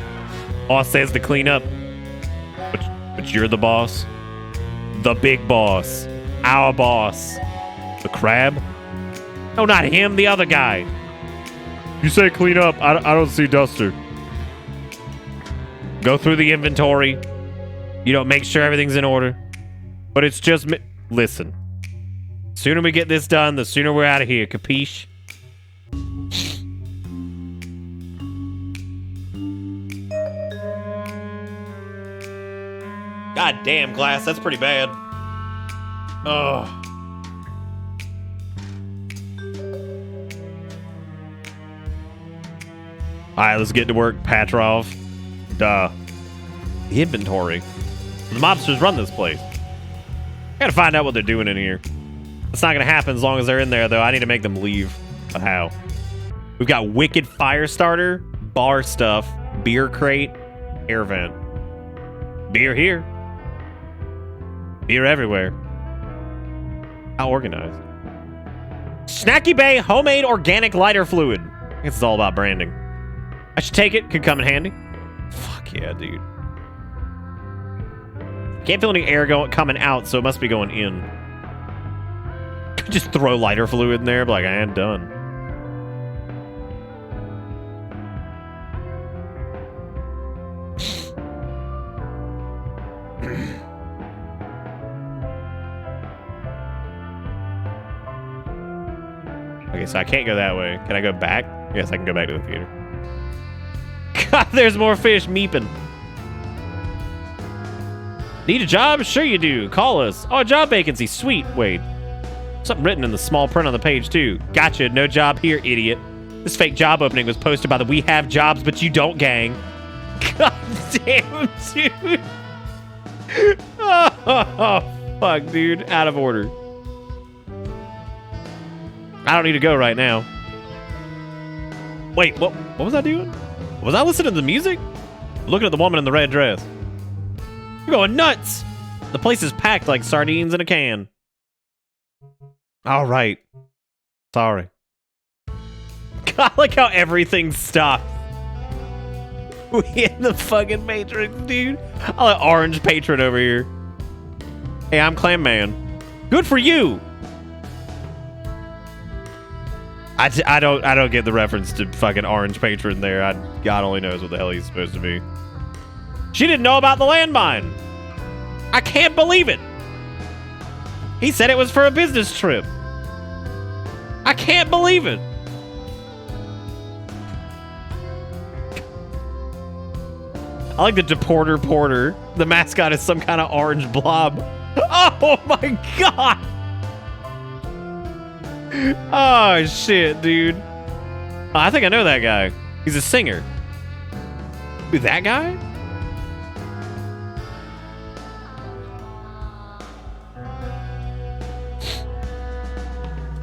Boss says to clean up. But you're the boss. The big boss. Our boss. The crab? No, not him. The other guy. You say clean up. I don't see Duster. Go through the inventory. You don't make sure everything's in order. But it's just... Listen. The sooner we get this done, the sooner we're out of here. Capiche? God damn, Glass. That's pretty bad. Ugh. Alright, let's get to work, Patrov. Duh. The inventory. The mobsters run this place. Gotta find out what they're doing in here. It's not gonna happen as long as they're in there, though. I need to make them leave. But how? We've got Wicked Fire Starter, bar stuff, beer crate, air vent. Beer here. Beer everywhere. How organized. Snacky Bay homemade organic lighter fluid. I guess it's all about branding. I should take it. Could come in handy. Fuck yeah, dude. Can't feel any air coming out, so it must be going in. Could just throw lighter fluid in there, but like, I am done. Okay, so I can't go that way. Can I go back? Yes, I can go back to the theater. God, there's more fish meeping. Need a job? Sure you do. Call us. Oh, a job vacancy. Sweet. Wait. Something written in the small print on the page, too. Gotcha. No job here, idiot. This fake job opening was posted by the We Have Jobs, But You Don't gang. God damn, dude. Oh, fuck, dude. Out of order. I don't need to go right now. Wait, what was I doing? Was I listening to the music? Looking at the woman in the red dress. You're going nuts. The place is packed like sardines in a can. All right. Sorry. God, like how everything stopped. We in the fucking Matrix, dude. I like orange patron over here. Hey, I'm Clam Man. Good for you. I don't get the reference to fucking orange patron there. God only knows what the hell he's supposed to be. She didn't know about the landmine. I can't believe it. He said it was for a business trip. I can't believe it. I like the Deporter Porter. The mascot is some kind of orange blob. Oh my god. Oh shit, dude. Oh, I think I know that guy. He's a singer. Who, that guy?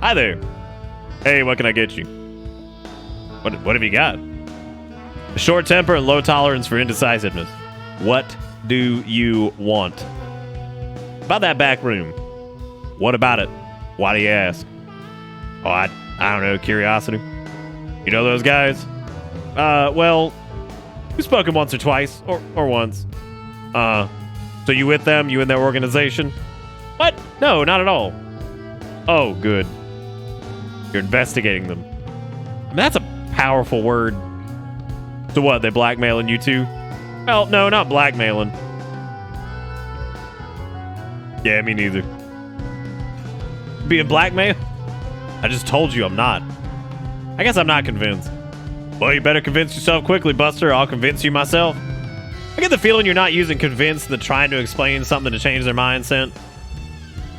Hi there. Hey, what can I get you? What have you got? A short temper and low tolerance for indecisiveness. What do you want? About that back room. What about it? Why do you ask? Oh, I don't know, curiosity. You know those guys? Well, we've spoken once or twice, or once. So you with them? You in their organization? What? No, not at all. Oh, good. You're investigating them. I mean, that's a powerful word. So what, they blackmailing you too? Well, no, not blackmailing. Yeah, me neither. Being blackmailed? I just told you I'm not. I guess I'm not convinced. Well, you better convince yourself quickly, Buster, or I'll convince you myself. I get the feeling you're not using convince than trying to explain something to change their mindset.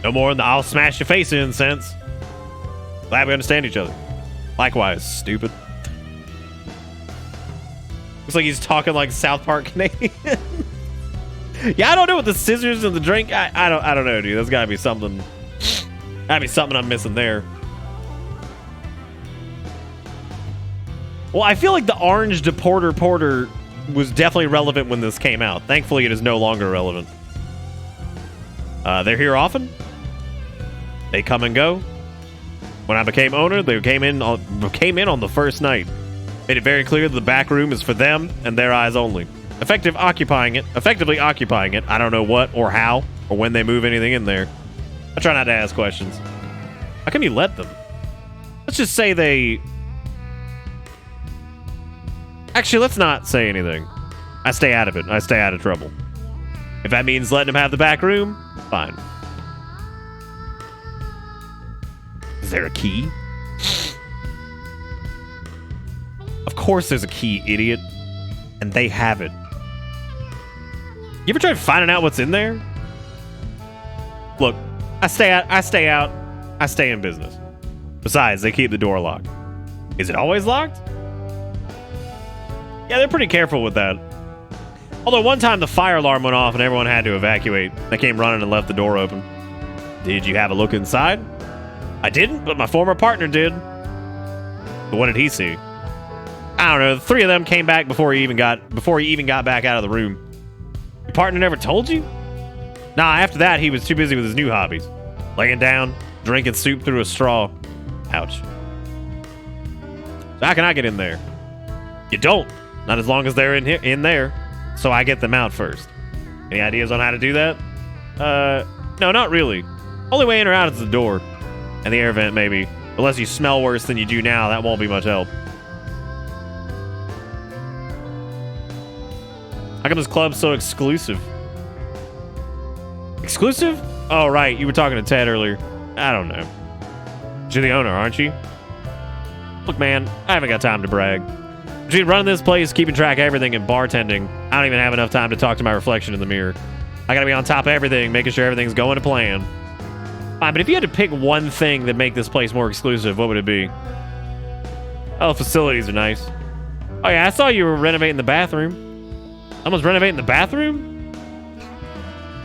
No more than the I'll smash your face in sense. Glad we understand each other. Likewise, stupid. Looks like he's talking like South Park Canadian. Yeah, I don't know what the scissors and the drink. I don't know, dude. There's gotta be something. Gotta be something I'm missing there. Well, I feel like the orange Deporter Porter was definitely relevant when this came out. Thankfully, it is no longer relevant. They're here often. They come and go. When I became owner, they came in on the first night. Made it very clear that the back room is for them and their eyes only. Effectively occupying it. I don't know what or how or when they move anything in there. I try not to ask questions. How come you let them? Let's just say they... Actually, let's not say anything. I stay out of it. I stay out of trouble. If that means letting them have the back room, fine. Is there a key? Of course there's a key, idiot. And they have it. You ever tried finding out what's in there? Look, I stay out. I stay in business. Besides, they keep the door locked. Is it always locked? Yeah, they're pretty careful with that. Although one time the fire alarm went off and everyone had to evacuate. They came running and left the door open. Did you have a look inside? I didn't, but my former partner did. But what did he see? I don't know. The three of them came back before he even got back out of the room. Your partner never told you? Nah, after that, he was too busy with his new hobbies. Laying down, drinking soup through a straw. Ouch. So how can I get in there? You don't. Not as long as they're in there. So I get them out first. Any ideas on how to do that? No, not really. Only way in or out is the door. And the air vent, maybe. Unless you smell worse than you do now, that won't be much help. How come this club's so exclusive? Exclusive? Oh, right. You were talking to Ted earlier. I don't know. You're the owner, aren't you? Look, man, I haven't got time to brag. Between running this place, keeping track of everything, and bartending, I don't even have enough time to talk to my reflection in the mirror. I gotta be on top of everything, making sure everything's going to plan. Fine, but if you had to pick one thing that make this place more exclusive, what would it be? Oh, the facilities are nice. Oh yeah, I saw you were renovating the bathroom. Someone's renovating the bathroom?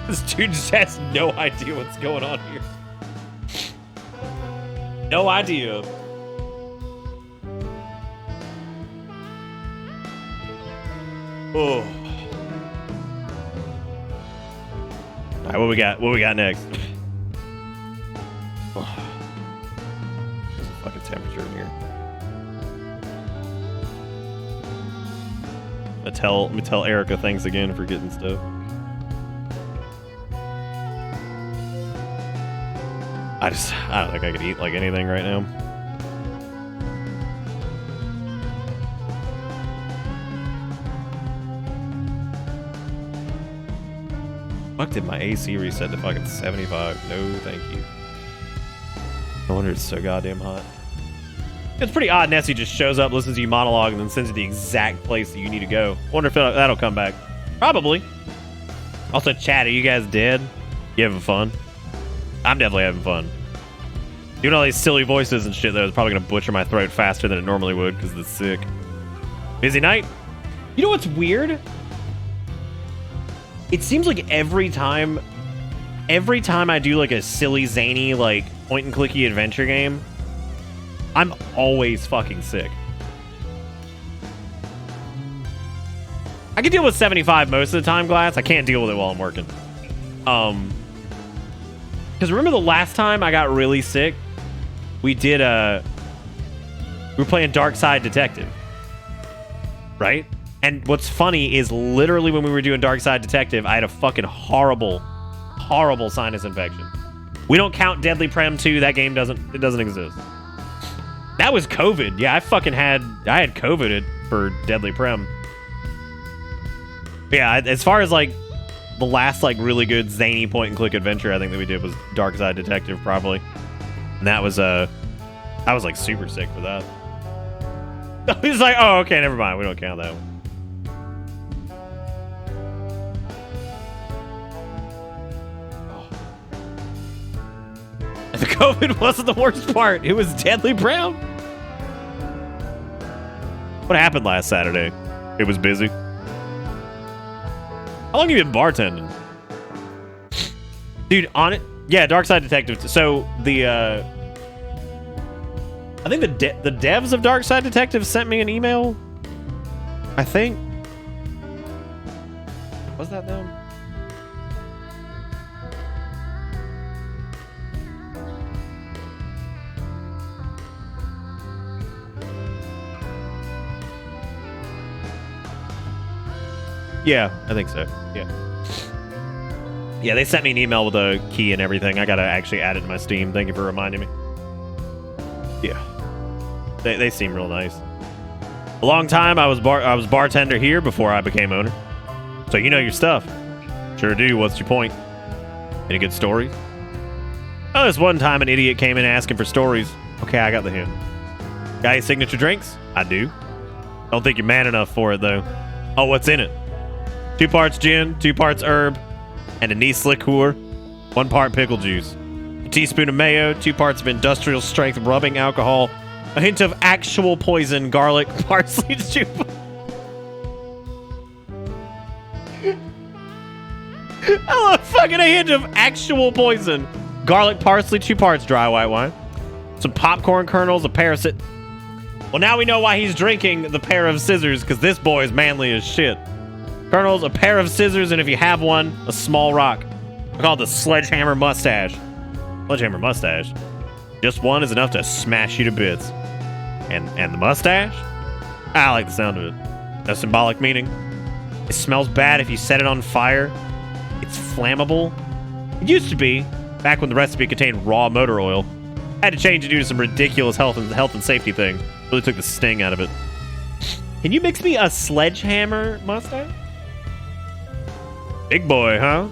This dude just has no idea what's going on here. No idea. Oh. All right, what we got? What we got next? There's a fucking temperature in here. Let me tell Erica thanks again for getting stuff. I don't think I could eat like anything right now. Fuck, did my AC reset to fucking 75? No, thank you. No wonder it's so goddamn hot. It's pretty odd Nessie just shows up, listens to you monologue, and then sends you the exact place that you need to go. Wonder if that'll come back. Probably. Also, chat, are you guys dead? You having fun? I'm definitely having fun. Doing all these silly voices and shit, though, is probably going to butcher my throat faster than it normally would because it's sick. Busy night? You know what's weird? It seems like every time I do like a silly, zany, like point-and-clicky adventure game, I'm always fucking sick. I can deal with 75 most of the time, Glass. I can't deal with it while I'm working. Because remember the last time I got really sick? We were playing Dark Side Detective. Right? And what's funny is literally when we were doing Dark Side Detective, I had a fucking horrible sinus infection. We don't count Deadly Prem 2. That game doesn't exist. That was COVID. Yeah, I had COVID for Deadly Prem. Yeah, as far as like the last like really good zany point and click adventure I think that we did was Dark Side Detective probably. And that was I was like super sick for that. He's like, oh okay, never mind. We don't count that one. The COVID wasn't the worst part. It was Deadly Brown. What happened last Saturday? It was busy. How long have you been bartending? Dude, on it. Yeah, Dark Side Detective. So the I think the devs of Dark Side Detective sent me an email. I think. Was that them? Yeah, I think so. Yeah. Yeah, they sent me an email with a key and everything. I gotta actually add it to my Steam. Thank you for reminding me. Yeah. They seem real nice. A long time I was bartender here before I became owner. So you know your stuff. Sure do. What's your point? Any good stories? Oh, this one time an idiot came in asking for stories. Okay, I got the hint. Got any signature drinks? I do. Don't think you're man enough for it though. Oh, what's in it? 2 parts gin, 2 parts herb, and anise liqueur, 1 part pickle juice, a teaspoon of mayo, 2 parts of industrial strength rubbing alcohol, a hint of actual poison, garlic, parsley, soup. I love fucking a hint of actual poison, garlic, parsley, 2 parts dry white wine, some popcorn kernels, a pair of Well, now we know why he's drinking the pair of scissors, because this boy is manly as shit. Kernels, a pair of scissors, and if you have one, a small rock. I call it the sledgehammer mustache. Sledgehammer mustache. Just one is enough to smash you to bits. And the mustache? I like the sound of it. No symbolic meaning. It smells bad if you set it on fire. It's flammable. It used to be, back when the recipe contained raw motor oil. I had to change it due to some ridiculous health and safety thing. Really took the sting out of it. Can you mix me a sledgehammer mustache? Big boy, huh?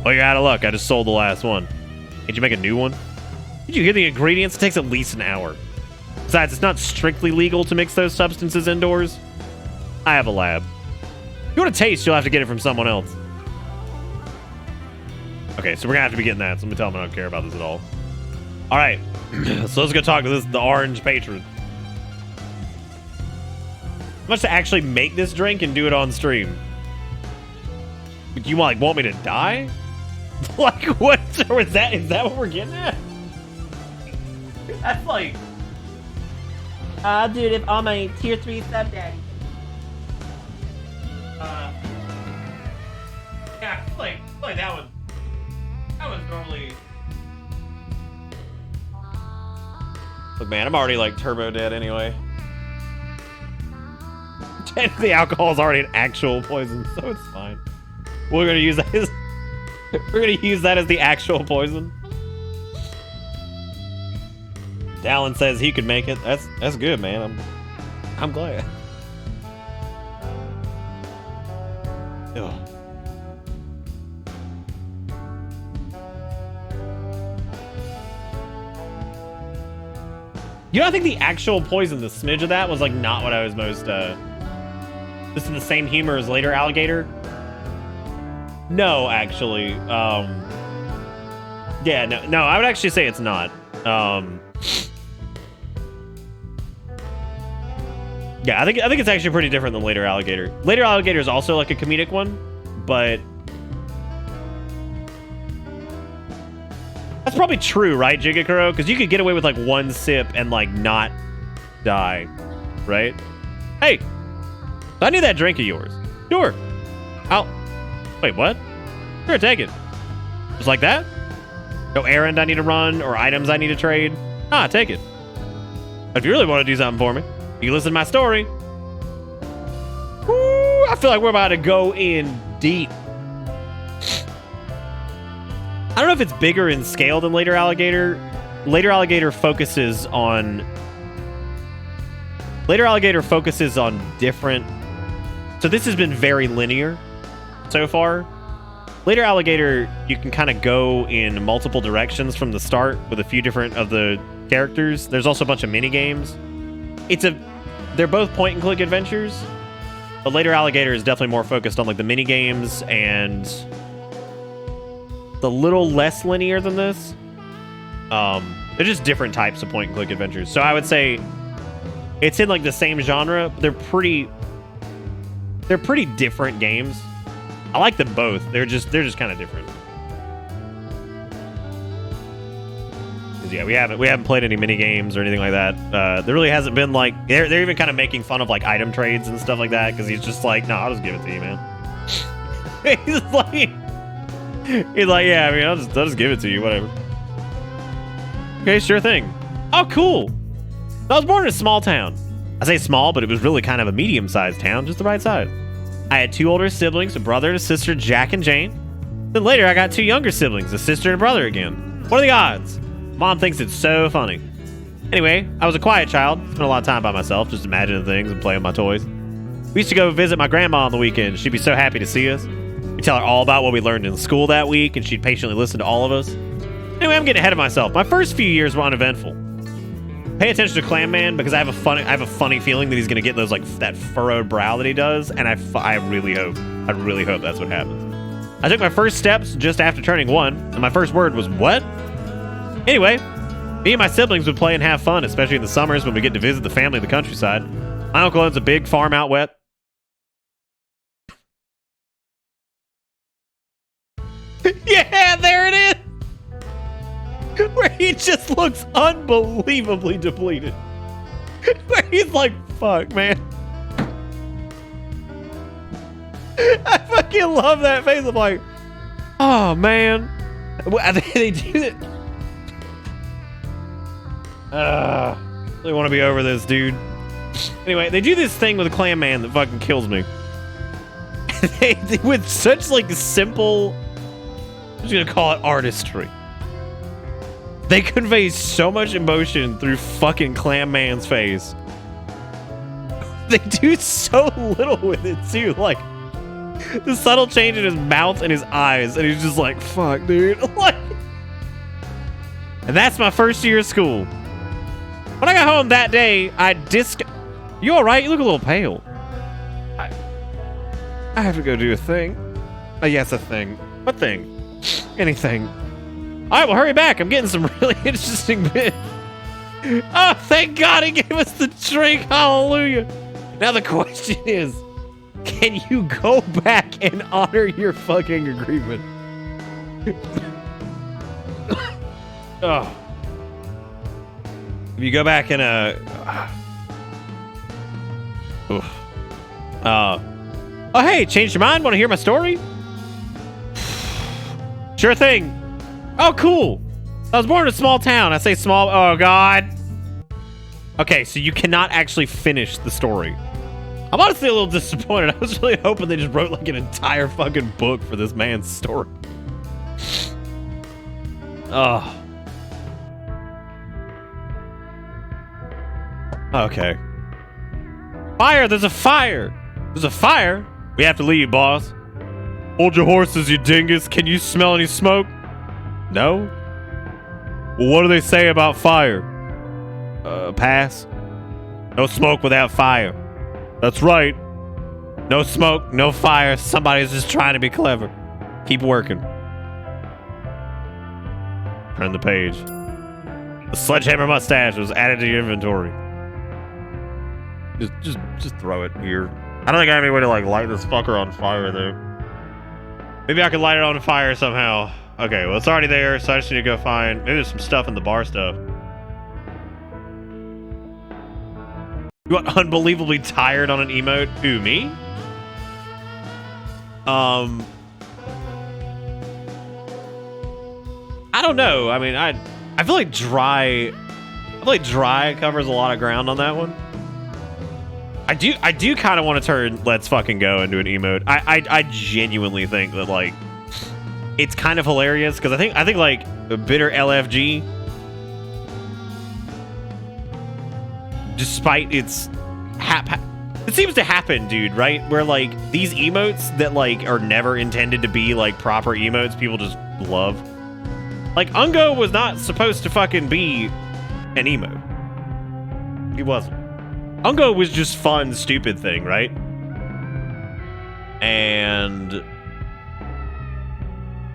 Well, you're out of luck. I just sold the last one. Can't you make a new one? Did you hear the ingredients? It takes at least an hour. Besides, it's not strictly legal to mix those substances indoors. I have a lab. If you want a taste, you'll have to get it from someone else. Okay, so we're gonna have to be getting that. So let me tell them I don't care about this at all. All right, so let's go talk to the orange patron. How much to actually make this drink and do it on stream? Do you want me to die? Like what? Or is that what we're getting at? That's like, dude, if I'm a tier 3 sub daddy. Yeah, like that one. was normally. Look, man, I'm already like turbo dead anyway. Technically, alcohol is already an actual poison, so it's fine. We're gonna use that as the actual poison. Dallin says he could make it. That's good, man. I'm glad. Ugh. You know, I think the actual poison, the smidge of that, was like not what I was most. This is the same humor as later alligator. No, actually. Yeah, no, I would actually say it's not. Yeah, I think it's actually pretty different than later alligator. Later alligator is also like a comedic one, but that's probably true, right, Jigakuro? Because you could get away with like one sip and like not die, right? Hey, I need that drink of yours. Sure. Wait, what? Sure, take it. Just like that? No errand I need to run or items I need to trade? Ah, take it. If you really want to do something for me, you listen to my story. Woo, I feel like we're about to go in deep. I don't know if it's bigger in scale than later alligator. Later alligator focuses on different. So this has been very linear so far. Later alligator, you can kind of go in multiple directions from the start with a few different of the characters. There's also a bunch of mini games. They're both point and click adventures, but later alligator is definitely more focused on like the mini games and a little less linear than this. They're just different types of point and click adventures. So I would say it's in like the same genre. But they're pretty different games. I like them both. They're just kind of different. 'Cause yeah, we haven't played any mini games or anything like that. There really hasn't been like they're even kind of making fun of like item trades and stuff like that because he's just like, no, I'll just give it to you, man. He's like, yeah, I mean, I'll just give it to you, whatever. Okay, sure thing. Oh, cool. I was born in a small town. I say small, but it was really kind of a medium-sized town, just the right size. I had 2 older siblings, a brother and a sister, Jack and Jane. Then later, I got 2 younger siblings, a sister and a brother again. What are the odds? Mom thinks it's so funny. Anyway, I was a quiet child. Spent a lot of time by myself, just imagining things and playing with my toys. We used to go visit my grandma on the weekend. She'd be so happy to see us. We'd tell her all about what we learned in school that week, and she'd patiently listen to all of us. Anyway, I'm getting ahead of myself. My first few years were uneventful. Pay attention to Clam Man because I have a funny feeling that he's gonna get those like that furrowed brow that he does, and I really hope that's what happens. I took my first steps just after turning 1, and my first word was what? Anyway, me and my siblings would play and have fun, especially in the summers when we get to visit the family in the countryside. My uncle owns a big farm out west. Yeah, there it is. Where he just looks unbelievably depleted. Where he's like, fuck, man. I fucking love that face. I'm like, oh, man. They do it. Really want to be over this, dude. Anyway, they do this thing with a Clam Man that fucking kills me. With such, like, simple... I'm just gonna call it artistry. They convey so much emotion through fucking Clam Man's face. They do so little with it too. Like the subtle change in his mouth and his eyes, and he's just like, "Fuck, dude." Like, and that's my first year of school. When I got home that day, You all right? You look a little pale. I have to go do a thing. Yes, a thing. What thing? Anything. All right, well, hurry back. I'm getting some really interesting bits. Oh, thank God he gave us the drink. Hallelujah. Now the question is, can you go back and honor your fucking agreement? Oh. If you go back and oh, hey, changed your mind? Want to hear my story? Sure thing. Oh, cool. I was born in a small town. I say small. Oh, God. Okay, so you cannot actually finish the story. I'm honestly a little disappointed. I was really hoping they just wrote like an entire fucking book for this man's story. Oh. Okay. Fire! There's a fire! There's a fire! We have to leave, boss. Hold your horses, you dingus. Can you smell any smoke? No? Well, what do they say about fire? Pass. No smoke without fire. That's right. No smoke, no fire. Somebody's just trying to be clever. Keep working. Turn the page. The sledgehammer mustache was added to your inventory. Just throw it here. I don't think I have any way to like light this fucker on fire though. Maybe I could light it on fire somehow. Okay, well it's already there, so I just need to go find. Maybe there's some stuff in the bar stuff. You got unbelievably tired on an emote? Who, me? I don't know. I mean, I feel like dry covers a lot of ground on that one. I do kind of want to turn "Let's fucking go" into an emote. I genuinely think that like it's kind of hilarious because I think like bitter LFG, despite its it seems to happen, dude, right? Where like these emotes that like are never intended to be like proper emotes, people just love. Like Ungo was not supposed to fucking be an emote. He wasn't. Ungo was just fun, stupid thing, right? And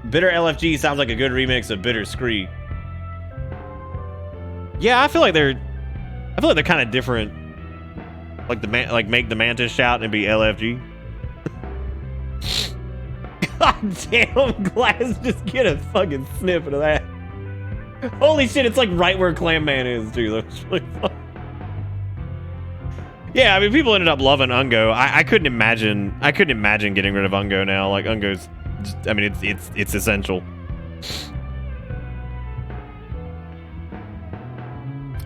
Bitter LFG sounds like a good remix of Bitter Scree. Yeah, I feel like they're kind of different. Like make the mantis shout and be LFG. God damn, Glass just get a fucking snippet of that. Holy shit, it's like right where Clam Man is, too. That's really fun. Yeah, I mean, people ended up loving Ungo. I couldn't imagine getting rid of Ungo now. Like Ungo's, just, I mean, it's essential.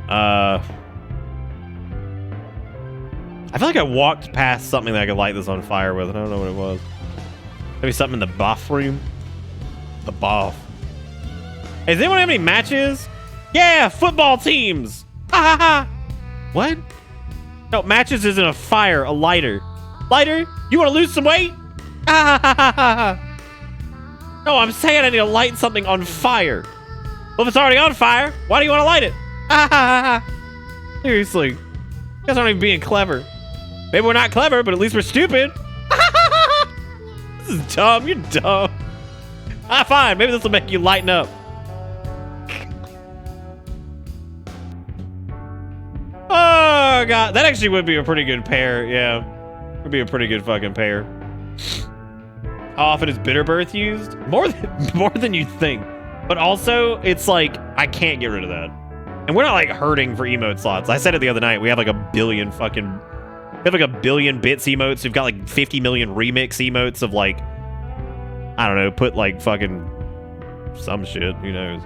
I feel like I walked past something that I could light this on fire with, and I don't know what it was. Maybe something in the buff room. The buff. Hey, does anyone have any matches? Yeah, football teams. Ha ha ha. What? No, matches isn't a fire, a lighter. Lighter? You want to lose some weight? Ah, ha, ha, ha, ha. No, I'm saying I need to light something on fire. Well, if it's already on fire, why do you want to light it? Ah, ha, ha, ha. Seriously. You guys aren't even being clever. Maybe we're not clever, but at least we're stupid. This is dumb. You're dumb. Ah, fine. Maybe this will make you lighten up. Oh, God. That actually would be a pretty good pair. Yeah. Would be a pretty good fucking pair. How often is Bitterbirth used? More than you think. But also, it's like, I can't get rid of that. And we're not like hurting for emote slots. I said it the other night. We have like a billion bits emotes. We've got like 50 million remix emotes of like, I don't know, put like fucking some shit. Who knows?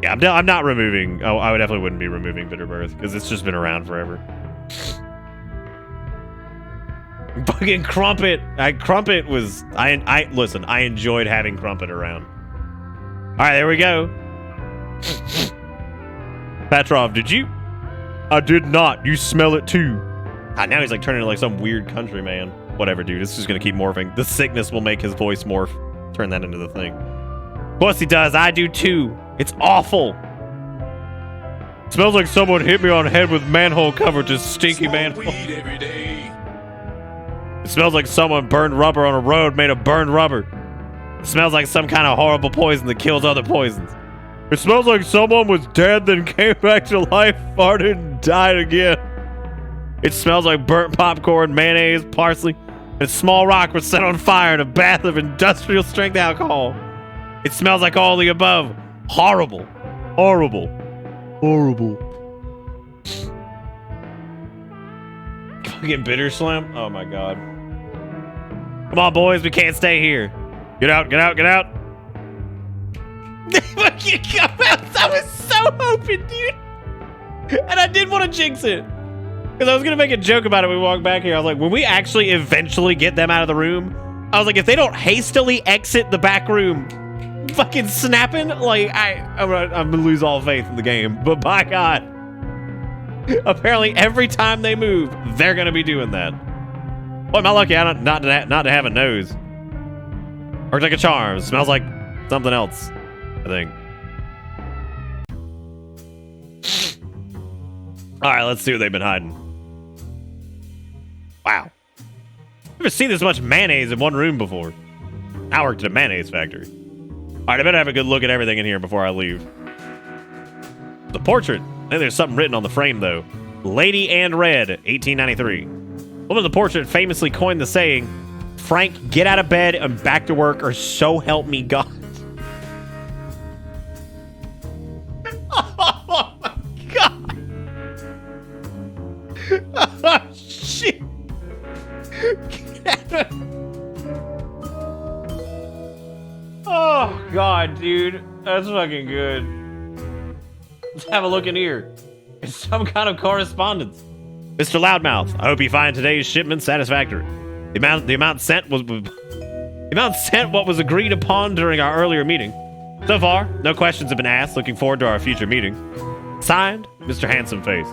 Yeah, I'm not removing. Oh, I definitely wouldn't be removing Bitterbirth because it's just been around forever. Fucking Crumpet. Crumpet was. Listen. I enjoyed having Crumpet around. All right, there we go. Petrov, did you? I did not. You smell it too. Ah, now he's like turning into like some weird country man. Whatever, dude. It's just gonna keep morphing. The sickness will make his voice morph. Turn that into the thing. Of course he does. I do too. It's awful. It smells like someone hit me on the head with manhole cover, just stinky manhole. Every day. It smells like someone burned rubber on a road made of burned rubber. It smells like some kind of horrible poison that kills other poisons. It smells like someone was dead, then came back to life, farted, and died again. It smells like burnt popcorn, mayonnaise, parsley, and a small rock was set on fire in a bath of industrial strength alcohol. It smells like all the above. Horrible. Horrible. Horrible. Fucking bitter slim? Oh my god. Come on, boys, we can't stay here. Get out, get out, get out. fucking come out. I was so hoping, dude. And I did want to jinx it. Because I was going to make a joke about it when we walked back here. I was like, when we actually eventually get them out of the room, I was like, if they don't hastily exit the back room, fucking snapping, like, I'm gonna lose all faith in the game. But by God, apparently every time they move, they're going to be doing that. Boy, am I lucky not to have a nose. Works like a charm. Smells like something else, I think. All right, let's see what they've been hiding. Wow. Never seen this much mayonnaise in one room before. I worked at a mayonnaise factory. All right, I better have a good look at everything in here before I leave. The portrait. I think there's something written on the frame, though. Lady and Red, 1893. Woman of the portrait famously coined the saying, Frank, get out of bed and back to work, or so help me God. Oh, my God. Oh, shit. Oh, God, dude. That's fucking good. Let's have a look in here. It's some kind of correspondence. Mr. Loudmouth, I hope you find today's shipment satisfactory. The amount sent what was agreed upon during our earlier meeting. So far, no questions have been asked. Looking forward to our future meeting. Signed, Mr. Handsome Face.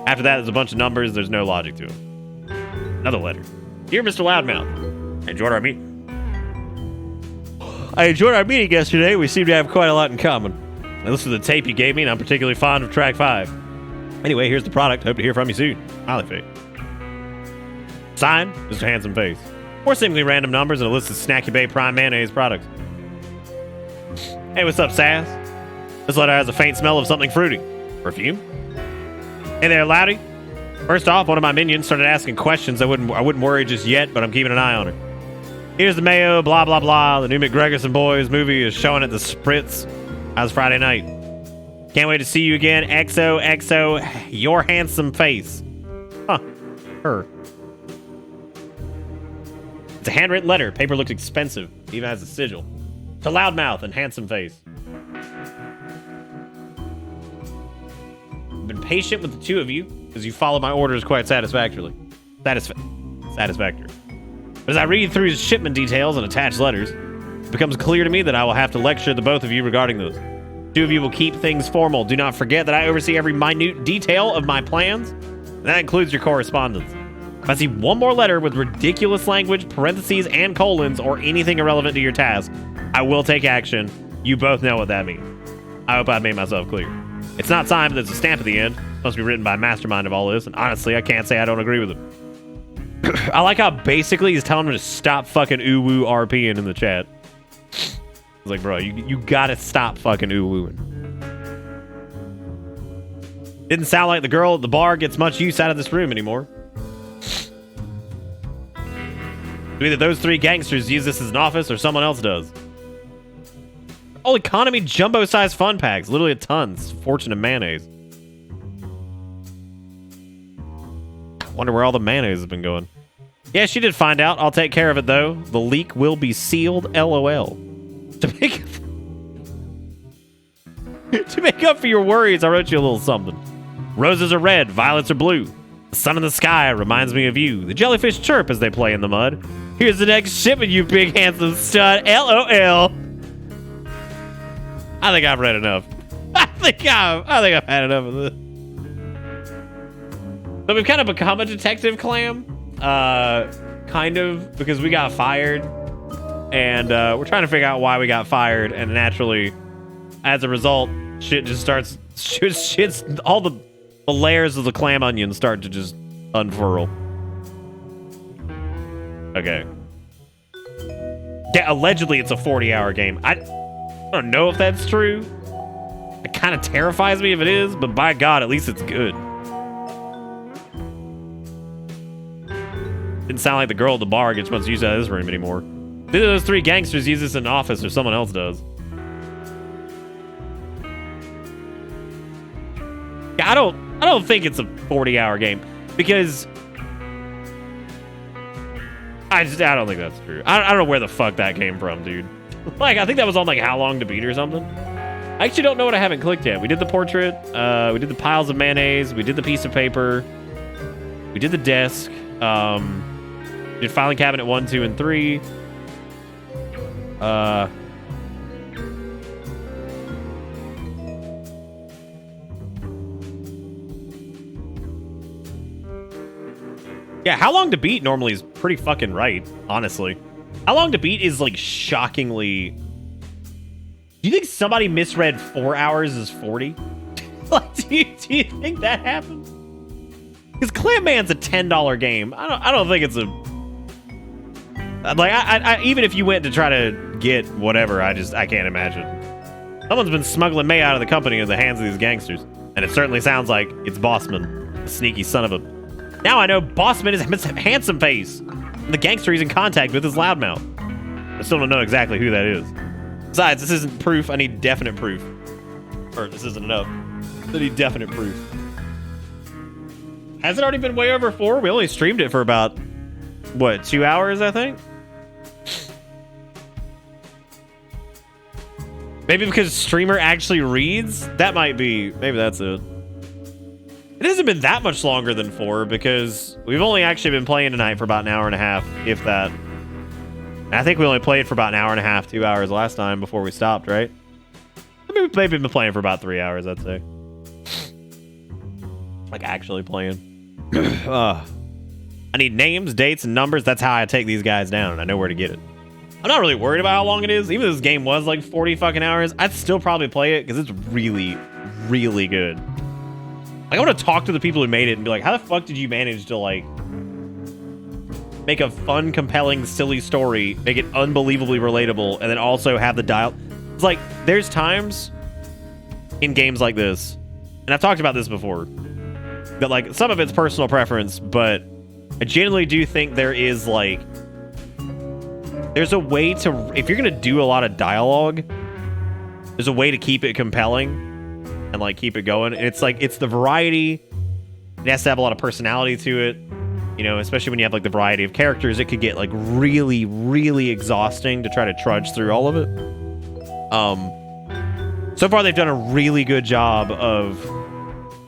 After that, there's a bunch of numbers. There's no logic to them. Another letter. Dear Mr. Loudmouth, I enjoyed our meeting yesterday. We seem to have quite a lot in common. I listened to the tape you gave me, and I'm particularly fond of track 5. Anyway, here's the product. Hope to hear from you soon. Smiley face. Signed, Mr. Handsome Face. Or seemingly random numbers and a list of Snacky Bay Prime Mayonnaise products. Hey, what's up, Sass? This letter has a faint smell of something fruity. Perfume? Hey there, Loudy. First off, one of my minions started asking questions. I wouldn't worry just yet, but I'm keeping an eye on her. Here's the mayo, blah, blah, blah. The new McGregorson Boys movie is showing at the Spritz. How's Friday night? Can't wait to see you again. XOXO, your handsome face. Huh. Her. It's a handwritten letter. Paper looks expensive. Even has a sigil. To Loudmouth and Handsome Face. I've been patient with the two of you because you followed my orders quite satisfactorily. Satisfactory. But as I read through his shipment details and attached letters, it becomes clear to me that I will have to lecture the both of you regarding those. Two of you will keep things formal. Do not forget that I oversee every minute detail of my plans, and that includes your correspondence. If I see one more letter with ridiculous language, parentheses, and colons, or anything irrelevant to your task, I will take action. You both know what that means. I hope I've made myself clear. It's not signed, but there's a stamp at the end. It's supposed to be written by a mastermind of all this, and honestly, I can't say I don't agree with him. I like how basically he's telling him to stop fucking ooh-woo RPing in the chat. I was like, bro, you gotta stop fucking ooh-wooing. Didn't sound like the girl at the bar gets much use out of this room anymore. So either those three gangsters use this as an office or someone else does. All economy jumbo-sized fun packs. Literally a ton. Fortune of mayonnaise. Wonder where all the mayonnaise has been going. Yeah, she did find out. I'll take care of it, though. The leak will be sealed, LOL. To make up for your worries, I wrote you a little something. Roses are red, violets are blue. The sun in the sky reminds me of you. The jellyfish chirp as they play in the mud. Here's the next shipment, you big handsome stud. LOL. I think I've read enough. I think I've had enough of this. So we've kind of become a detective clam. Kind of, because we got fired. And we're trying to figure out why we got fired. And naturally, as a result, shit just starts... Shit's all the layers of the clam onion start to just unfurl. Okay. Yeah, allegedly it's a 40-hour game. I don't know if that's true. It kind of terrifies me if it is, but by God, at least it's good. Didn't sound like the girl at the bar gets much use out of this room anymore. Either those three gangsters use this in an office or someone else does. Yeah, I don't think it's a 40-hour game because I don't think that's true. I don't know where the fuck that came from, dude. Like, I think that was on like How Long to Beat or something. I actually don't know what I haven't clicked yet. We did the portrait. We did the piles of mayonnaise. We did the piece of paper. We did the desk. Did filing cabinet 1, 2, and 3. Yeah, how long to beat normally is pretty fucking right, honestly. How long to beat is like shockingly. Do you think somebody misread 4 hours as 40? Like, do you think that happens? Because Clam Man's a $10 game. I don't think it's a. Like, I even if you went to try to get whatever, I can't imagine. Someone's been smuggling May out of the company in the hands of these gangsters, and it certainly sounds like it's Bossman, the sneaky son of a. Now I know Bossman is handsome face. And the gangster he's in contact with is loudmouth. I still don't know exactly who that is. Besides, this isn't proof. I need definite proof. Or this isn't enough. I need definite proof. Has it already been way over 4? We only streamed it for about, what, 2 hours, I think? Maybe because streamer actually reads? That might be. Maybe that's it. It hasn't been that much longer than 4 because we've only actually been playing tonight for about an hour and a half, if that. And I think we only played for about an hour and a half, 2 hours last time before we stopped, right? I mean, we've been playing for about 3 hours, I'd say. Like, actually playing. I need names, dates, and numbers. That's how I take these guys down, and I know where to get it. I'm not really worried about how long it is. Even if this game was like 40 fucking hours, I'd still probably play it because it's really, really good. Like, I want to talk to the people who made it and be like, how the fuck did you manage to, like, make a fun, compelling, silly story, make it unbelievably relatable, and then also have the dial... It's like, there's times in games like this, and I've talked about this before, that, like, some of it's personal preference, but I genuinely do think there is, like... There's a way to... If you're going to do a lot of dialogue, there's a way to keep it compelling and, like, keep it going. And it's, like, it's the variety. It has to have a lot of personality to it. You know, especially when you have, like, the variety of characters, it could get, like, really, really exhausting to try to trudge through all of it. So far, they've done a really good job of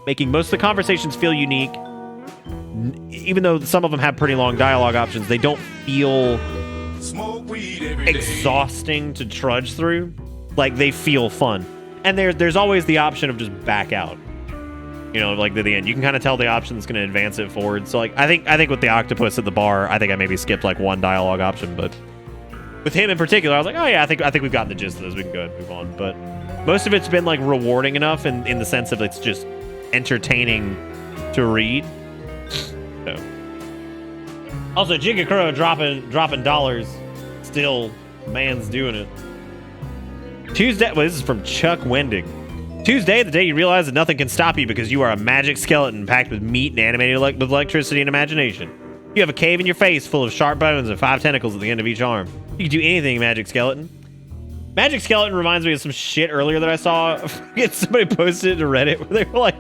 making most of the conversations feel unique. Even though some of them have pretty long dialogue options, they don't feel exhausting to trudge through. Like, they feel fun. And there's always the option of just back out. You know, like, to the end. You can kind of tell the option that's going to advance it forward. So, like, I think with the octopus at the bar, I think I maybe skipped, like, one dialogue option. But with him in particular, I was like, oh, yeah, I think we've gotten the gist of this. We can go ahead and move on. But most of it's been, like, rewarding enough in the sense of it's just entertaining to read. So. Also, Jigga Crow dropping dollars. Still, man's doing it. Tuesday, well, this is from Chuck Wendig. Tuesday, the day you realize that nothing can stop you because you are a magic skeleton packed with meat and animated with electricity and imagination. You have a cave in your face full of sharp bones and 5 tentacles at the end of each arm. You can do anything, Magic Skeleton. Magic Skeleton reminds me of some shit earlier that I saw. Somebody posted it to Reddit where they were like,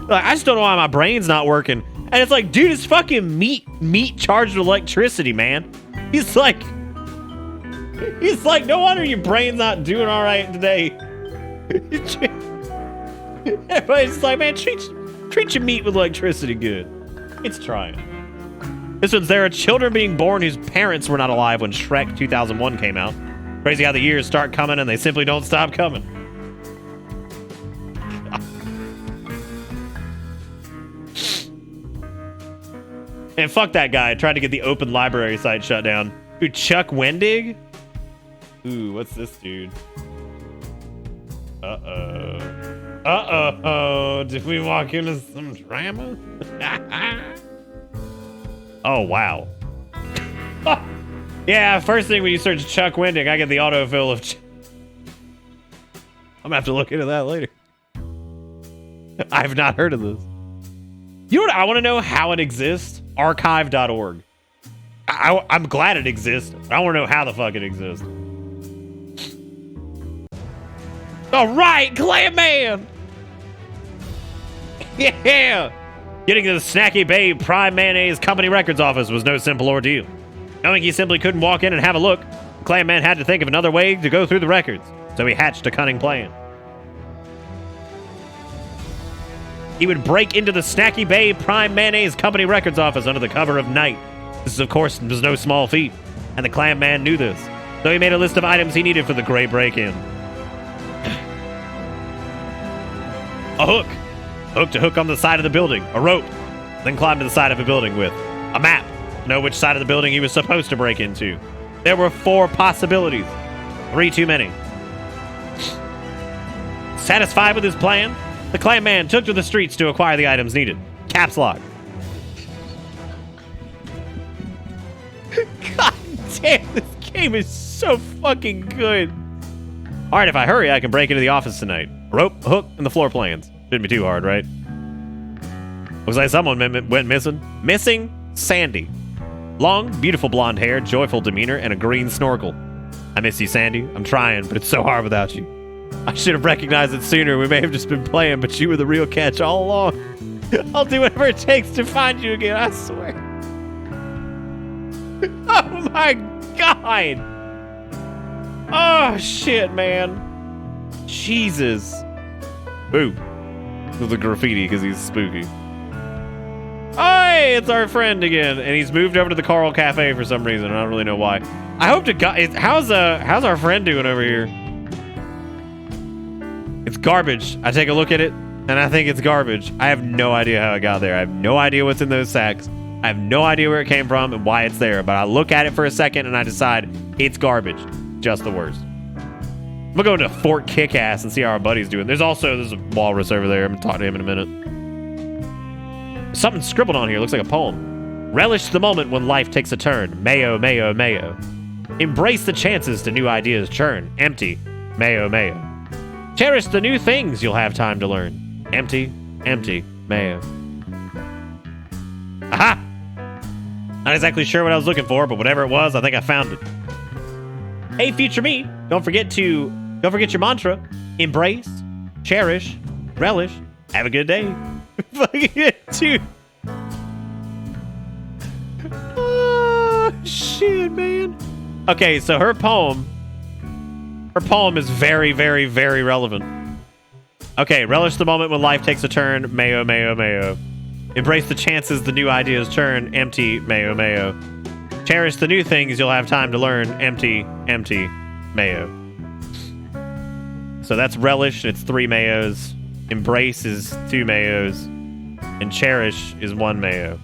I just don't know why my brain's not working. And it's like, dude, it's fucking meat charged with electricity, man. He's like, no wonder your brain's not doing all right today. Everybody's like, man, treat your meat with electricity good. It's trying. This one's, there are children being born whose parents were not alive when Shrek 2001 came out. Crazy how the years start coming and they simply don't stop coming. And fuck that guy. I tried to get the open library site shut down. Dude, Chuck Wendig? Ooh, what's this dude? Uh-oh. Uh-oh. Did we walk into some drama? Oh, wow. Yeah, first thing when you search Chuck Wendig, I get the autofill of... I'm gonna have to look into that later. I've not heard of this. You know what I want to know? How it exists? Archive.org. I'm glad it exists. I want to know how the fuck it exists. All right, Clam Man. Yeah. Getting to the Snacky Babe Prime Mayonnaise Company Records office was no simple ordeal. Knowing he simply couldn't walk in and have a look, Clam Man had to think of another way to go through the records, so he hatched a cunning plan. He would break into the Snacky Bay Prime Mayonnaise Company records office under the cover of night. This, of course, was no small feat, and the Clam man knew this. So he made a list of items he needed for the great break-in. A hook. Hook to hook on the side of the building. A rope. Then climb to the side of a building with. A map. To know which side of the building he was supposed to break into. There were 4 possibilities. 3 too many. Satisfied with his plan, the Clam man took to the streets to acquire the items needed. Caps lock. God damn, this game is so fucking good. All right, if I hurry, I can break into the office tonight. Rope, hook, and the floor plans. Shouldn't be too hard, right? Looks like someone went missing. Missing Sandy. Long, beautiful blonde hair, joyful demeanor, and a green snorkel. I miss you, Sandy. I'm trying, but it's so hard without you. I should have recognized it sooner. We may have just been playing, but you were the real catch all along. I'll do whatever it takes to find you again, I swear. Oh my god! Oh shit, man. Jesus. Boo. With the graffiti because he's spooky. Oh, hey, it's our friend again, and he's moved over to the Carl Cafe for some reason. I don't really know why. I hope to God. How's our friend doing over here? It's garbage. I take a look at it, and I think it's garbage. I have no idea how it got there. I have no idea what's in those sacks. I have no idea where it came from and why it's there. But I look at it for a second, and I decide it's garbage. Just the worst. We'll go into Fort Kickass and see how our buddy's doing. There's a walrus over there. I'm gonna talk to him in a minute. Something scribbled on here. Looks like a poem. Relish the moment when life takes a turn. Mayo, mayo, mayo. Embrace the chances to new ideas churn. Empty. Mayo, mayo. Cherish the new things you'll have time to learn. Empty, empty, mayo. Aha! Not exactly sure what I was looking for, but whatever it was, I think I found it. Hey, future me, don't forget your mantra. Embrace, cherish, relish, have a good day. Fucking dude. Oh, shit, man. Okay, so her poem is very, very, very relevant. Okay, relish the moment when life takes a turn. Mayo, mayo, mayo. Embrace the chances the new ideas turn. Empty, mayo, mayo. Cherish the new things you'll have time to learn. Empty, empty, mayo. So that's relish, it's 3 mayos. Embrace is 2 mayos. And cherish is 1 mayo.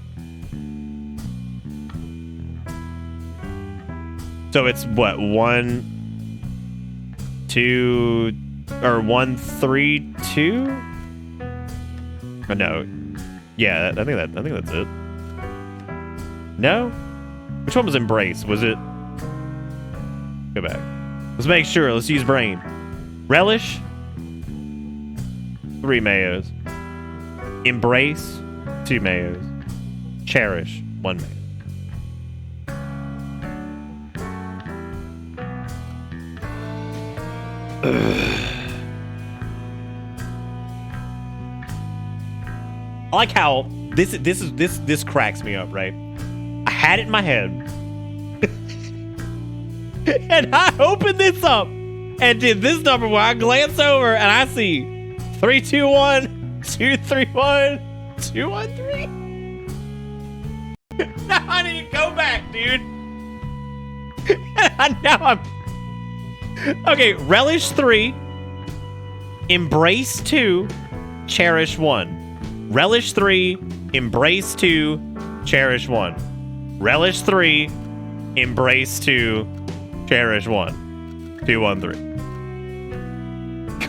So it's what, 1, 2, or 1, 3, 2? Oh, no. Yeah, I think that's it. No? Which one was embrace? Was it? Go back. Let's make sure. Let's use brain. Relish. 3 mayos. Embrace. 2 mayos. Cherish. 1 mayo. I like how this cracks me up, right? I had it in my head. And I opened this up and did this number where I glance over and I see 3, 2, 1, 2, 3, 1, 2, 1, 3. Now I need to go back, dude. Now I'm okay. Relish 3, embrace 2, cherish 1. Relish 3, embrace 2, cherish 1. Relish 3, embrace 2, cherish 1. 2, 1, 3.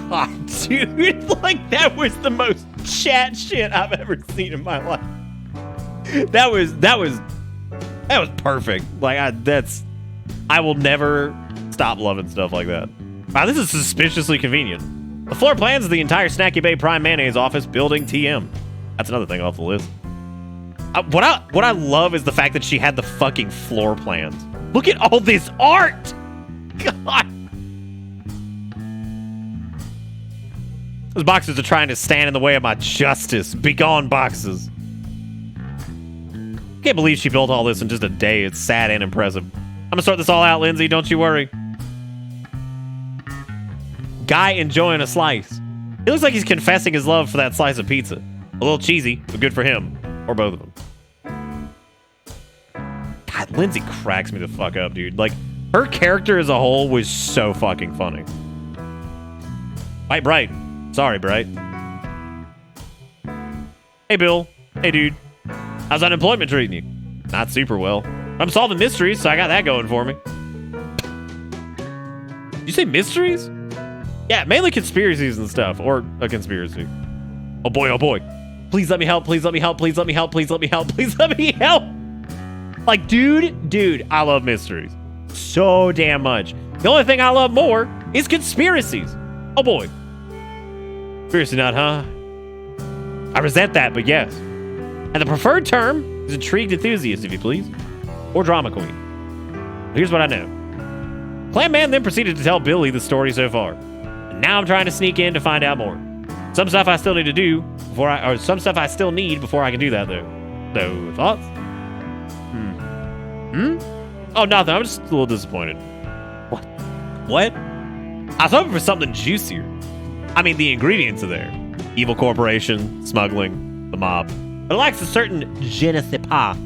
God, dude, like that was the most chat shit I've ever seen in my life. That was perfect. Like I will never stop loving stuff like that. Wow, this is suspiciously convenient. The floor plans of the entire Snacky Bay Prime Mayonnaise office building TM. That's another thing off the list. What I love is the fact that she had the fucking floor plans. Look at all this art! God! Those boxes are trying to stand in the way of my justice. Begone, boxes. Can't believe she built all this in just a day. It's sad and impressive. I'm gonna sort this all out, Lindsay. Don't you worry. Guy enjoying a slice. It looks like he's confessing his love for that slice of pizza. A little cheesy, but good for him. Or both of them. God, Lindsay cracks me the fuck up, dude. Like, her character as a whole was so fucking funny. Right, Bright. Sorry, Bright. Hey, Bill. Hey, dude. How's unemployment treating you? Not super well. I'm solving mysteries, so I got that going for me. You say mysteries? Yeah, mainly conspiracies and stuff. Or a conspiracy. Oh boy, oh boy. Please let me help. Please let me help. Please let me help. Please let me help. Please let me help. Like, dude, I love mysteries. So damn much. The only thing I love more is conspiracies. Oh boy. Conspiracy nut, huh? I resent that, but yes. And the preferred term is intrigued enthusiast, if you please. Or drama queen. Here's what I know. Clam Man then proceeded to tell Billy the story so far. And now I'm trying to sneak in to find out more. Some stuff I still need to do some stuff I still need before I can do that, though. So, thoughts? Oh, nothing. I'm just a little disappointed. What? I was hoping for something juicier. I mean, the ingredients are there. Evil corporation, smuggling, the mob. But it lacks a certain je ne sais pas.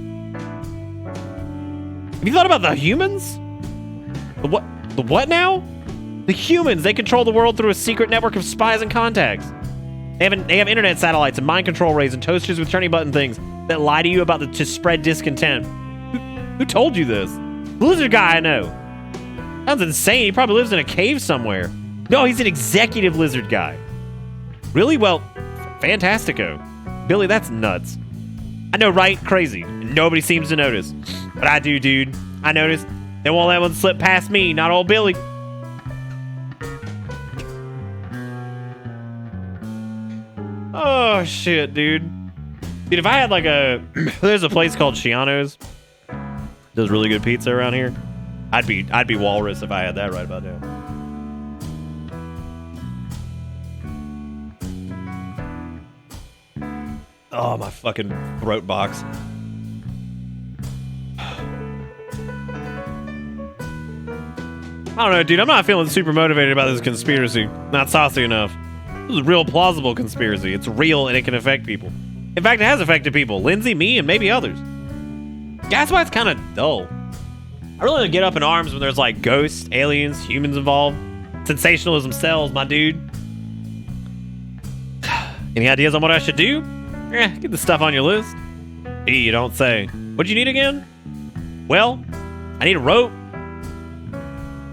Have you thought about the humans? The what? The what now? The humans. They control the world through a secret network of spies and contacts. They have internet satellites and mind control rays and toasters with turning button things that lie to you about to spread discontent. Who told you this? The lizard guy I know. Sounds insane. He probably lives in a cave somewhere. No, he's an executive lizard guy. Really? Well, fantastico. Billy, that's nuts. I know, right? Crazy. And nobody seems to notice. But I do, dude. I noticed. They won't let one slip past me, not old Billy. Oh, shit, dude. Dude, if I had like a... There's a place called Shiano's. Does really good pizza around here. I'd be walrus if I had that right about now. Oh, my fucking throat box. I don't know, dude. I'm not feeling super motivated about this conspiracy. Not saucy enough. This is a real plausible conspiracy. It's real and it can affect people. In fact, it has affected people. Lindsay, me, and maybe others. That's why it's kind of dull. I really don't get up in arms when there's like ghosts, aliens, humans involved. Sensationalism sells, my dude. Any ideas on what I should do? Get the stuff on your list. You don't say. What'd you need again? Well, I need a rope.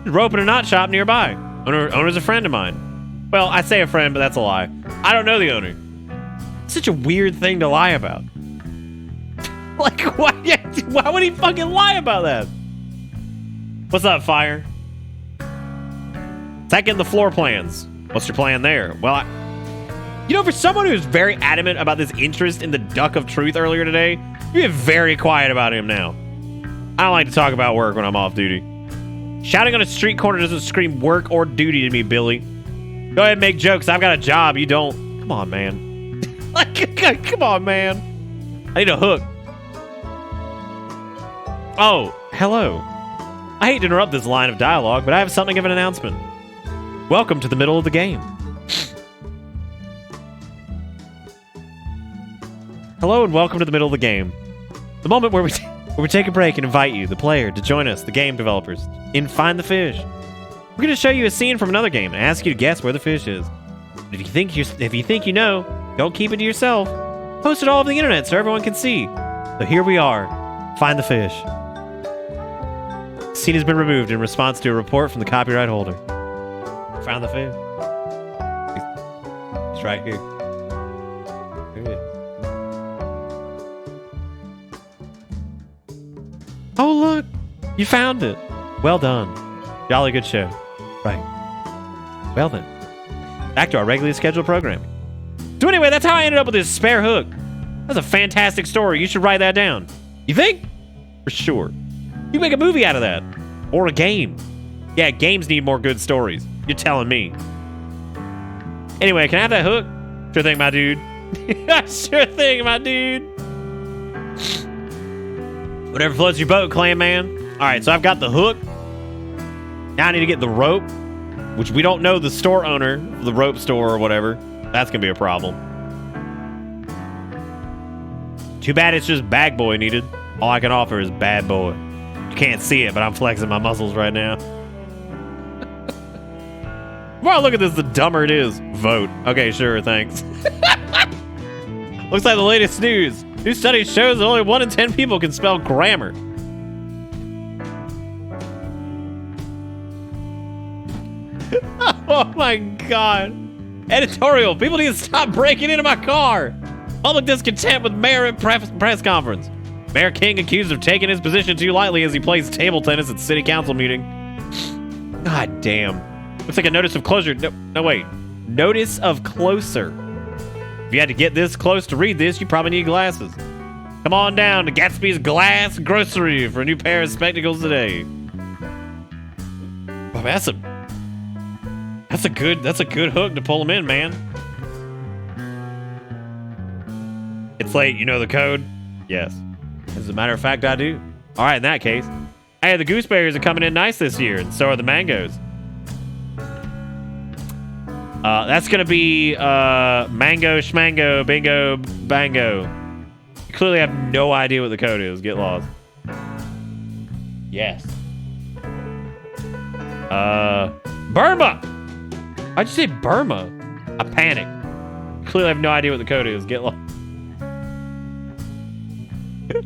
A rope in a knot shop nearby. Owner's a friend of mine. Well, I say a friend, but that's a lie. I don't know the owner. It's such a weird thing to lie about. Like, why would he fucking lie about that? What's up, Fire? Second, the floor plans. What's your plan there? Well, you know, for someone who's very adamant about this interest in the Duck of Truth earlier today, you're very quiet about him now. I don't like to talk about work when I'm off duty. Shouting on a street corner doesn't scream work or duty to me, Billy. Go ahead and make jokes. I've got a job. You don't. Come on, man. Like, come on, man. I need a hook. Oh, hello. I hate to interrupt this line of dialogue, but I have something of an announcement. Welcome to the middle of the game. Hello and welcome to the middle of the game. The moment where we take a break and invite you, the player, to join us, the game developers, in Find the Fish. We're going to show you a scene from another game and ask you to guess where the fish is. But if you think you know, don't keep it to yourself. Post it all over the internet so everyone can see. So here we are. Find the fish. The scene has been removed in response to a report from the copyright holder. Found the fish. He's right here. Here he is. Oh, look. You found it. Well done. Jolly good show. Right. Well then. Back to our regularly scheduled programming. So anyway, that's how I ended up with this spare hook. That's a fantastic story. You should write that down. You think? For sure. You can make a movie out of that. Or a game. Yeah, games need more good stories. You're telling me. Anyway, can I have that hook? Sure thing, my dude. Sure thing, my dude. Whatever floats your boat, Clam Man. Alright, so I've got the hook. Now I need to get the rope, which we don't know the store owner, the rope store or whatever. That's going to be a problem. Too bad it's just bag boy needed. All I can offer is bad boy. You can't see it, but I'm flexing my muscles right now. The more I look at this, the dumber it is. Vote. Okay, sure, thanks. Looks like the latest news. New study shows that only 1 in 10 people can spell grammar. Oh my god. Editorial. People need to stop breaking into my car. Public discontent with mayor at press conference. Mayor King accused of taking his position too lightly as he plays table tennis at city council meeting. God damn. Looks like a notice of closure. No, wait. Notice of closer. If you had to get this close to read this, you probably need glasses. Come on down to Gatsby's Glass Grocery for a new pair of spectacles today. Oh, that's a good hook to pull them in, man. It's late. You know the code? Yes. As a matter of fact, I do. All right, in that case. Hey, the gooseberries are coming in nice this year, and so are the mangoes. That's gonna be mango, schmango, bingo, bango. You clearly have no idea what the code is. Get lost. Yes. Burma! Why'd you say Burma? I panicked. Clearly have no idea what the code is. Get lost.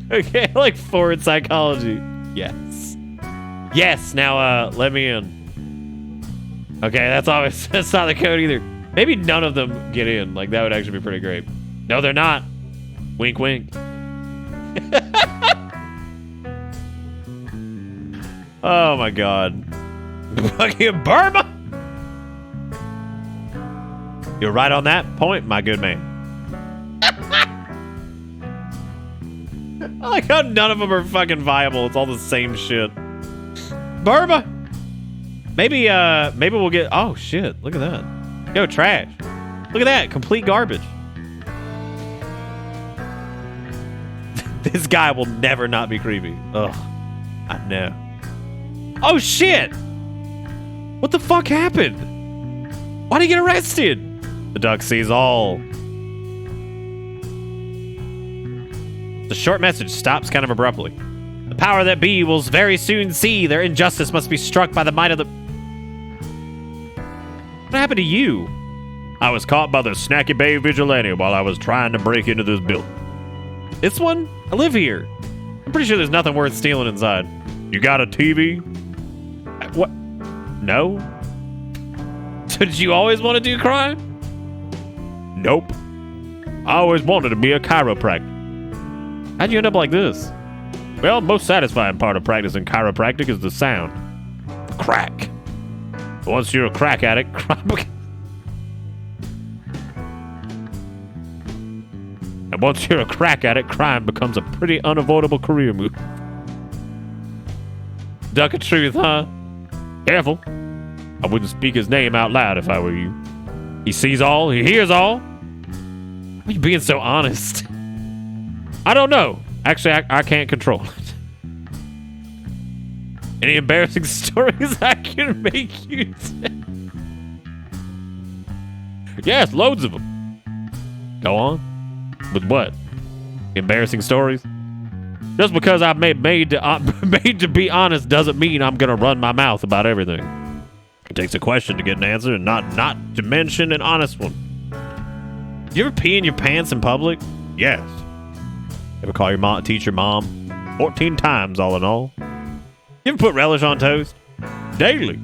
Okay, like forward psychology. Yes. Yes, now let me in. Okay, that's not the code either. Maybe none of them get in. Like, that would actually be pretty great. No, they're not. Wink, wink. Oh my god. Fucking Burma! You're right on that point, my good man. I like how none of them are fucking viable. It's all the same shit. Burma! Maybe we'll get... Oh, shit. Look at that. Yo, trash. Look at that. Complete garbage. This guy will never not be creepy. Ugh. I know. Oh, shit! What the fuck happened? Why'd he get arrested? The duck sees all. The short message stops kind of abruptly. The power that be will very soon see their injustice must be struck by the might of the... What happened to you? I was caught by the Snacky Bay vigilante while I was trying to break into this building. This one? I live here. I'm pretty sure there's nothing worth stealing inside. You got a TV? What? No? So did you always want to do crime? Nope. I always wanted to be a chiropractor. How'd you end up like this? Well, the most satisfying part of practicing chiropractic is the sound. Crack. Once you're a crack addict, crime becomes a pretty unavoidable career move. Duck of truth, huh? Careful. I wouldn't speak his name out loud if I were you. He sees all, he hears all. Why are you being so honest? I don't know. Actually, I can't control it. Any embarrassing stories I can make you tell? Yes, loads of them. Go on. With what? Embarrassing stories? Just because I'm made to be honest doesn't mean I'm gonna run my mouth about everything. It takes a question to get an answer, and not to mention an honest one. You ever pee in your pants in public? Yes. Ever call your mom, teach your mom? 14 times, all in all. You ever put relish on toast? Daily.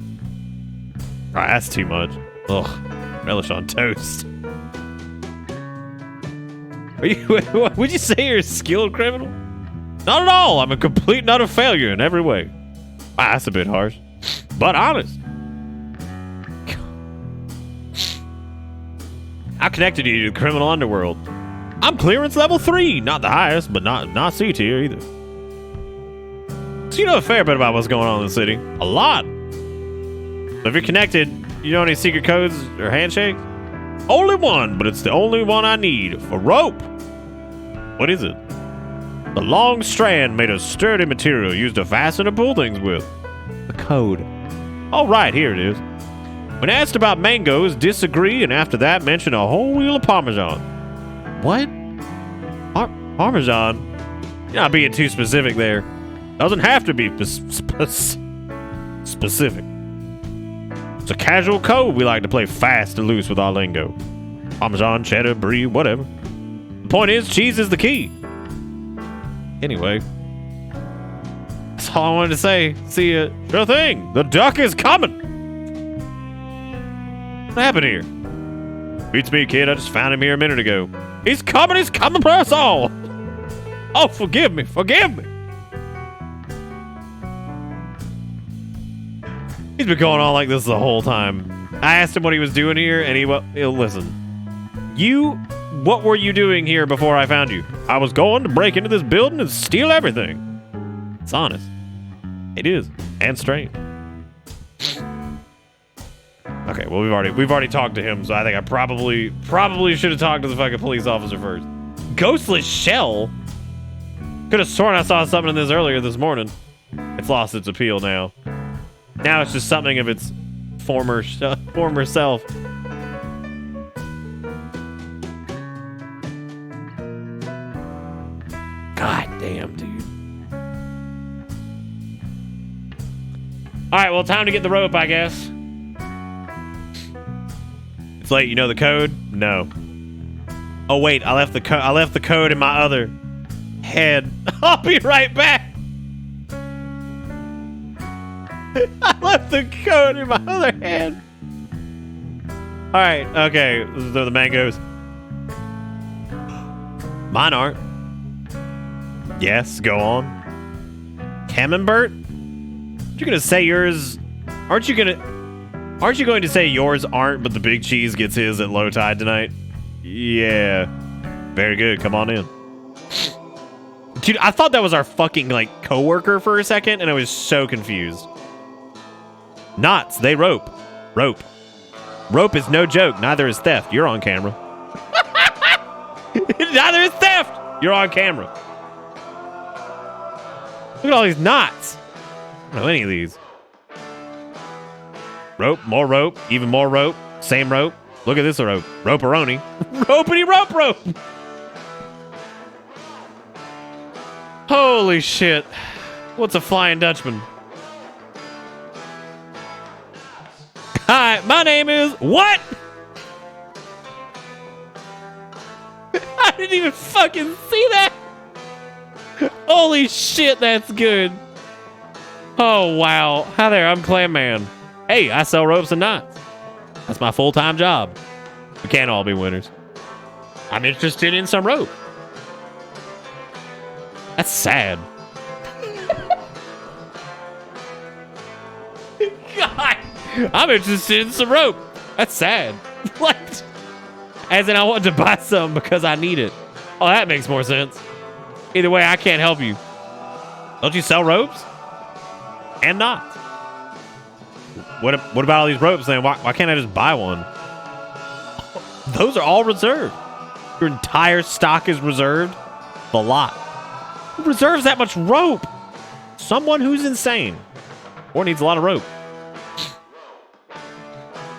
Oh, that's too much. Ugh. Relish on toast. Would you say you're a skilled criminal? Not at all. I'm a complete and utter failure in every way. Wow, that's a bit harsh. But honest. How connected are you to the criminal underworld? I'm clearance level 3. Not the highest, but not C tier either. So you know a fair bit about what's going on in the city. A lot. So if you're connected, you know any secret codes or handshakes? Only one, but it's the only one I need for rope. What is it? The long strand made of sturdy material used to fasten or pull things with. The code. Oh, right, here it is. When asked about mangoes, disagree, and after that, mention a whole wheel of Parmesan. What? Parmesan? You're not being too specific there. Doesn't have to be specific. It's a casual code. We like to play fast and loose with our lingo. Parmesan, cheddar, brie, whatever. The point is, cheese is the key. Anyway. That's all I wanted to say. See ya. Sure thing. The duck is coming. What happened here? Beats me, kid. I just found him here a minute ago. He's coming for us all. Oh, forgive me. He's been going on like this the whole time. I asked him what he was doing here, and listen. What were you doing here before I found you? I was going to break into this building and steal everything. It's honest. It is. And strange. Okay, well, we've already talked to him, so I think I probably should have talked to the fucking police officer first. Ghostless shell? Could have sworn I saw something in this earlier this morning. It's lost its appeal now. Now it's just something of its former self. God damn, dude. Alright, well, time to get the rope, I guess. It's late. You know the code? No. Oh, wait. I left the code in my other head. I'll be right back. I left the code in my other hand. Alright, okay. Those are the mangoes. Mine aren't. Yes, go on. Camembert? Aren't you gonna say yours? Aren't you going to say yours aren't, but the big cheese gets his at low tide tonight? Yeah. Very good. Come on in. Dude, I thought that was our fucking, like, coworker for a second, and I was so confused. Knots, they rope. Rope. Rope is no joke. Neither is theft. You're on camera. Neither is theft. You're on camera. Look at all these knots. I don't know any of these. Rope, more rope, even more rope, same rope. Look at this rope. Rope-a-roni. Ropity rope. Holy shit. What's a Flying Dutchman? Hi, my name is... What? I didn't even fucking see that. Holy shit, that's good. Oh, wow. Hi there, I'm Clam Man. Hey, I sell ropes and knots. That's my full-time job. We can't all be winners. I'm interested in some rope. That's sad. God, I'm interested in some rope. That's sad. What? As in, I want to buy some because I need it. Oh, that makes more sense. Either way, I can't help you. Don't you sell ropes? And knots. What about all these ropes then? Why can't I just buy one? Those are all reserved. Your entire stock is reserved? The lot. Who reserves that much rope? Someone who's insane. Or needs a lot of rope.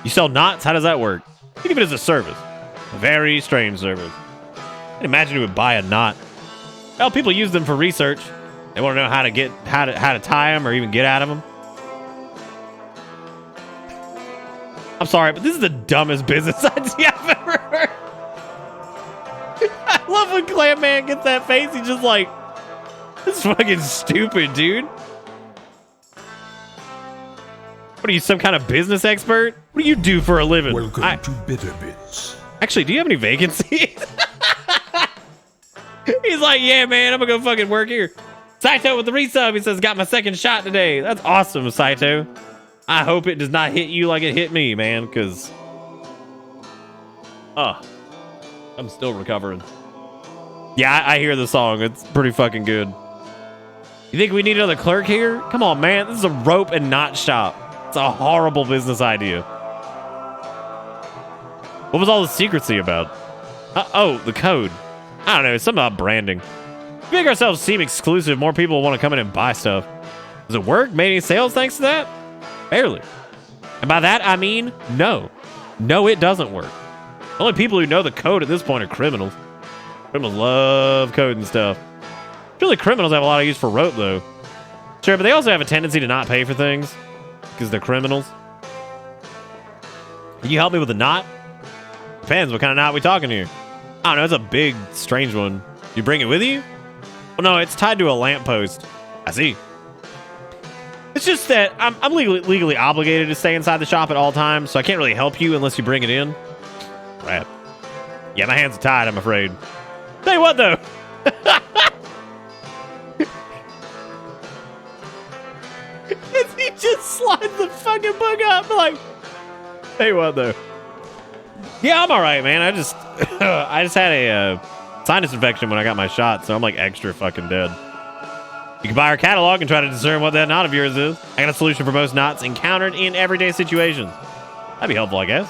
You sell knots? How does that work? Think of it as a service. A very strange service. I can imagine you would buy a knot. Well, people use them for research. They want to know how to tie them or even get out of them. I'm sorry, but this is the dumbest business idea I've ever heard. I love when Clam Man gets that face. He's just like, this is fucking stupid, dude. What are you, some kind of business expert? What do you do for a living? Welcome to Bitter Bits. Actually, do you have any vacancies? He's like, yeah, man, I'm gonna go fucking work here. Saito with the resub, he says, got my second shot today. That's awesome, Saito. I hope it does not hit you like it hit me, man, because... I'm still recovering. Yeah, I hear the song. It's pretty fucking good. You think we need another clerk here? Come on, man. This is a rope and knot shop. It's a horrible business idea. What was all the secrecy about? Oh, the code. I don't know. It's something about branding. We make ourselves seem exclusive. More people will want to come in and buy stuff. Does it work? Made any sales thanks to that? Barely. And by that, I mean no. No, it doesn't work. The only people who know the code at this point are criminals. Criminals love coding stuff. Really, criminals have a lot of use for rope, though. Sure, but they also have a tendency to not pay for things because they're criminals. Can you help me with a knot? Depends what kind of knot we talking here. I don't know. It's a big, strange one. You bring it with you? Well, no, it's tied to a lamppost. I see. It's just that I'm legally obligated to stay inside the shop at all times, so I can't really help you unless you bring it in. Crap. Yeah, my hands are tied, I'm afraid. Tell you what, though. He just slides the fucking book up. Like, tell you what, though. Yeah, I'm all right, man. I just had a sinus infection when I got my shot, so I'm like extra fucking dead. You can buy our catalog and try to discern what that knot of yours is. I got a solution for most knots encountered in everyday situations. That'd be helpful, I guess.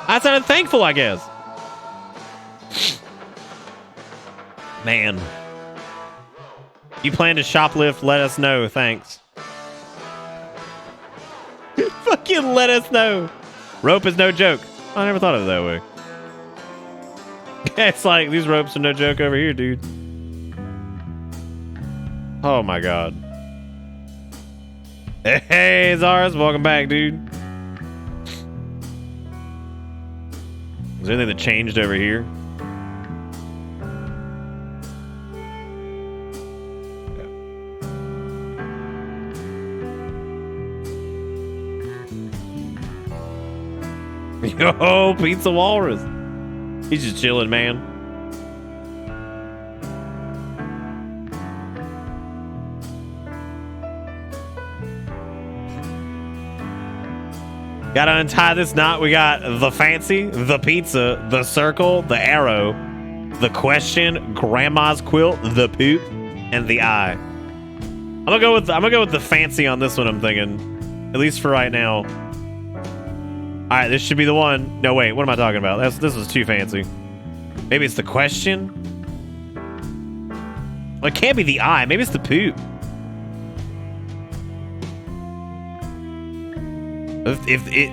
I sounded thankful, I guess. Man. You plan to shoplift, let us know. Thanks. Fucking let us know. Rope is no joke. I never thought of it that way. It's like, these ropes are no joke over here, dude. Oh my god. Hey, Zars, welcome back, dude. Is there anything that changed over here? Yo, Pizza Walrus. He's just chilling, man. Gotta untie this knot. We got the fancy, the pizza, the circle, the arrow, the question, grandma's quilt, the poop, and the eye. I'm gonna go with the fancy on this one, I'm thinking. At least for right now. Alright, this should be the one. No, wait, what am I talking about? This was too fancy. Maybe it's the question? Well, it can't be the eye. Maybe it's the poop.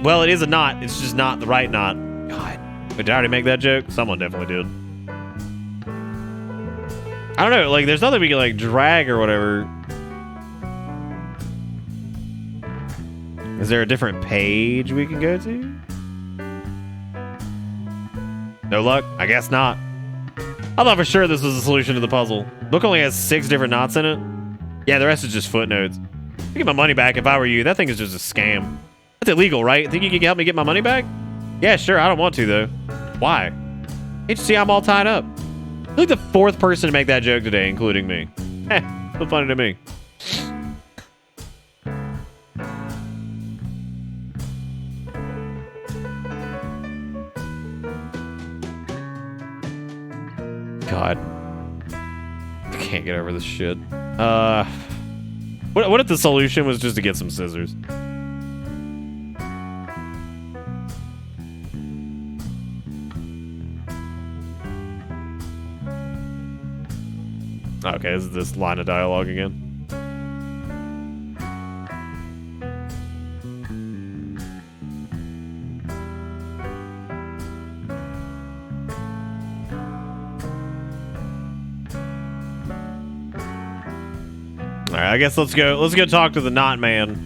Well, it is a knot. It's just not the right knot. God. Did I already make that joke? Someone definitely did. I don't know. Like, there's nothing we can, like, drag or whatever. Is there a different page we can go to? No luck? I guess not. I thought for sure this was the solution to the puzzle. Book only has 6 different knots in it. Yeah, the rest is just footnotes. I'd get my money back if I were you. That thing is just a scam. That's illegal, right? Think you can help me get my money back? Yeah, sure. I don't want to, though. Why? Can't you see I'm all tied up? You're like the 4th person to make that joke today, including me. So funny to me. God. I can't get over this shit. What if the solution was just to get some scissors? Okay, this is this line of dialogue again. All right, I guess let's go talk to the knot man.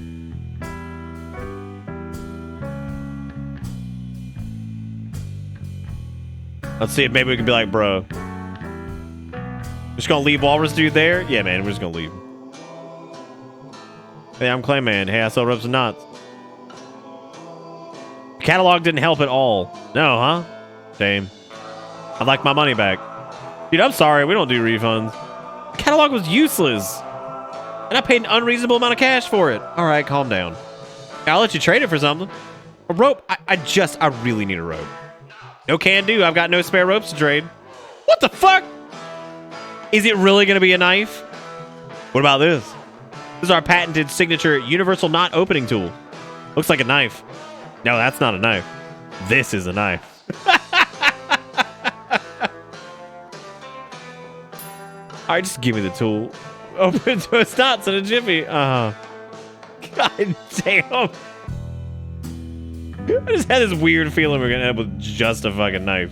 Let's see if maybe we can be like, bro. Just gonna leave Walrus dude there? Yeah, man, we're just gonna leave. Hey, I'm Clam Man. Hey, I sell ropes and knots. Catalog didn't help at all. No, huh? Shame. I'd like my money back. Dude, I'm sorry. We don't do refunds. The catalog was useless. And I paid an unreasonable amount of cash for it. All right, calm down. I'll let you trade it for something. A rope? I really need a rope. No can do. I've got no spare ropes to trade. What the fuck? Is it really going to be a knife? What about this? This is our patented signature universal knot opening tool. Looks like a knife. No, that's not a knife. This is a knife. All right, just give me the tool. Open to its knots in a jiffy. God damn. I just had this weird feeling we're going to end up with just a fucking knife.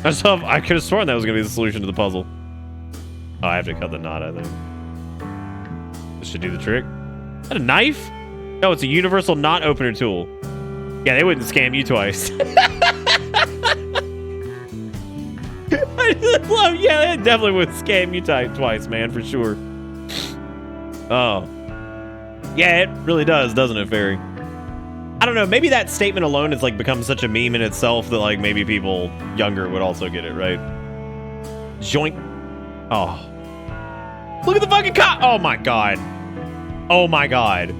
I could have sworn that was gonna be the solution to the puzzle. Oh, I have to cut the knot, I think. This should do the trick. Is that a knife? No, it's a universal knot opener tool. Yeah, they wouldn't scam you twice. I just love, yeah, they definitely would scam you twice, man, for sure. Oh. Yeah, it really does, doesn't it, Fairy? I don't know, maybe that statement alone has like become such a meme in itself that like maybe people younger would also get it, right? Joink. Oh. Look at the fucking cop! Oh my god. Oh my god.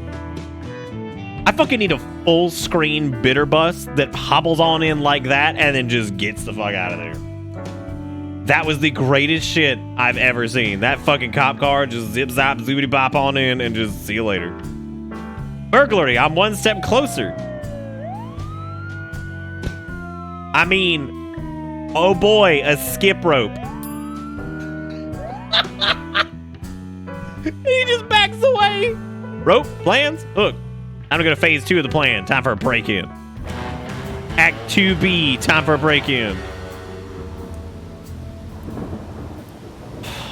I fucking need a full screen bitter bus that hobbles on in like that and then just gets the fuck out of there. That was the greatest shit I've ever seen. That fucking cop car just zip zap zoobity bop on in and just see you later. Burglary, I'm one step closer. I mean, oh boy, a skip rope. He just backs away. Rope, plans, hook. I'm gonna go to phase 2 of the plan. Time for a break-in. Act 2B, time for a break-in.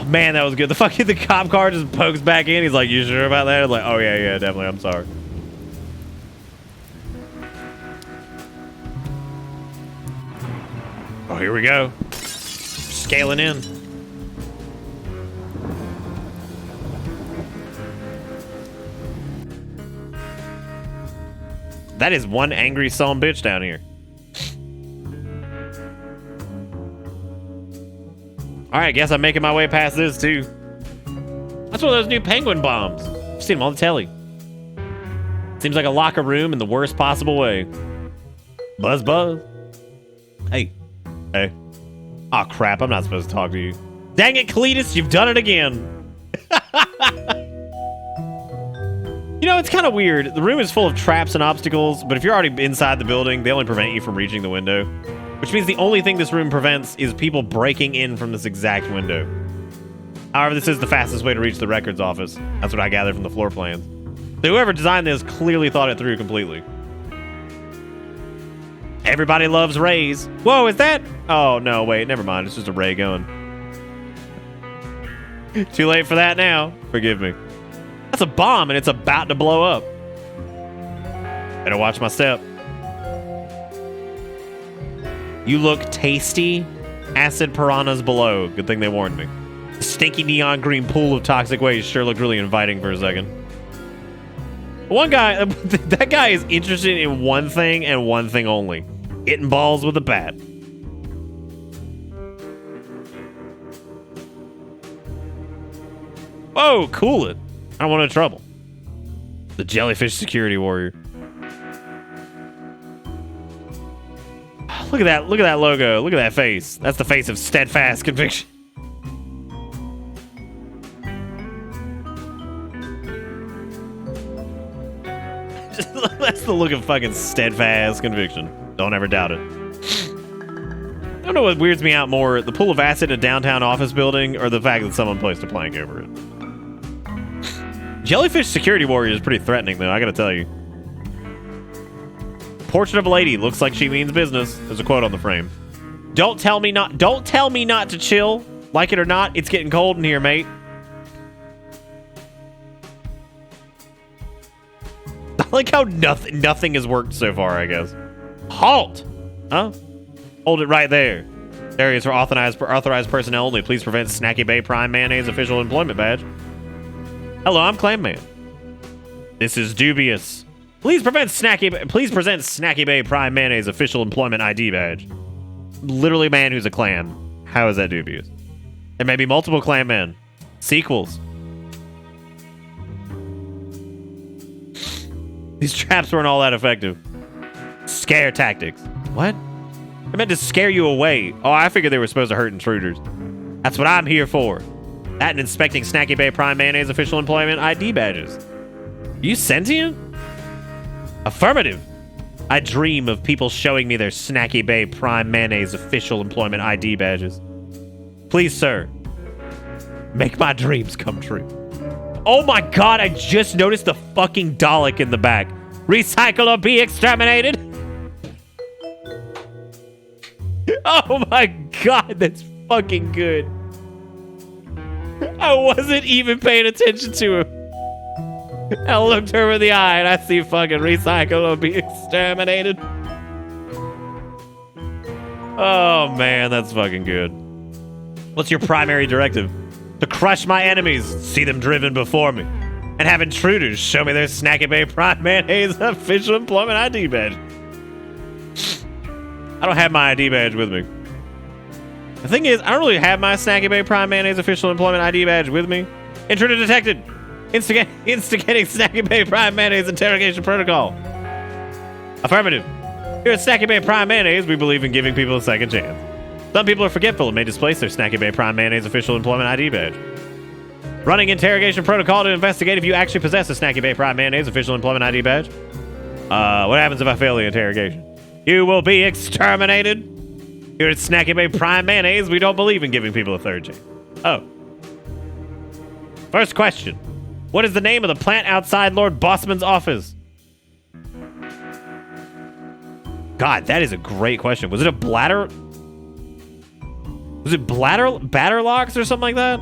Man, that was good. The cop car just pokes back in. He's like, you sure about that? I was like, oh yeah, definitely, I'm sorry. Oh, here we go. Scaling in. That is one angry son bitch down here. Alright, I guess I'm making my way past this too. That's one of those new penguin bombs. I've seen them on the telly. Seems like a locker room in the worst possible way. Buzz buzz. Hey. Hey. Aw, crap, I'm not supposed to talk to you. Dang it, Cletus, you've done it again. You know, it's kind of weird. The room is full of traps and obstacles, but if you're already inside the building, they only prevent you from reaching the window. Which means the only thing this room prevents is people breaking in from this exact window. However, this is the fastest way to reach the records office. That's what I gathered from the floor plans. So whoever designed this clearly thought it through completely. Everybody loves rays. Whoa, is that? Oh, no, wait, never mind. It's just a ray going. Too late for that now. Forgive me. That's a bomb, and it's about to blow up. Better watch my step. You look tasty. Acid piranhas below. Good thing they warned me. The stinky neon green pool of toxic waste sure looked really inviting for a second. One guy, that guy is interested in one thing and one thing only. Hitting balls with a bat. Whoa, cool it. I don't want no trouble. The jellyfish security warrior. Look at that logo. Look at that face. That's the face of steadfast conviction. That's the look of fucking steadfast conviction. Don't ever doubt it. I don't know what weirds me out more, the pool of acid in a downtown office building or the fact that someone placed a plank over it. Jellyfish security warrior is pretty threatening, though, I gotta tell you. Portrait of a lady. Looks like she means business. There's a quote on the frame. Don't tell me not to chill. Like it or not, it's getting cold in here, mate. I like how nothing has worked so far, I guess. Halt! Huh? Hold it right there. Areas for authorized personnel only. Please prevent Snacky Bay Prime Mayonnaise official employment badge. Hello, I'm Clam Man. This is dubious. Please present Snacky Bay Prime Mayonnaise official employment ID badge. Literally man who's a clam. How is that dubious? There may be multiple clam men. Sequels. These traps weren't all that effective. Scare tactics. What? I meant to scare you away. Oh, I figured they were supposed to hurt intruders. That's what I'm here for. That and inspecting Snacky Bay Prime Mayonnaise official employment ID badges. Are you sentient? Affirmative. I dream of people showing me their Snacky Bay Prime Mayonnaise official employment ID badges. Please, sir, make my dreams come true. Oh my god, I just noticed the fucking Dalek in the back. Recycle or be exterminated. Oh my god, that's fucking good. I wasn't even paying attention to him. I looked her in the eye and I see fucking recycle or be exterminated. Oh man, that's fucking good. What's your primary directive? To crush my enemies, see them driven before me, and have intruders show me their Snacky Bay Prime Mayonnaise official employment ID badge. I don't have my ID badge with me. The thing is, I don't really have my Snacky Bay Prime Mayonnaise official employment ID badge with me. Intruder detected. Instigating Snacky Bay Prime Mayonnaise interrogation protocol. Affirmative. Here at Snacky Bay Prime Mayonnaise, we believe in giving people a second chance. Some people are forgetful and may displace their Snacky Bay Prime Mayonnaise official employment ID badge. Running interrogation protocol to investigate if you actually possess a Snacky Bay Prime Mayonnaise official employment ID badge. What happens if I fail the interrogation? You will be exterminated. Here at Snacky Bay Prime Mayonnaise, we don't believe in giving people a third chance. Oh. First question. What is the name of the plant outside Lord Bossman's office? God, that is a great question. Was it a bladder? Was it batter locks or something like that?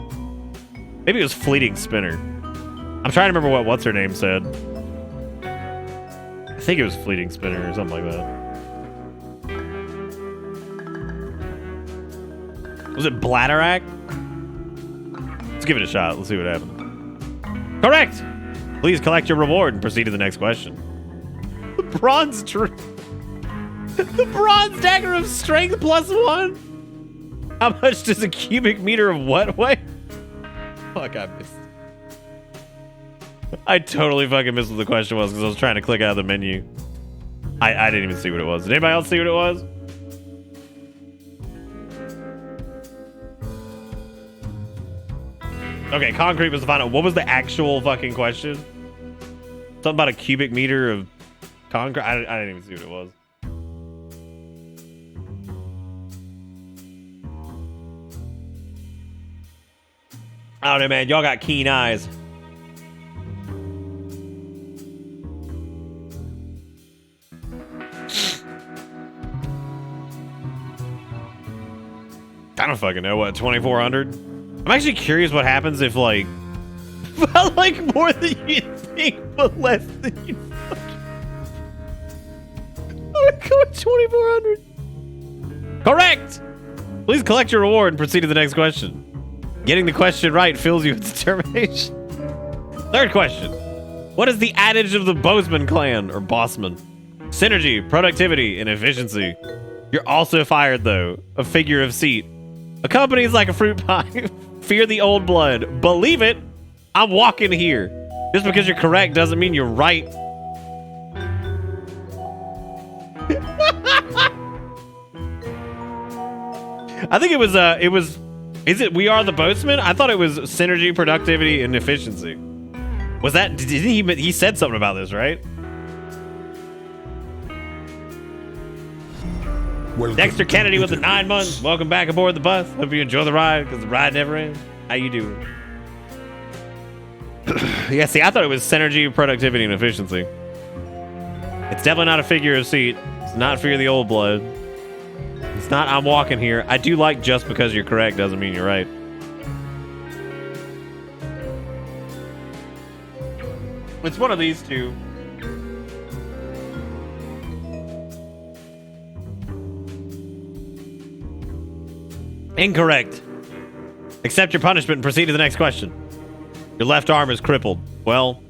Maybe it was fleeting spinner. I'm trying to remember what what's her name said. I think it was fleeting spinner or something like that. Was it Bladderack? Let's give it a shot. Let's see what happens. Correct! Please collect your reward and proceed to the next question. The bronze the bronze dagger of strength +1? How much does a cubic meter of what weigh? Fuck, I missed. I totally fucking missed what the question was because I was trying to click out of the menu. I didn't even see what it was. Did anybody else see what it was? Okay, concrete was the final. What was the actual fucking question? Something about a cubic meter of concrete? I didn't even see what it was. I don't know, man. Y'all got keen eyes. I don't fucking know. What, 2,400? I'm actually curious what happens if, like, like more than you think, but less than you fucking. I'm gonna go with 2,400. Correct! Please collect your reward and proceed to the next question. Getting the question right fills you with determination. Third question. What is the adage of the Bozeman clan, or Bossman? Synergy, productivity, and efficiency. You're also fired, though. A figure of seat. A company is like a fruit pie. Fear the old blood. Believe it. I'm walking here. Just because you're correct doesn't mean you're right. I think it was, is it We Are the Boatman? I thought it was synergy, productivity, and efficiency. Was that, didn't he said something about this, right? Dexter Kennedy with the 9 months. Welcome back aboard the bus. Hope you enjoy the ride, because the ride never ends. How you doing? Yeah, see, I thought it was synergy, productivity, and efficiency. It's definitely not a figure of seat. It's not Fear the Old Blood. It's not I'm walking here. I do like just because you're correct doesn't mean you're right. It's one of these two. Incorrect. Accept your punishment and proceed to the next question. Your left arm is crippled. Well.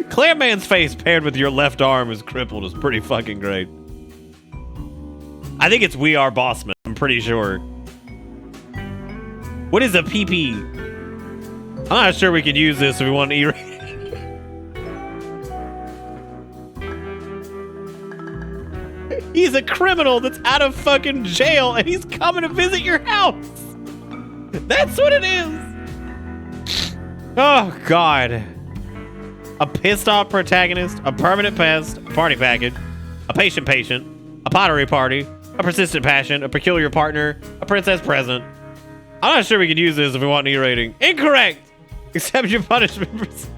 Clam Man's face paired with your left arm is crippled is pretty fucking great. I think it's We Are Bossman. I'm pretty sure. What is a PP? I'm not sure we can use this if we want to E-rate. He's a criminal that's out of fucking jail and he's coming to visit your house. That's what it is. Oh, God. A pissed off protagonist, a permanent pest, a party package, a patient, a pottery party, a persistent passion, a peculiar partner, a princess present. I'm not sure we can use this if we want an E rating. Incorrect. Accept your punishment.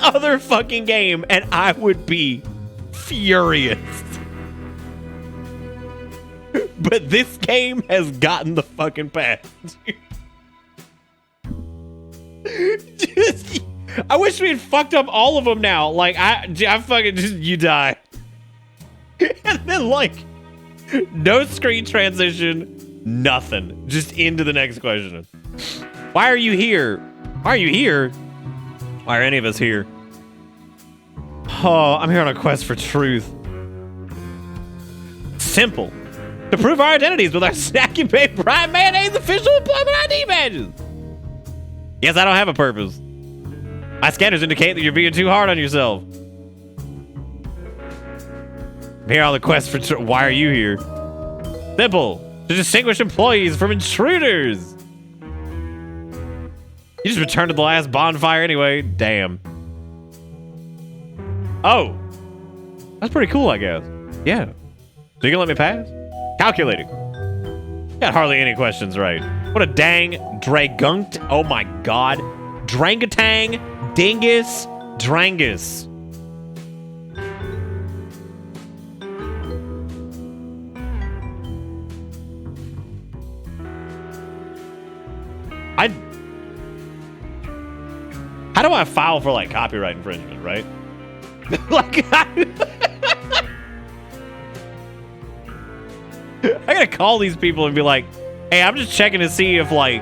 other fucking game and I would be furious. But this game has gotten the fucking pass. I wish we had fucked up all of them now. Like, I fucking just, you die. And then, like, no screen transition, nothing. Just into the next question. Why are you here? Why are you here? Why are any of us here? Oh, I'm here on a quest for truth. Simple. To prove our identities with our Snacky Bay Prime Mayonnaise official employment ID badges. Yes, I don't have a purpose. My scanners indicate that you're being too hard on yourself. I'm here on the quest for truth. Why are you here? Simple. To distinguish employees from intruders. You just returned to the last bonfire anyway. Damn. Oh. That's pretty cool, I guess. Yeah. So you can let me pass? Calculating. Got hardly any questions right. What a dang dragunked. Oh my god. Drangatang. Dingus. Drangus. How do I file for like copyright infringement, right? Like, I gotta call these people and be like, hey, I'm just checking to see if my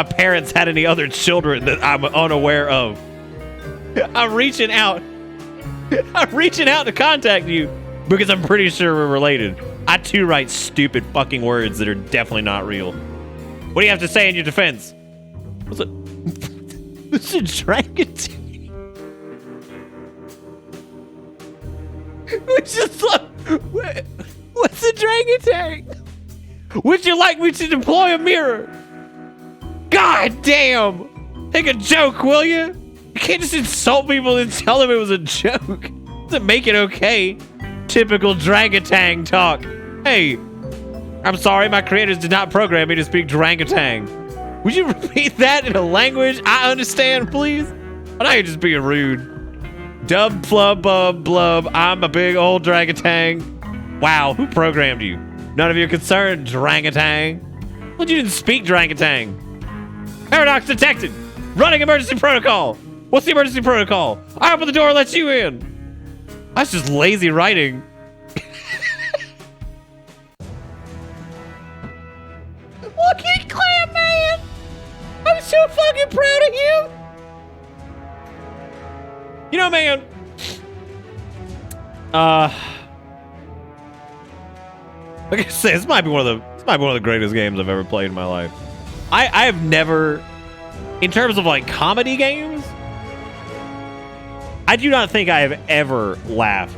parents had any other children that I'm unaware of. I'm reaching out to contact you because I'm pretty sure we're related. I too write stupid fucking words that are definitely not real. What do you have to say in your defense? What's it? It's a dragon. It's just like, what's a dragon tank? Would you like me to deploy a mirror? God damn! Take a joke, will you? You can't just insult people and tell them it was a joke. Doesn't make it okay. Typical Drangatang talk. Hey, I'm sorry, my creators did not program me to speak Drangatang. Would you repeat that in a language I understand, please? I know you're just being rude. Dub, flub, bub, blub, I'm a big old Drangatang. Wow, who programmed you? None of your concern, Drangatang. Well, you didn't speak Drangatang. Paradox detected. Running emergency protocol. What's the emergency protocol? I open the door and let you in. That's just lazy writing. Look at Clam, man. I'm so fucking proud of him. You know, man. Like I said, this might be one of the greatest games I've ever played in my life. I have never, in terms of like comedy games, I do not think I have ever laughed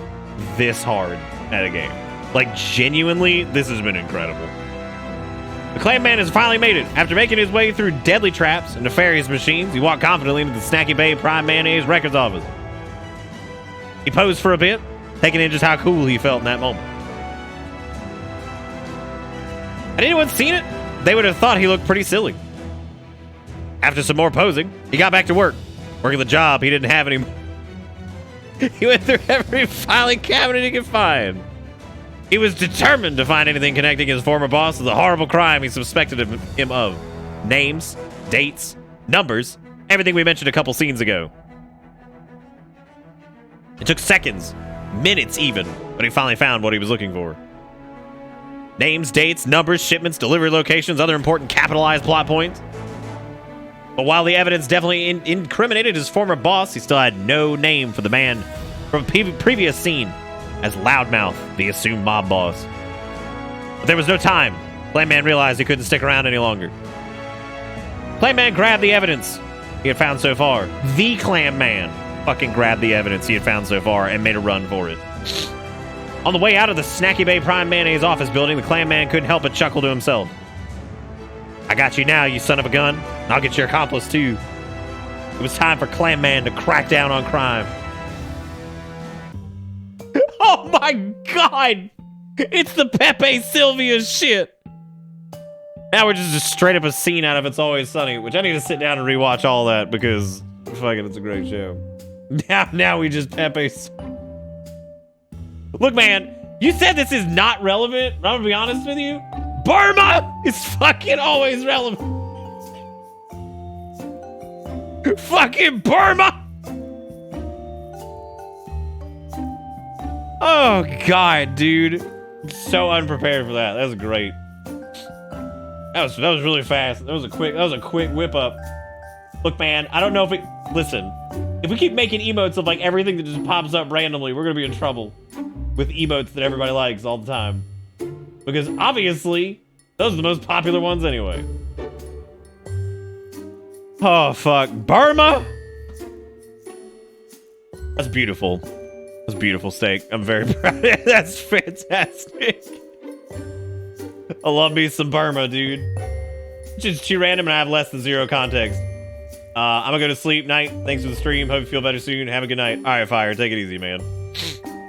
this hard at a game. Like, genuinely, this has been incredible. The Clam Man has finally made it. After making his way through deadly traps and nefarious machines, he walked confidently into the Snacky Bay Prime Mayonnaise records office. He posed for a bit, taking in just how cool he felt in that moment. Had anyone seen it, they would have thought he looked pretty silly. After some more posing, he got back to work, working the job he didn't have anymore. He went through every filing cabinet he could find. He was determined to find anything connecting his former boss to the horrible crime he suspected him of. Names, dates, numbers, everything we mentioned a couple scenes ago. It took seconds, minutes even, but he finally found what he was looking for. Names, dates, numbers, shipments, delivery locations, other important capitalized plot points. But while the evidence definitely incriminated his former boss, he still had no name for the man from a previous scene as Loudmouth, the assumed mob boss. But there was no time. Clam Man realized he couldn't stick around any longer. Clam Man grabbed the evidence he had found so far. The Clam Man fucking grabbed the evidence he had found so far and made a run for it. On the way out of the Snacky Bay Prime Mayonnaise office building, the Clam Man couldn't help but chuckle to himself. I got you now, you son of a gun. I'll get your accomplice too. It was time for Clam Man to crack down on crime. Oh my god! It's the Pepe Sylvia shit! Now we're just straight up a scene out of It's Always Sunny, which I need to sit down and rewatch all that because fuck it, it's a great show. Now we just Pepe. Look, man, you said this is not relevant, but I'm gonna be honest with you. Burma is fucking always relevant. Fucking Burma. Oh god, dude. So unprepared for that. That was great. That was really fast. That was a quick whip up. Look, man, I don't know if it listen. If we keep making emotes of like everything that just pops up randomly, we're gonna be in trouble with emotes that everybody likes all the time. Because obviously, those are the most popular ones anyway. Oh fuck. Burma! That's beautiful. That's beautiful steak. I'm very proud of it. That's fantastic. I love me some Burma, dude. Just too random and I have less than zero context. I'm gonna go to sleep. Night. Thanks for the stream. Hope you feel better soon. Have a good night. All right, Fire. Take it easy, man.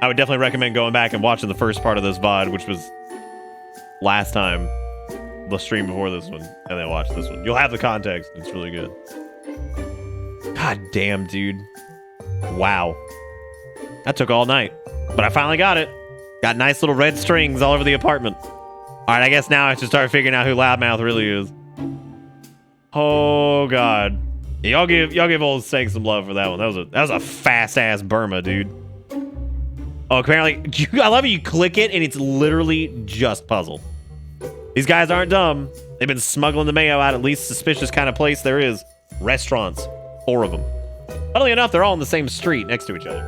I would definitely recommend going back and watching the first part of this VOD, which was last time. The stream before this one. And then watch this one. You'll have the context. It's really good. God damn, dude. Wow. That took all night. But I finally got it. Got nice little red strings all over the apartment. Alright, I guess now I should start figuring out who Loudmouth really is. Oh god. Yeah, y'all give old Steak some love for that one. That was a fast ass Burma, dude. Oh, apparently I love it. You click it and it's literally just puzzle. These guys aren't dumb. They've been smuggling the mayo out at least suspicious kind of place there is. Restaurants. 4 of them. Funnily enough, they're all on the same street next to each other.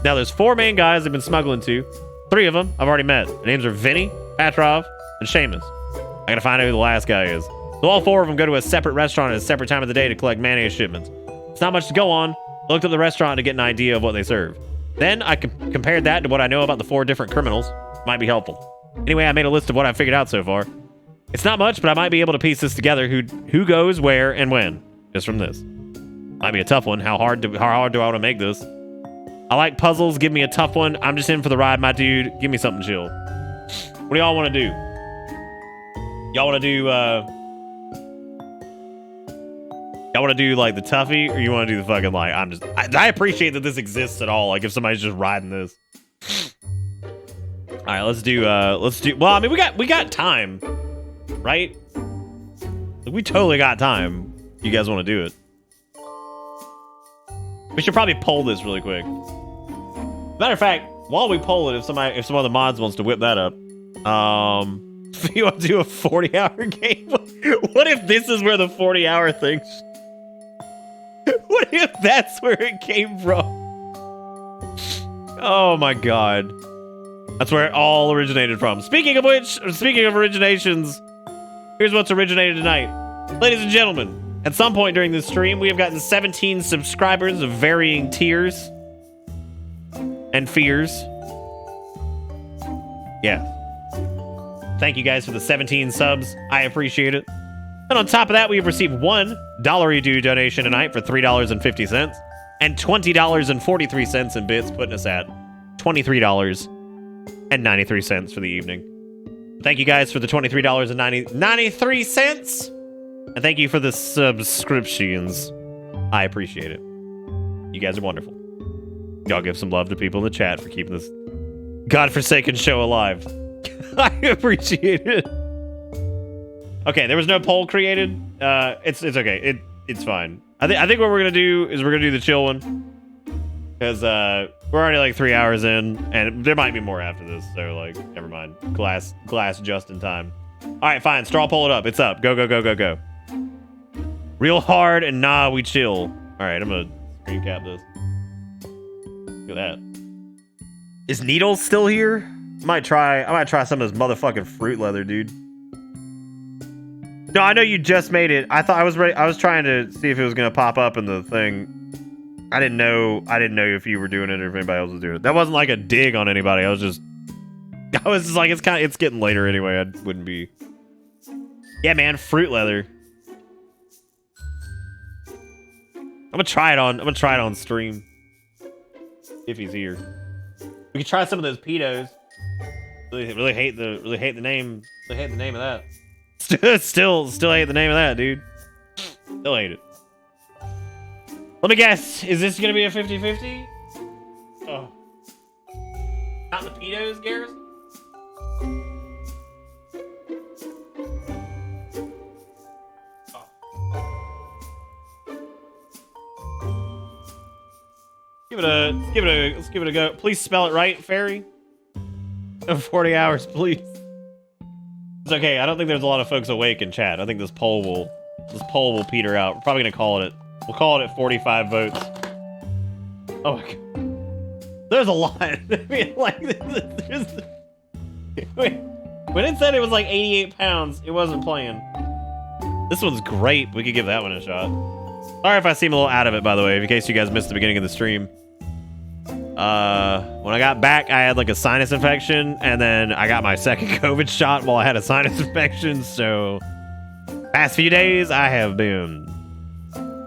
Now there's 4 main guys they've been smuggling to. 3 of them I've already met. Their names are Vinny, Petrov, and Seamus. I gotta find out who the last guy is. So all 4 of them go to a separate restaurant at a separate time of the day to collect mayonnaise shipments. It's not much to go on. I looked up the restaurant to get an idea of what they serve. Then I compared that to what I know about the 4 different criminals. Might be helpful. Anyway, I made a list of what I figured out so far. It's not much, but I might be able to piece this together. Who goes where and when, just from this. Might be a tough one. How hard do I want to make this? I like puzzles. Give me a tough one. I'm just in for the ride, my dude. Give me something chill. What do y'all want to do? Y'all want to do like the toughie, or you want to do the fucking like? I appreciate that this exists at all. Like if somebody's just riding this. All right, let's do. Well, I mean, we got time, right? We totally got time. You guys want to do it? We should probably poll this really quick. Matter of fact, while we poll it, if some of the mods wants to whip that up, if you want to do a 40-hour game, what if this is where the 40-hour thing? What if that's where it came from? Oh my god. That's where it all originated from. Speaking of which, speaking of originations, here's what's originated tonight. Ladies and gentlemen, at some point during this stream, we have gotten 17 subscribers of varying tiers and fears. Yeah. Thank you guys for the 17 subs. I appreciate it. And on top of that, we have received $1 due donation tonight for $3.50 and $20.43 in bits, putting us at $23.93 for the evening. Thank you guys for the $23.93. And thank you for the subscriptions. I appreciate it. You guys are wonderful. Y'all give some love to people in the chat for keeping this godforsaken show alive. I appreciate it. Okay, there was no poll created. It's okay. It's fine. I think what we're gonna do is we're gonna do the chill one. Because we're already like 3 hours in, and there might be more after this, so like never mind. Glass just in time. Alright, fine. Straw poll it up. It's up. Go, go, go, go, go. Real hard and nah, we chill. Alright, I'm gonna screen cap this. Look at that. Is Needles still here? I might try some of this motherfucking fruit leather, dude. No, I know you just made it. I thought I was trying to see if it was gonna pop up in the thing. I didn't know if you were doing it or if anybody else was doing it. That wasn't like a dig on anybody. I was just like, it's getting later anyway. I wouldn't be. Yeah, man, fruit leather. I'm gonna try it on stream. If he's here. We could try some of those pedos. Really hate the name. Really hate the name of that. Still hate the name of that, dude. Still hate it. Let me guess. Is this gonna be a 50-50? Oh. Not the pedos, Garrison? Let's give it a go. Please spell it right, Fairy. 40 hours, please. It's okay. I don't think there's a lot of folks awake in chat. I think this poll will peter out. We're probably gonna call it. We'll call it at 45 votes. Oh my god. There's a lot. I mean, like, when it said it was like 88 pounds, it wasn't playing. This one's great. We could give that one a shot. Sorry if I seem a little out of it, by the way, in case you guys missed the beginning of the stream. When I got back, I had like a sinus infection, and then I got my second COVID shot while I had a sinus infection, so past few days, I have been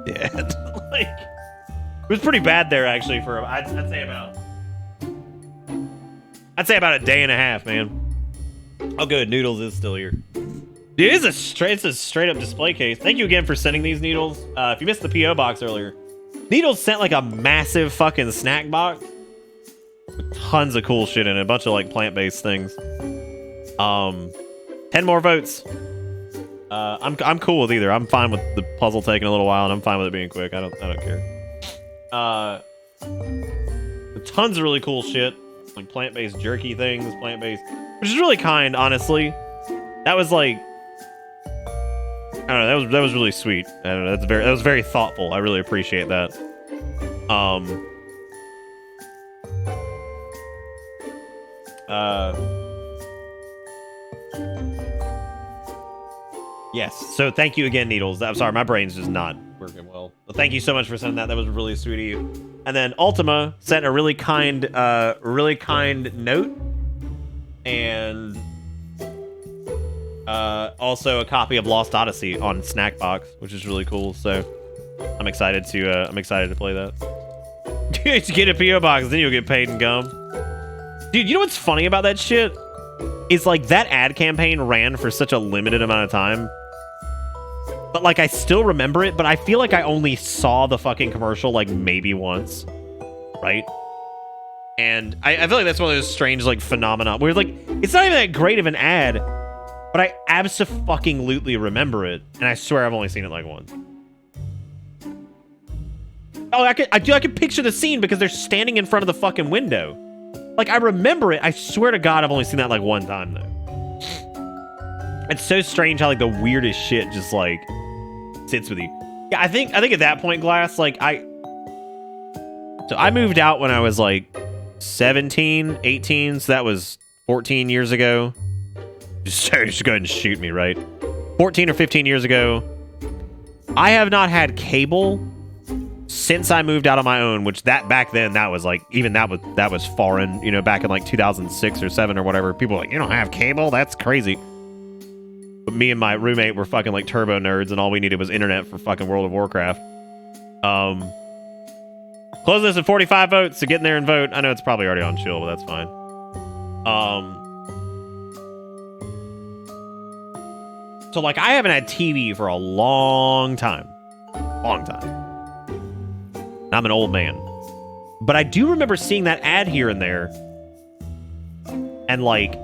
dead. Like, it was pretty bad there, actually, for, I'd say about a day and a half, man. Oh, good. Noodles is still here. Dude, it's a straight up display case. Thank you again for sending these, Needles. If you missed the PO box earlier, Needles sent like a massive fucking snack box with tons of cool shit in it, a bunch of like plant-based things. 10 more votes. I'm cool with either. I'm fine with the puzzle taking a little while, and I'm fine with it being quick. I don't care. Tons of really cool shit, like plant-based jerky things, plant-based, which is really kind, honestly. That was like, I don't know. That was really sweet. I don't know. That was very thoughtful. I really appreciate that. Yes. So thank you again, Needles. I'm sorry, my brain's just not working well. But thank you so much for sending that. That was really sweet of you. And then Ultima sent a really kind note, and also a copy of Lost Odyssey on Snackbox, which is really cool. So I'm excited to play that. To get a PO box, then you'll get paid in gum. Dude, you know what's funny about that shit? Is like that ad campaign ran for such a limited amount of time. But like I still remember it, but I feel like I only saw the fucking commercial like maybe once. Right? And I feel like that's one of those strange like phenomena where like it's not even that great of an ad, but I abso-fucking-lutely remember it, and I swear I've only seen it like once. Oh, I could picture the scene because they're standing in front of the fucking window. Like, I remember it. I swear to God, I've only seen that like one time, though. It's so strange how like the weirdest shit just like sits with you. Yeah, I think at that point, Glass, like I moved out when I was like 17, 18, so that was 14 years ago. Just go ahead and shoot me, right? 14 or 15 years ago. I have not had cable since I moved out on my own, which back then that was like, even that was foreign, you know, back in like 2006 or 7 or whatever. People were like, you don't have cable? That's crazy. But me and my roommate were fucking like turbo nerds, and all we needed was internet for fucking World of Warcraft. Close this at 45 votes, so get in there and vote. I know it's probably already on chill, but that's fine. So like I haven't had TV for a long time. I'm an old man. But I do remember seeing that ad here and there. And like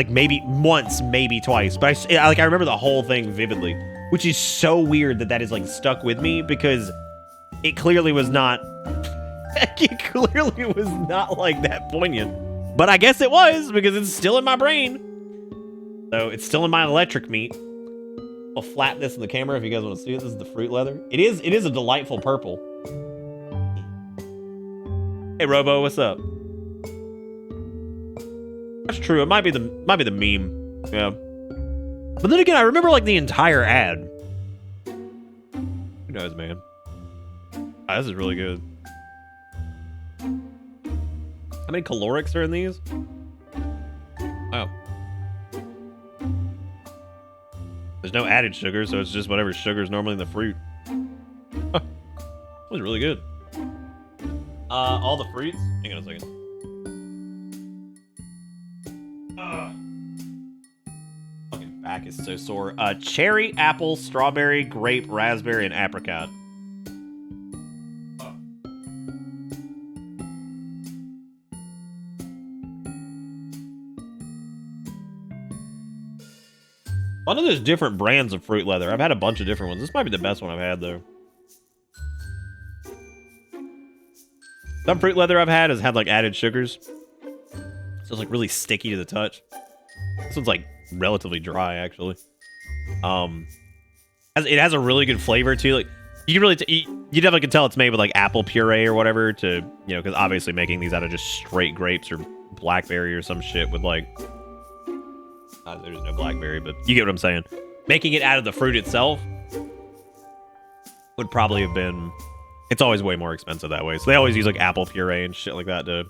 maybe once, maybe twice. But I remember the whole thing vividly. Which is so weird that is like stuck with me, because it clearly was not like that poignant. But I guess it was, because it's still in my brain. So it's still in my electric meat. I'll flatten this in the camera if you guys want to see it. This is the fruit leather. It is a delightful purple. Hey Robo, what's up? That's true. It might be the meme. Yeah. But then again, I remember like the entire ad. Who knows, man? Ah, this is really good. How many calorics are in these? Wow. There's no added sugar, so it's just whatever sugar is normally in the fruit. That was really good. All the fruits? Hang on a second. Fucking back is so sore. Cherry, apple, strawberry, grape, raspberry, and apricot. One of those different brands of fruit leather. I've had a bunch of different ones. This might be the best one I've had, though. Some fruit leather I've had has had, like, added sugars. So it's, like, really sticky to the touch. This one's, like, relatively dry, actually. It has a really good flavor, too. Like, you can really... you definitely can tell it's made with, like, apple puree or whatever to... You know, because obviously making these out of just straight grapes or blackberry or some shit with, like... there's no blackberry, but you get what I'm saying. Making it out of the fruit itself would probably have been... It's always way more expensive that way. So they always use like apple puree and shit like that to...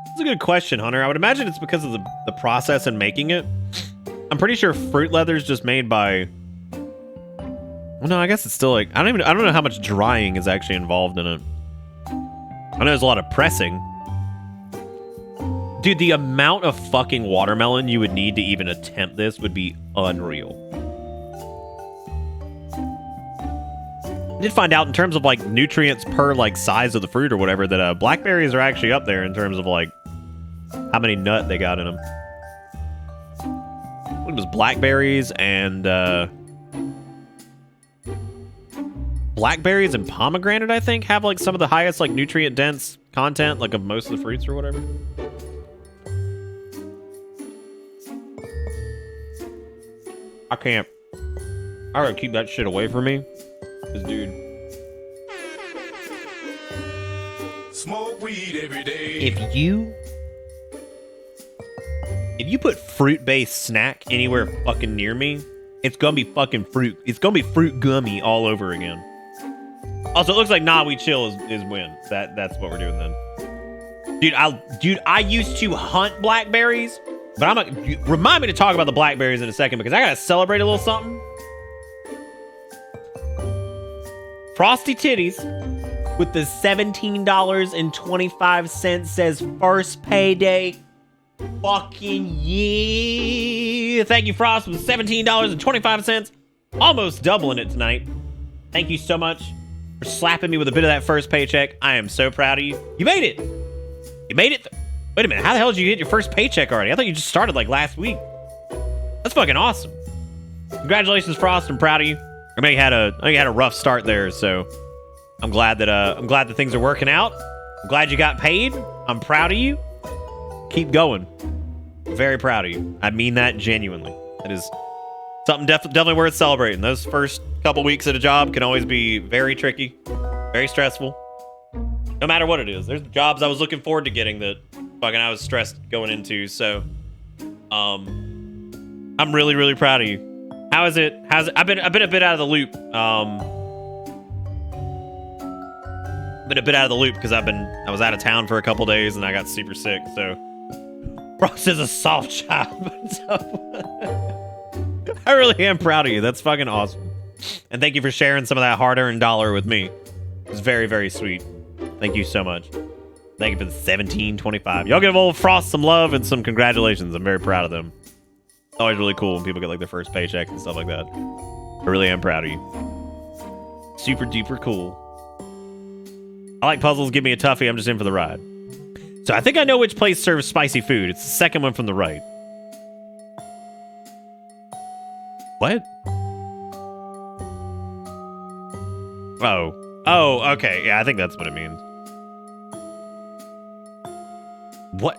That's a good question, Hunter. I would imagine it's because of the process in making it. I'm pretty sure fruit leather is just made by... Well, no, I guess it's still like... I don't know how much drying is actually involved in it. I know there's a lot of pressing. Dude, the amount of fucking watermelon you would need to even attempt this would be unreal. I did find out in terms of like nutrients per like size of the fruit or whatever that blackberries are actually up there in terms of like how many nut they got in them. It was blackberries and blackberries and pomegranate, I think, have like some of the highest like nutrient dense content like of most of the fruits or whatever. I can't. I gotta keep that shit away from me. Cause dude, Smoke weed every day. if you put fruit-based snack anywhere fucking near me, it's gonna be fucking fruit. It's gonna be fruit gummy all over again. Also, it looks like Nah We Chill is win. That's what we're doing then. Dude, I used to hunt blackberries, but remind me to talk about the blackberries in a second because I gotta celebrate a little something. Frosty Titties with the $17.25 says first payday. Fucking yeah. Thank you, Frost, with $17.25. Almost doubling it tonight. Thank you so much for slapping me with a bit of that first paycheck. I am so proud of you. You made it. You made it. Wait a minute. How the hell did you get your first paycheck already? I thought you just started like last week. That's fucking awesome. Congratulations, Frost. I'm proud of you. I know you had a rough start there, so I'm glad that things are working out. I'm glad you got paid. I'm proud of you. Keep going. Very proud of you. I mean that genuinely. It is something definitely worth celebrating. Those first couple weeks at a job can always be very tricky, very stressful. No matter what it is. There's jobs I was looking forward to getting that fucking I was stressed going into. So, I'm really, really proud of you. How's it? I've been a bit out of the loop. Been a bit out of the loop because I was out of town for a couple days and I got super sick. So, Ross is a soft child. I really am proud of you. That's fucking awesome. And thank you for sharing some of that hard-earned dollar with me. It's very, very sweet. Thank you so much. Thank you for the $17.25. Y'all give old Frost some love and some congratulations. I'm very proud of them. It's always really cool when people get like their first paycheck and stuff like that. I really am proud of you. Super duper cool. I like puzzles. Give me a toughie. I'm just in for the ride. So I think I know which place serves spicy food. It's the second one from the right. What? Oh, okay. Yeah, I think that's what it means. What?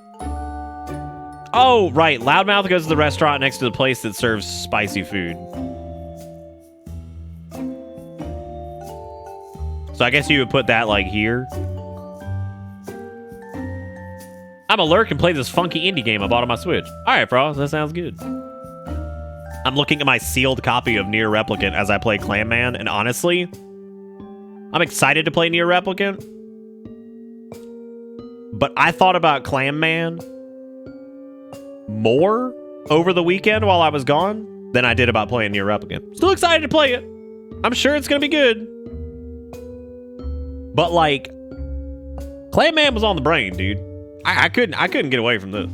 Oh, right. Loudmouth goes to the restaurant next to the place that serves spicy food. So I guess you would put that, like, here. I'm a lurk and play this funky indie game I bought on my Switch. All right, Frost. That sounds good. I'm looking at my sealed copy of Nier Replicant as I play Clam Man, and honestly, I'm excited to play Nier Replicant. But I thought about Clam Man more over the weekend while I was gone than I did about playing Nier Replicant. Still excited to play it. I'm sure it's going to be good. But, like, Clam Man was on the brain, dude. I couldn't get away from this.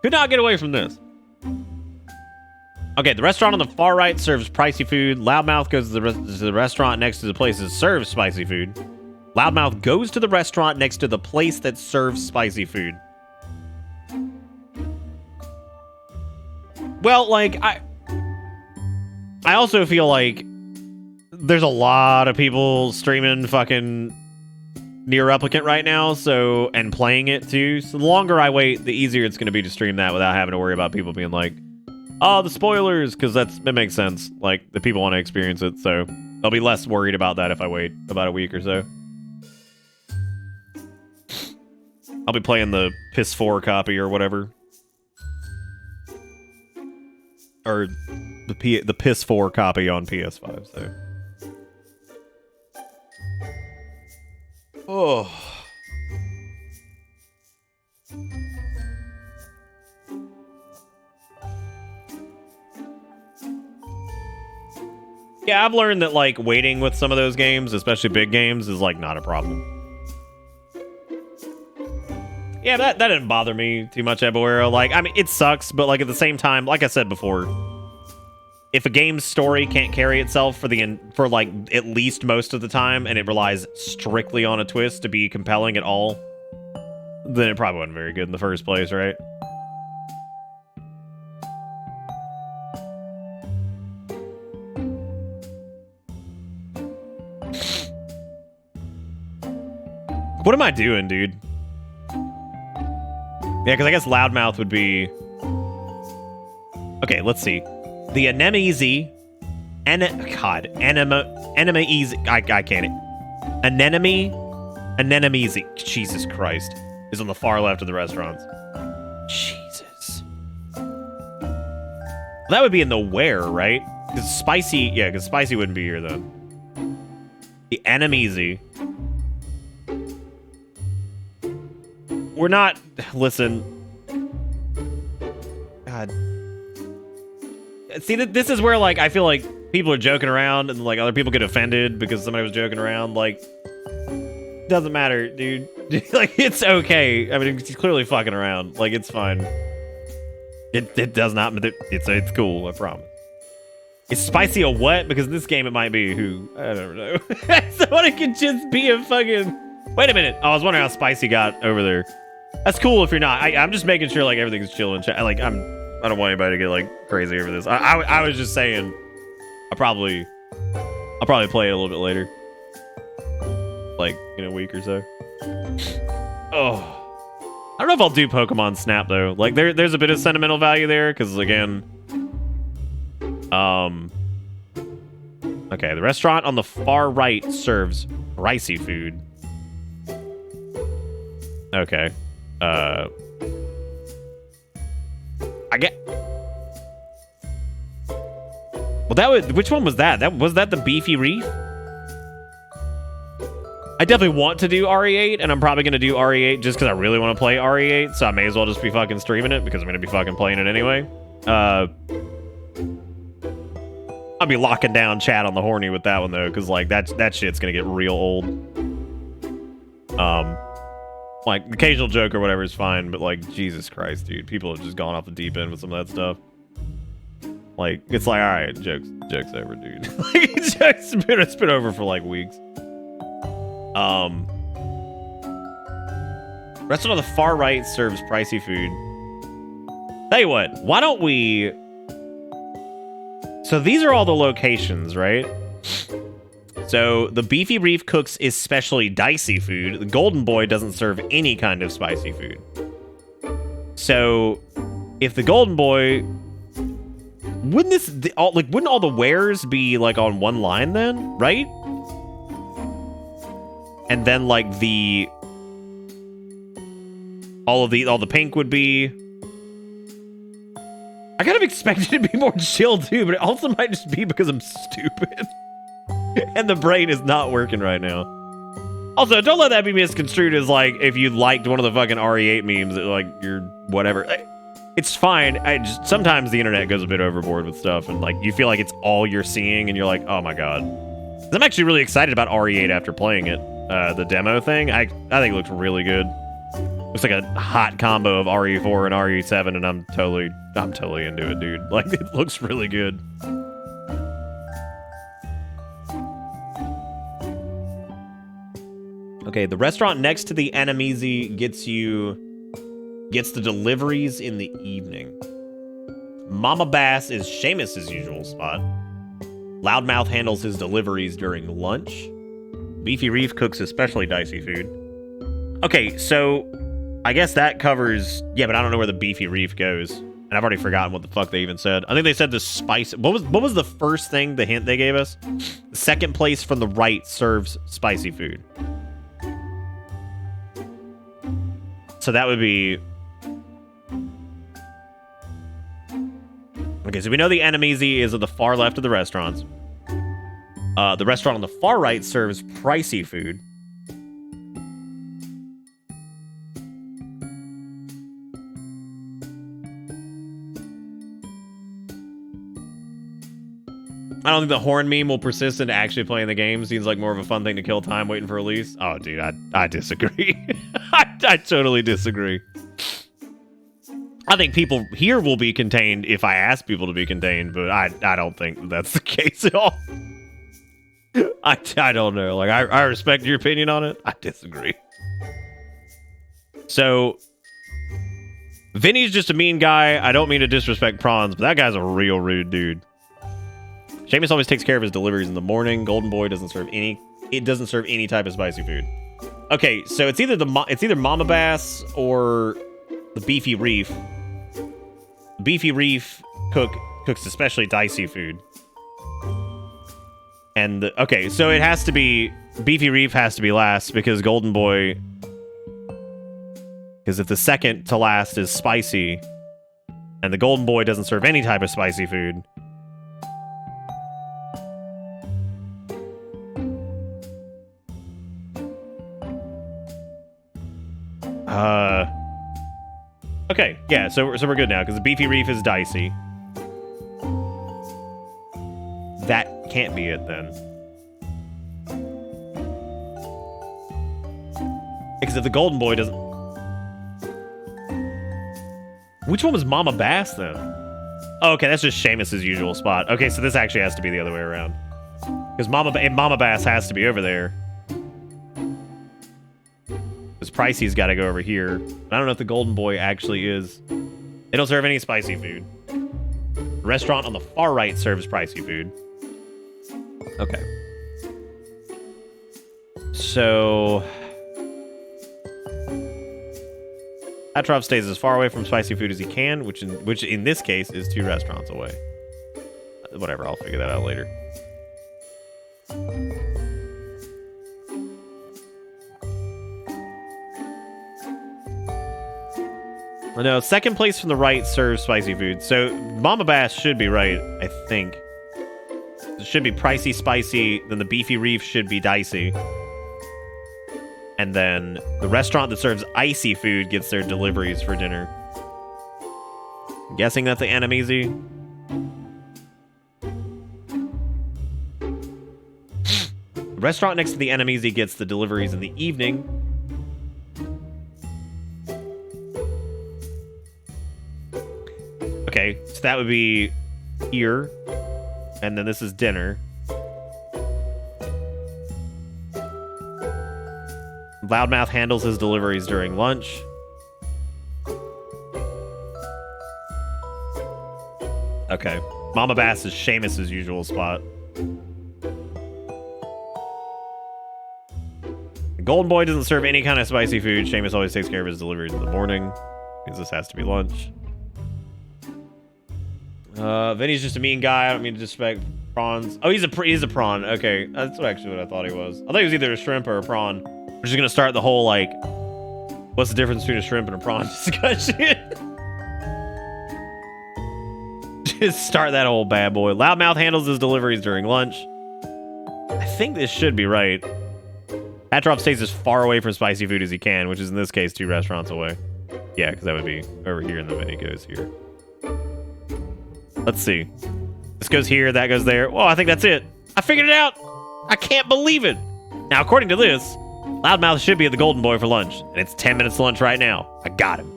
Could not get away from this. Okay, the restaurant on the far right serves pricey food. Loudmouth goes to the restaurant next to the place that serves spicy food. Loudmouth goes to the restaurant next to the place that serves spicy food. Well, like, I also feel like there's a lot of people streaming fucking Nier Replicant right now, so, and playing it too. So the longer I wait, the easier it's going to be to stream that without having to worry about people being like, oh, the spoilers, because it makes sense. Like, the people want to experience it, so I'll be less worried about that if I wait about a week or so. I'll be playing the PS4 copy or whatever. Or the PS4 copy on PS5, so. Oh. Yeah, I've learned that, like, waiting with some of those games, especially big games, is, like, not a problem. Yeah, that didn't bother me too much, Eboero. Like, I mean, it sucks, but, like, at the same time, like I said before, if a game's story can't carry itself for like, at least most of the time, and it relies strictly on a twist to be compelling at all, then it probably wasn't very good in the first place, right? What am I doing, dude? Yeah, because I guess Loudmouth would be... Okay, let's see. The Anemone... Anemone... I can't... Anemone... Jesus Christ. Is on the far left of the restaurants. Jesus. That would be in the where, right? Because Spicy... Yeah, because Spicy wouldn't be here, though. The Anemone... We're not... Listen. God. See, this is where, like, I feel like people are joking around and, like, other people get offended because somebody was joking around. Like, doesn't matter, dude. Like, it's okay. I mean, he's clearly fucking around. Like, it's fine. It does not... It's cool, I promise. Is Spicy a what? Because in this game it might be who... I don't know. Somebody could just be a fucking... Wait a minute. Oh, I was wondering how Spicy got over there. That's cool if you're not. I'm just making sure, like, everything's chill and like, I don't want anybody to get, like, crazy over this. I was just saying, I'll probably play it a little bit later. Like, in a week or so. Oh. I don't know if I'll do Pokemon Snap, though. Like, there's a bit of sentimental value there, because, again... Okay, the restaurant on the far right serves pricey food. Okay. I get... Well, that was... Which one was that? Was that the Beefy Reef? I definitely want to do RE8, and I'm probably going to do RE8 just because I really want to play RE8, so I may as well just be fucking streaming it, because I'm going to be fucking playing it anyway. I'll be locking down chat on the horny with that one, though, because, like, that shit's going to get real old. Like, occasional joke or whatever is fine, but, like, Jesus Christ, dude. People have just gone off the deep end with some of that stuff. Like, it's like, alright, joke's over, dude. Like, it's been over for, like, weeks. Restaurant on the far right serves pricey food. Tell you what, why don't we... So these are all the locations, right? So, the Beefy Reef cooks especially dicey food. The Golden Boy doesn't serve any kind of spicy food. So, if the Golden Boy... Wouldn't all the wares be, like, on one line then? Right? And then, like, all the pink would be... I kind of expected it to be more chill, too, but it also might just be because I'm stupid. And the brain is not working right now. Also, don't let that be misconstrued as, like, if you liked one of the fucking RE8 memes, that, like, you're whatever. It's fine. Sometimes the internet goes a bit overboard with stuff, and, like, you feel like it's all you're seeing, and you're like, oh my god. I'm actually really excited about RE8 after playing it. The demo thing, I think it looks really good. Looks like a hot combo of RE4 and RE7, and I'm totally into it, dude. Like, it looks really good. Okay, the restaurant next to the Enemies gets the deliveries in the evening. Mama Bass is Seamus's usual spot. Loudmouth handles his deliveries during lunch. Beefy Reef cooks especially dicey food. Okay, so I guess that covers... Yeah, but I don't know where the Beefy Reef goes. And I've already forgotten what the fuck they even said. I think they said the spice... What was the first thing, the hint they gave us? The second place from the right serves spicy food. So that would be... Okay, so we know the Enemies is at the far left of the restaurants. The restaurant on the far right serves pricey food. I don't think the horn meme will persist into actually playing the game. Seems like more of a fun thing to kill time waiting for release. Oh, dude, I disagree. I totally disagree. I think people here will be contained if I ask people to be contained, but I don't think that's the case at all. I don't know. Like, I respect your opinion on it. I disagree. So, Vinny's just a mean guy. I don't mean to disrespect Prawns, but that guy's a real rude dude. Seamus always takes care of his deliveries in the morning. Golden Boy doesn't serve any. It doesn't serve any type of spicy food. Okay, so it's either Mama Bass or the Beefy Reef. The Beefy Reef cooks especially dicey food. And okay, so it has to be Beefy Reef has to be last because Golden Boy. Because if the second to last is spicy, and the Golden Boy doesn't serve any type of spicy food. Okay, yeah, so we're good now, because the Beefy Reef is dicey. That can't be it, then. Because if the Golden Boy doesn't... Which one was Mama Bass, then? Oh, okay, that's just Seamus's usual spot. Okay, so this actually has to be the other way around. Because Mama Bass has to be over there. Because Pricey's got to go over here. I don't know if the Golden Boy actually is. They don't serve any spicy food. The restaurant on the far right serves pricey food. Okay. So... Atrov stays as far away from spicy food as he can, which in this case is 2 restaurants away. Whatever, I'll figure that out later. No, second place from the right serves spicy food. So Mama Bass should be right, I think. It should be pricey, spicy. Then the Beefy Reef should be dicey. And then the restaurant that serves icy food gets their deliveries for dinner. I'm guessing that's the Enemies. The restaurant next to the Enemies gets the deliveries in the evening. Okay, so that would be here. And then this is dinner. Loudmouth handles his deliveries during lunch. Okay. Mama Bass is Seamus's usual spot. Golden Boy doesn't serve any kind of spicy food. Seamus always takes care of his deliveries in the morning, because this has to be lunch. Vinny's just a mean guy. I don't mean to disrespect prawns. Oh, he's a prawn. Okay, that's actually what I thought he was. I thought he was either a shrimp or a prawn. We're just gonna start the whole, like, what's the difference between a shrimp and a prawn discussion? Just start that whole bad boy. Loudmouth handles his deliveries during lunch. I think this should be right. Atrov stays as far away from spicy food as he can, which is in this case 2 restaurants away. Yeah, because that would be over here and then Vinny goes here. Let's see. This goes here, that goes there. Well, I think that's it. I figured it out. I can't believe it. Now, according to this, Loudmouth should be at the Golden Boy for lunch, and it's 10 minutes to lunch right now. I got him.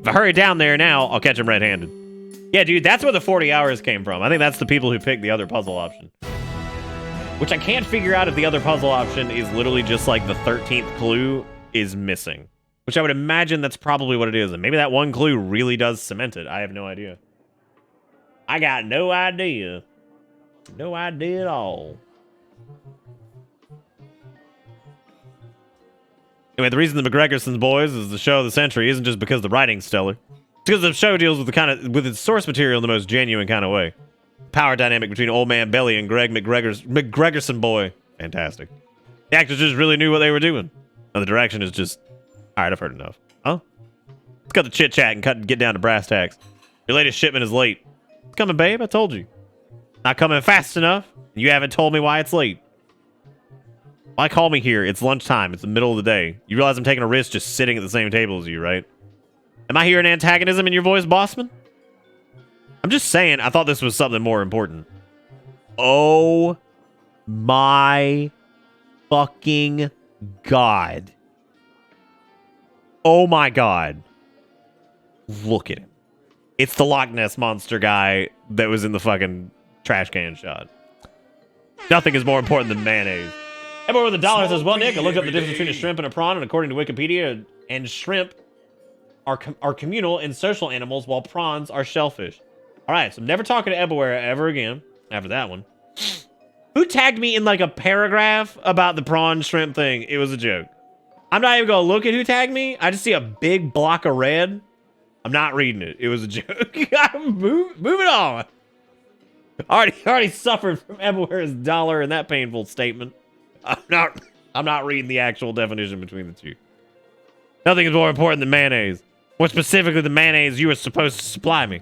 If I hurry down there now, I'll catch him red-handed. Yeah, dude, that's where the 40 hours came from. I think that's the people who picked the other puzzle option. Which I can't figure out if the other puzzle option is literally just like the 13th clue is missing. Which I would imagine that's probably what it is. And maybe that one clue really does cement it. I have no idea. I got no idea. No idea at all. Anyway, the reason the McGregorson's Boys is the show of the century isn't just because the writing's stellar. It's because the show deals with its source material in the most genuine kind of way. Power dynamic between Old Man Belly and Greg McGregorson Boy. Fantastic. The actors just really knew what they were doing. And the direction is just... Alright, I've heard enough. Huh? Let's cut the chit-chat and get down to brass tacks. Your latest shipment is late. It's coming, babe. I told you. Not coming fast enough. You haven't told me why it's late. Why call me here? It's lunchtime. It's the middle of the day. You realize I'm taking a risk just sitting at the same table as you, right? Am I hearing antagonism in your voice, Bossman? I'm just saying, I thought this was something more important. Oh my fucking God. Oh my God. Look at him. It's the Loch Ness Monster guy that was in the fucking trash can shot. Nothing is more important than mayonnaise. Everyone with a dollar says, well, Nick, I looked up the difference between a shrimp and a prawn, and according to Wikipedia, and shrimp are communal and social animals, while prawns are shellfish. All right, so I'm never talking to Ebaware ever again after that one. Who tagged me in like a paragraph about the prawn shrimp thing? It was a joke. I'm not even going to look at who tagged me. I just see a big block of red. I'm not reading it. It was a joke. Moving on. Already suffered from Ebaware's dollar in that painful statement. I'm not reading the actual definition between the two. Nothing is more important than mayonnaise. More specifically, the mayonnaise you were supposed to supply me.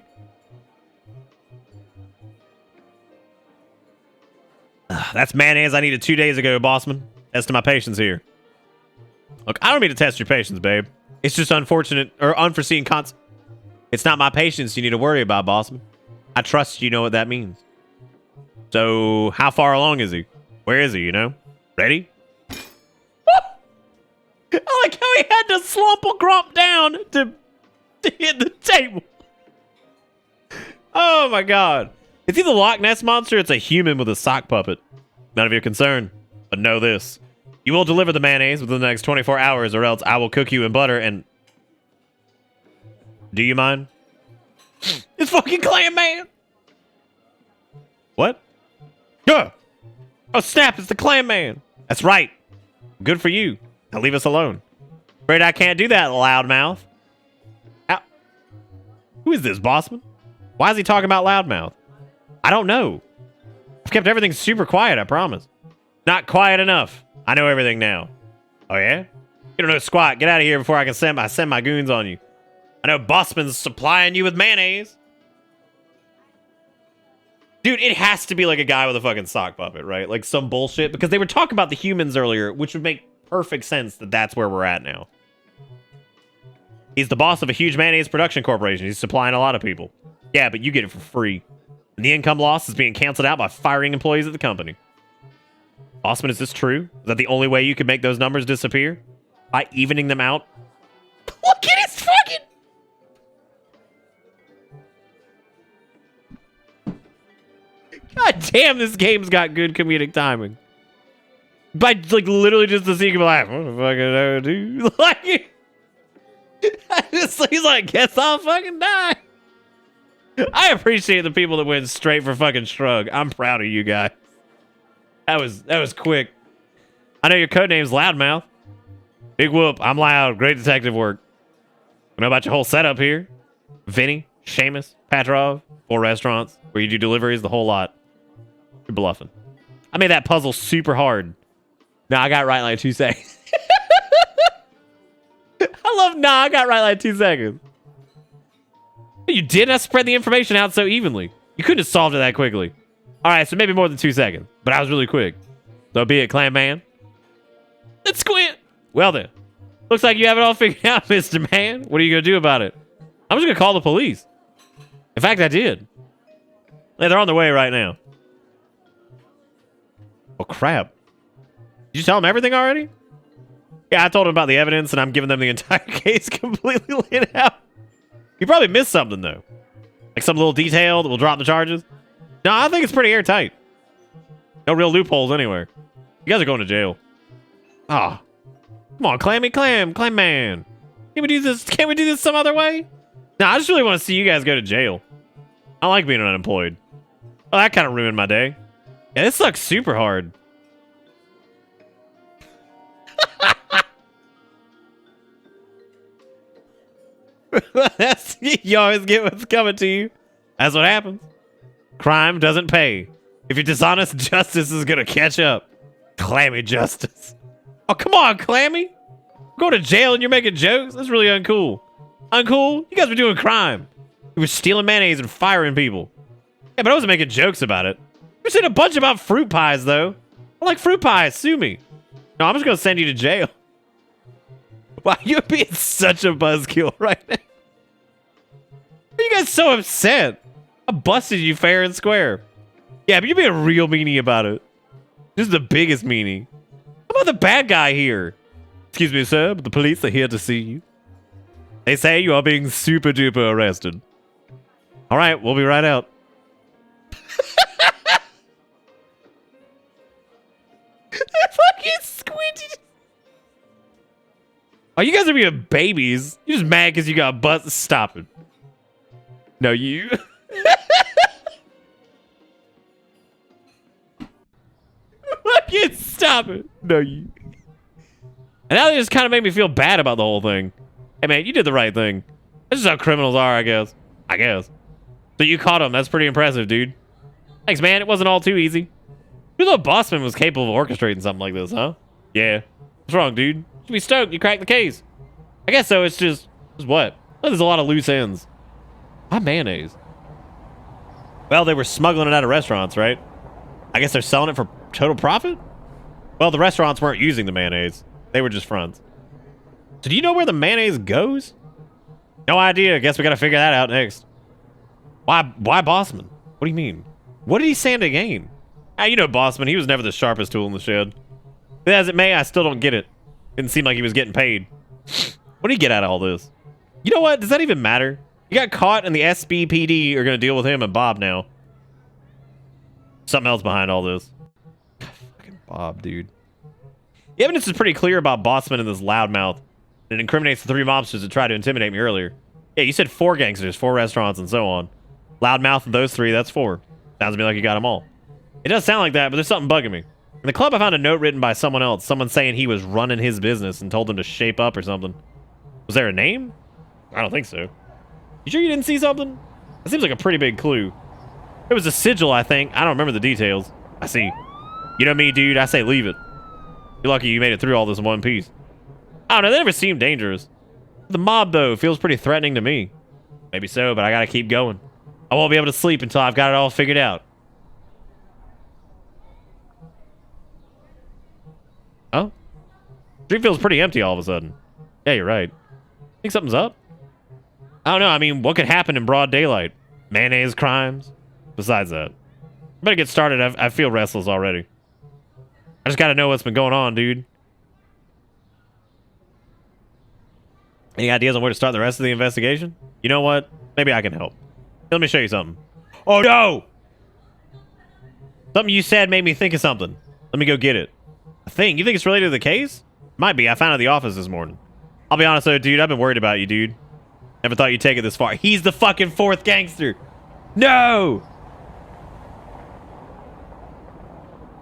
That's mayonnaise I needed 2 days ago, Bossman. Test to my patience here. Look, I don't mean to test your patience, babe. It's just unfortunate or unforeseen It's not my patience you need to worry about, Bossman. I trust you know what that means. So, how far along is he? Where is he, you know? Ready? I like how he had to slump a grump down to hit the table. Oh my God. It's either Loch Ness Monster or it's a human with a sock puppet. None of your concern. But know this. You will deliver the mayonnaise within the next 24 hours or else I will cook you in butter and... Do you mind? It's fucking Clam Man. What? Yeah. Oh snap, it's the Clam Man. That's right. Good for you. Now leave us alone. Afraid I can't do that, loudmouth. Ow. Who is this, Bossman? Why is he talking about loudmouth? I don't know. I've kept everything super quiet, I promise. Not quiet enough. I know everything now. Oh yeah? You don't know squat. Get out of here before I can send my goons on you. I know Bossman's supplying you with mayonnaise. Dude, it has to be like a guy with a fucking sock puppet, right? Like some bullshit. Because they were talking about the humans earlier, which would make perfect sense that that's where we're at now. He's the boss of a huge mayonnaise production corporation. He's supplying a lot of people. Yeah, but you get it for free. And the income loss is being canceled out by firing employees at the company. Bossman, is this true? Is that the only way you can make those numbers disappear? By evening them out? Look at his fucking... God damn, this game's got good comedic timing. By, like, literally just the secret laugh. What the fuck did I do? Like, he's like, guess I'll fucking die. I appreciate the people that went straight for fucking shrug. I'm proud of you guys. That was quick. I know your codename's Loudmouth. Big whoop. I'm loud. Great detective work. I know about your whole setup here. Vinny, Seamus, Patrov, 4 restaurants where you do deliveries, the whole lot. You're bluffing. I made that puzzle super hard. I got right in like 2 seconds. I love I got right in like 2 seconds. You didn't spread the information out so evenly. You couldn't have solved it that quickly. All right, so maybe more than 2 seconds, but I was really quick. So be it, Clam Man. Let's squint. Well then, looks like you have it all figured out, Mr. Man. What are you gonna do about it? I'm just gonna call the police. In fact, I did. Hey, they're on their way right now. Oh crap! Did you tell them everything already? Yeah, I told him about the evidence, and I'm giving them the entire case completely laid out. You probably missed something, though. Like some little detail that will drop the charges. No, I think it's pretty airtight. No real loopholes anywhere. You guys are going to jail. Ah. Come on, Clam man. Can we do this? Can't we do this some other way? No, I just really want to see you guys go to jail. I like being unemployed. Oh, that kind of ruined my day. Yeah, this sucks super hard. You always get what's coming to you. That's what happens. Crime doesn't pay. If you're dishonest, justice is gonna catch up. Clammy justice. Oh, come on, Clammy. Go to jail and you're making jokes? That's really uncool. Uncool? You guys were doing crime. You were stealing mayonnaise and firing people. Yeah, but I wasn't making jokes about it. You're saying a bunch about fruit pies, though. I like fruit pies. Sue me. No, I'm just gonna send you to jail. Wow, you're being such a buzzkill right now. Why are you guys so upset? I busted you fair and square. Yeah, but you're being real meanie about it. This is the biggest meanie. How about the bad guy here? Excuse me, sir, but the police are here to see you. They say you are being super duper arrested. All right, we'll be right out. Fucking squinty. Oh, you guys are being babies. You're just mad because you got bust. Stop it. No, you. Fucking stop it. No, you. And now they just kind of made me feel bad about the whole thing. Hey, man, you did the right thing. This is how criminals are, I guess. So you caught him. That's pretty impressive, dude. Thanks, man. It wasn't all too easy. Who thought Bossman was capable of orchestrating something like this, huh? Yeah. What's wrong, dude? You should be stoked. You cracked the case. I guess so. It's just what? Well, there's a lot of loose ends. Why mayonnaise? Well, they were smuggling it out of restaurants, right? I guess they're selling it for total profit? Well, the restaurants weren't using the mayonnaise. They were just fronts. So do you know where the mayonnaise goes? No idea. Guess we gotta figure that out next. Why Bossman? What do you mean? What did he stand to gain? Ah, you know Bossman. He was never the sharpest tool in the shed. But as it may, I still don't get it. Didn't seem like he was getting paid. What did he get out of all this? You know what? Does that even matter? He got caught and the SBPD are gonna deal with him and Bob now. Something else behind all this. Fucking Bob, dude. The evidence is pretty clear about Bossman and this loudmouth. It incriminates the 3 mobsters that tried to intimidate me earlier. Yeah, you said 4 gangsters, 4 restaurants, and so on. Loudmouth and those 3, that's 4. Sounds to me like you got them all. It does sound like that, but there's something bugging me. In the club, I found a note written by someone else. Someone saying he was running his business and told them to shape up or something. Was there a name? I don't think so. You sure you didn't see something? That seems like a pretty big clue. It was a sigil, I think. I don't remember the details. I see. You know me, dude. I say leave it. You're lucky you made it through all this in one piece. I don't know. They never seemed dangerous. The mob, though, feels pretty threatening to me. Maybe so, but I gotta keep going. I won't be able to sleep until I've got it all figured out. Oh? Street feels pretty empty all of a sudden. Yeah, you're right. Think something's up? I don't know. I mean, what could happen in broad daylight? Mayonnaise crimes? Besides that. Better get started. I feel restless already. I just gotta know what's been going on, dude. Any ideas on where to start the rest of the investigation? You know what? Maybe I can help. Let me show you something. Oh, no! Something you said made me think of something. Let me go get it. A thing? You think it's related to the case? Might be. I found it at the office this morning. I'll be honest though, dude. I've been worried about you, dude. Never thought you'd take it this far. He's the fucking 4th gangster. No!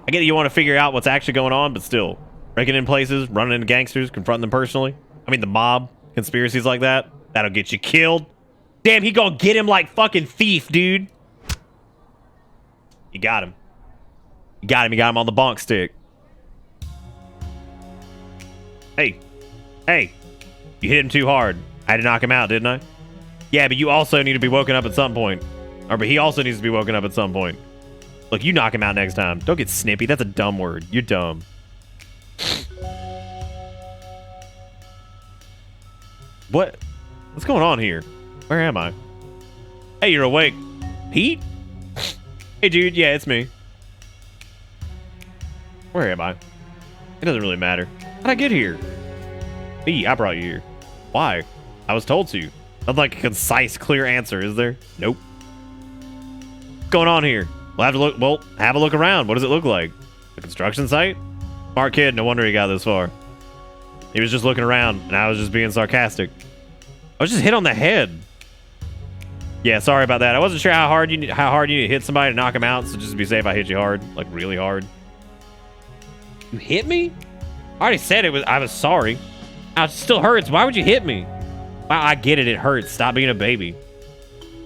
I get that you want to figure out what's actually going on, but still. Breaking in places, running into gangsters, confronting them personally. I mean, the mob, conspiracies like that. That'll get you killed. Damn, he gonna get him like fucking thief, dude. You got him. You got him. You got him on the bonk stick. Hey. Hey. You hit him too hard. I had to knock him out, didn't I? Yeah, but you also need to be woken up at some point. But he also needs to be woken up at some point. Look, you knock him out next time. Don't get snippy. That's a dumb word. You're dumb. What? What's going on here? Where am I? Hey, you're awake. Pete? Hey, dude. Yeah, it's me. Where am I? It doesn't really matter. How'd I get here? Me, I brought you here. Why? I was told to. Not like a concise, clear answer, is there? Nope. What's going on here? We'll have to look. Well, have a look around. What does it look like? A construction site? Smart kid. No wonder he got this far. He was just looking around, and I was just being sarcastic. I was just hit on the head. Yeah, sorry about that. I wasn't sure how hard you need to hit somebody to knock him out. So just to be safe, I hit you hard, like really hard. You hit me? I already said it was. I was sorry. It still hurts. Why would you hit me? Wow, I get it. It hurts. Stop being a baby.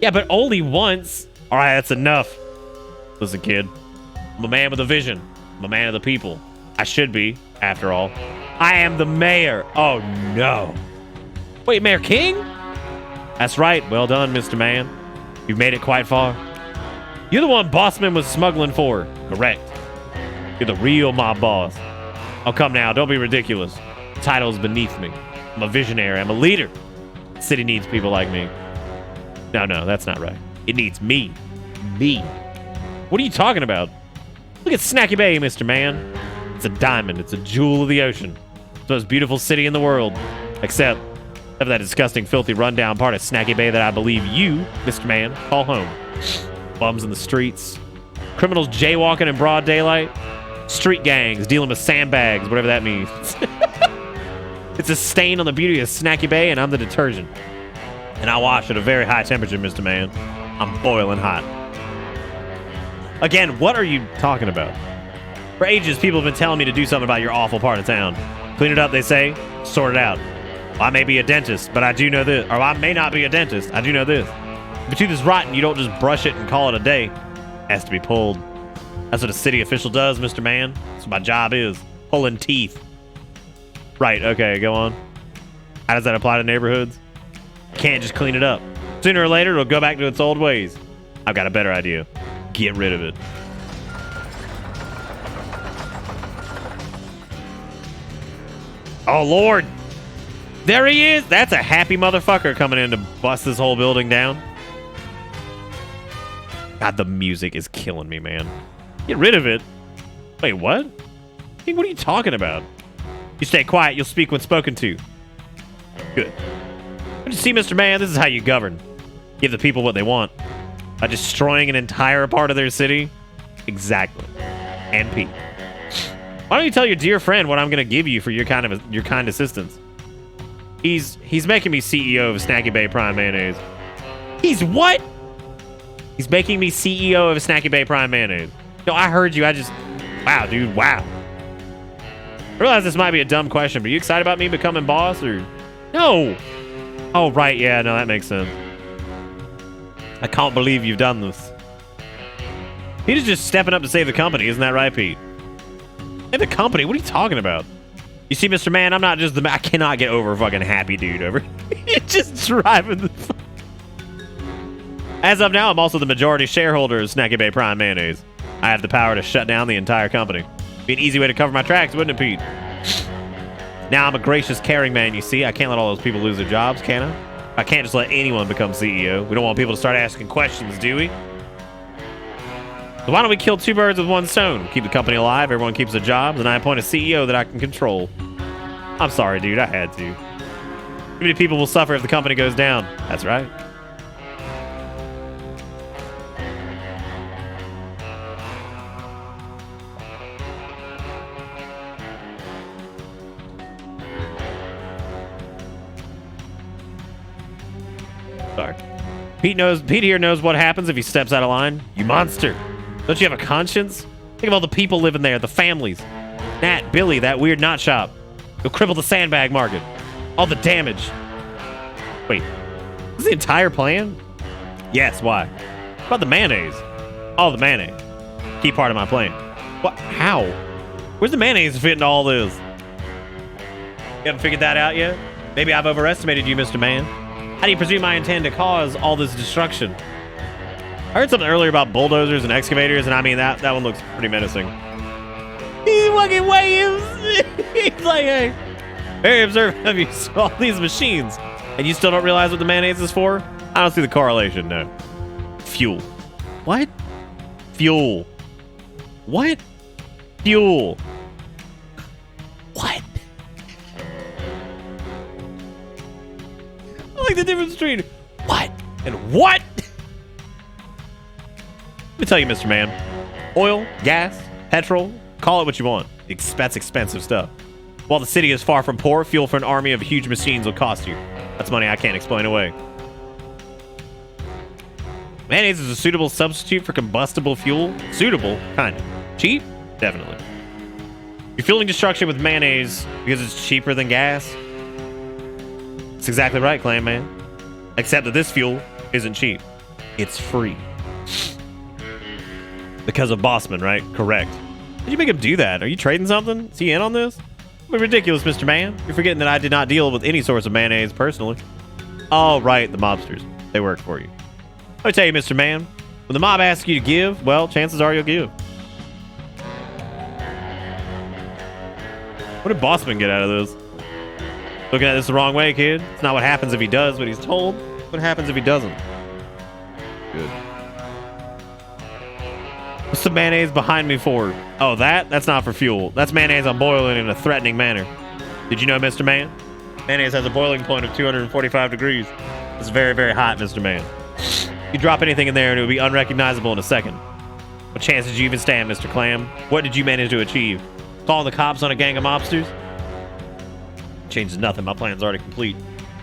Yeah, but only once. All right, that's enough. Listen, kid. I'm a man with a vision. I'm a man of the people. I should be, after all. I am the mayor. Oh, no. Wait, Mayor King? That's right. Well done, Mr. Man. You've made it quite far. You're the one Bossman was smuggling for. Correct. You're the real mob boss. Oh, come now. Don't be ridiculous. The title's beneath me. I'm a visionary. I'm a leader. The city needs people like me. No, that's not right. It needs me. Me. What are you talking about? Look at Snacky Bay, Mr. Man. It's a diamond. It's a jewel of the ocean. It's the most beautiful city in the world. Except for that disgusting, filthy, rundown part of Snacky Bay that I believe you, Mr. Man, call home. Bums in the streets. Criminals jaywalking in broad daylight. Street gangs dealing with sandbags, whatever that means. It's a stain on the beauty of Snacky Bay, and I'm the detergent. And I wash at a very high temperature, Mr. Man. I'm boiling hot. Again, what are you talking about? For ages, people have been telling me to do something about your awful part of town. Clean it up, they say. Sort it out. Well, I may be a dentist, but I do know this. Or I may not be a dentist. I do know this. If your tooth is rotten, you don't just brush it and call it a day. It has to be pulled. That's what a city official does, Mr. Man. That's what my job is. Pulling teeth. Right, okay, go on. How does that apply to neighborhoods? You can't just clean it up. Sooner or later, it'll go back to its old ways. I've got a better idea. Get rid of it. Oh, Lord. There he is. That's a happy motherfucker coming in to bust this whole building down. God, the music is killing me, man. Get rid of it. Wait, what? What are you talking about? You stay quiet. You'll speak when spoken to. Good. Don't you see, Mr. Man? This is how you govern. Give the people what they want. By destroying an entire part of their city? Exactly. And Pete. Why don't you tell your dear friend what I'm going to give you for your kind assistance? He's making me CEO of Snacky Bay Prime Mayonnaise. He's what? He's making me CEO of Snacky Bay Prime Mayonnaise. No, I heard you. Wow, dude. Wow. I realize this might be a dumb question, but are you excited about me becoming boss or? No. Oh, right. Yeah, no, that makes sense. I can't believe you've done this. Pete is just stepping up to save the company. Isn't that right, Pete? Save the company? What are you talking about? You see, Mr. Man, I'm not just I cannot get over fucking happy dude over. It's just driving the. As of now, I'm also the majority shareholder of Snacky Bay Prime Mayonnaise. I have the power to shut down the entire company. Be an easy way to cover my tracks, wouldn't it, Pete? Now I'm a gracious, caring man, you see. I can't let all those people lose their jobs, can I? I can't just let anyone become CEO. We don't want people to start asking questions, do we? So why don't we kill two birds with one stone? Keep the company alive, everyone keeps their jobs, and I appoint a CEO that I can control. I'm sorry, dude. I had to. Too many people will suffer if the company goes down. That's right. Sorry. Pete here knows what happens if he steps out of line. You monster. Don't you have a conscience? Think of all the people living there, the families. Nat, Billy, that weird knot shop. You'll cripple the sandbag market. All the damage. Wait, this is the entire plan? Yes, why? What about the mayonnaise? Oh, the mayonnaise. Key part of my plan. What? How? Where's the mayonnaise fit into all this? You haven't figured that out yet? Maybe I've overestimated you, Mr. Man. How do you presume I intend to cause all this destruction? I heard something earlier about bulldozers and excavators, and I mean, that one looks pretty menacing. He fucking waves. He's like, hey, very observant of you. So all these machines, and you still don't realize what the mayonnaise is for? I don't see the correlation, no. Fuel. What? Fuel. What? Fuel. What? like the difference between what and what? Let me tell you, Mr. Man. Oil, gas, petrol, call it what you want. That's expensive stuff. While the city is far from poor, fuel for an army of huge machines will cost you. That's money I can't explain away. Mayonnaise is a suitable substitute for combustible fuel. Suitable? Kind of. Cheap? Definitely. You're fueling destruction with mayonnaise because it's cheaper than gas? That's exactly right, Clam Man. Except that this fuel isn't cheap. It's free. Because of Bossman, right? Correct. Did you make him do that? Are you trading something? Is he in on this? Ridiculous, Mr. Man. You're forgetting that I did not deal with any source of mayonnaise personally. Oh, right, the mobsters. They work for you. Let me tell you, Mr. Man. When the mob asks you to give, well, chances are you'll give. What did Bossman get out of this? Looking at this the wrong way, kid. It's not what happens if he does what he's told. What happens if he doesn't? Good. What's the mayonnaise behind me for? Oh, that's not for fuel. That's mayonnaise I'm boiling in a threatening manner. Did you know, Mr. Man? Mayonnaise has a boiling point of 245 degrees. It's very, very hot, Mr. Man. You drop anything in there and it would be unrecognizable in a second. What chance did you even stand, Mr. Clam? What did you manage to achieve? Calling the cops on a gang of mobsters? Changes nothing. My plan's already complete.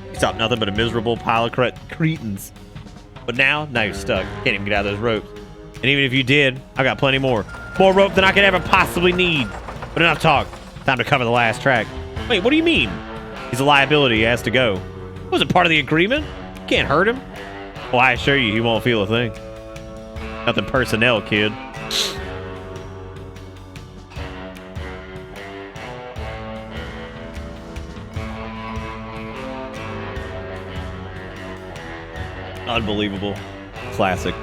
You stopped nothing but a miserable pile of cretins. But now you're stuck. Can't even get out of those ropes. And even if you did, I got plenty more. More rope than I could ever possibly need. But enough talk. Time to cover the last track. Wait, what do you mean? He's a liability. He has to go. Was it part of the agreement? Can't hurt him. Well, I assure you, he won't feel a thing. Nothing personnel, kid. Unbelievable. Classic.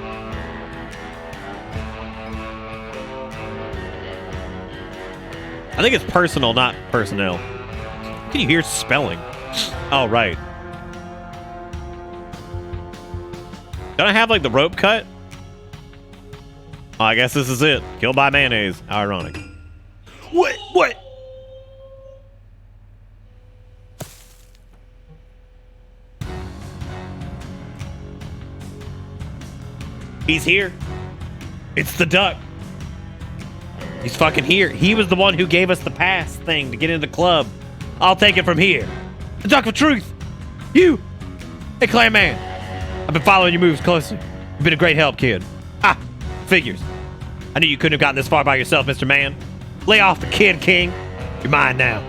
I think it's personal, not personnel. Can you hear spelling? Oh, right. Don't I have, like, the rope cut? Oh, I guess this is it. Killed by mayonnaise. How ironic. What? He's here. It's the duck. He's fucking here. He was the one who gave us the pass thing to get into the club. I'll take it from here. The duck of truth. You. Hey, Clam Man. I've been following your moves closely. You've been a great help, kid. Ah, figures. I knew you couldn't have gotten this far by yourself, Mr. Man. Lay off the kid, King. You're mine now.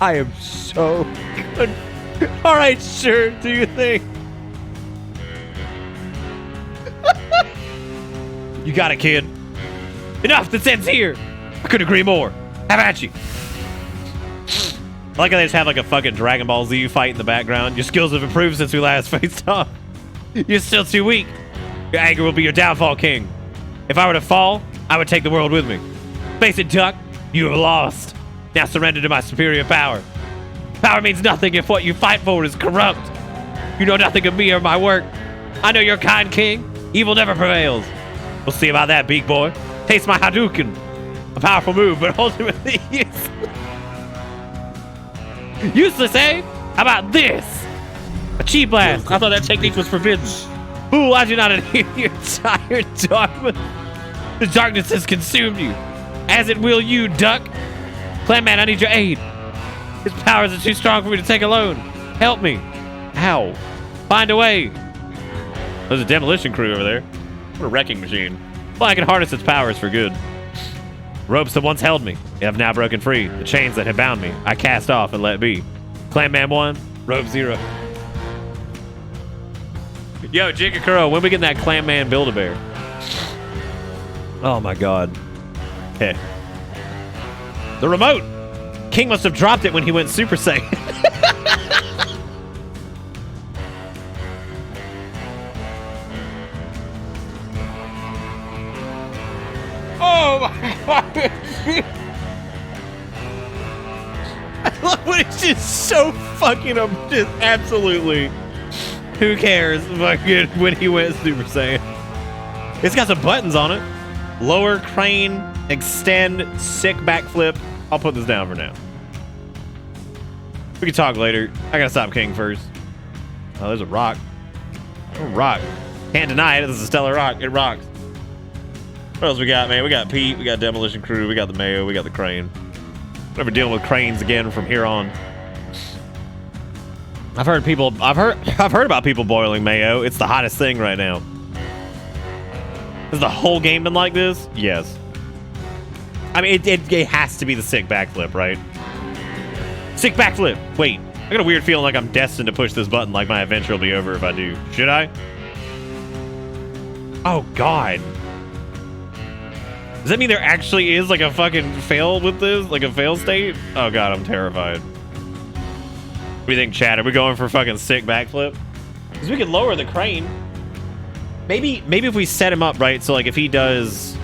I am so good. All right, sure. Do your thing. You got it, kid. Enough. This ends here. I couldn't agree more. Have at you. I like how they just have like a fucking Dragon Ball Z fight in the background. Your skills have improved since we last faced off. You're still too weak. Your anger will be your downfall, King. If I were to fall, I would take the world with me. Face it, Duck. You have lost. Now surrender to my superior power. Power means nothing if what you fight for is corrupt. You know nothing of me or my work. I know you're kind, King. Evil never prevails. We'll see about that, big boy. Taste my Hadouken. A powerful move, but ultimately useless. Useless, eh? How about this? A chi blast. I thought that technique was forbidden. Fool, I do not adhere to your tired dogma. The darkness has consumed you. As it will you, Duck. Clam Man, I need your aid. His powers are too strong for me to take alone. Help me. How? Find a way. There's a demolition crew over there. What a wrecking machine. Well, I can harness its powers for good. Ropes that once held me have now broken free. The chains that had bound me, I cast off and let be. Clam Man 1, rope 0. Yo, Jigakuro, when we get that Clam Man Build-A-Bear? Oh my god. Okay. The remote! King must have dropped it when he went Super Saiyan. Oh my god! I love when it's just so fucking just absolutely. Who cares? Fucking when he went Super Saiyan. It's got some buttons on it. Lower, crane, extend, sick backflip. I'll put this down for now. We can talk later. I gotta stop King first. Oh, there's a rock. Oh, rock. Can't deny it. This is a stellar rock. It rocks. What else we got, man? We got Pete. We got Demolition Crew. We got the Mayo. We got the Crane. Never dealing with cranes again from here on. I've heard about people boiling Mayo. It's the hottest thing right now. Has the whole game been like this? Yes. I mean, it has to be the sick backflip, right? Sick backflip. Wait, I got a weird feeling like I'm destined to push this button like my adventure will be over if I do. Should I? Oh, God. Does that mean there actually is like a fucking fail with this? Like a fail state? Oh, God, I'm terrified. What do you think, Chad? Are we going for fucking sick backflip? Because we could lower the crane. Maybe if we set him up, right? So, like, if he does...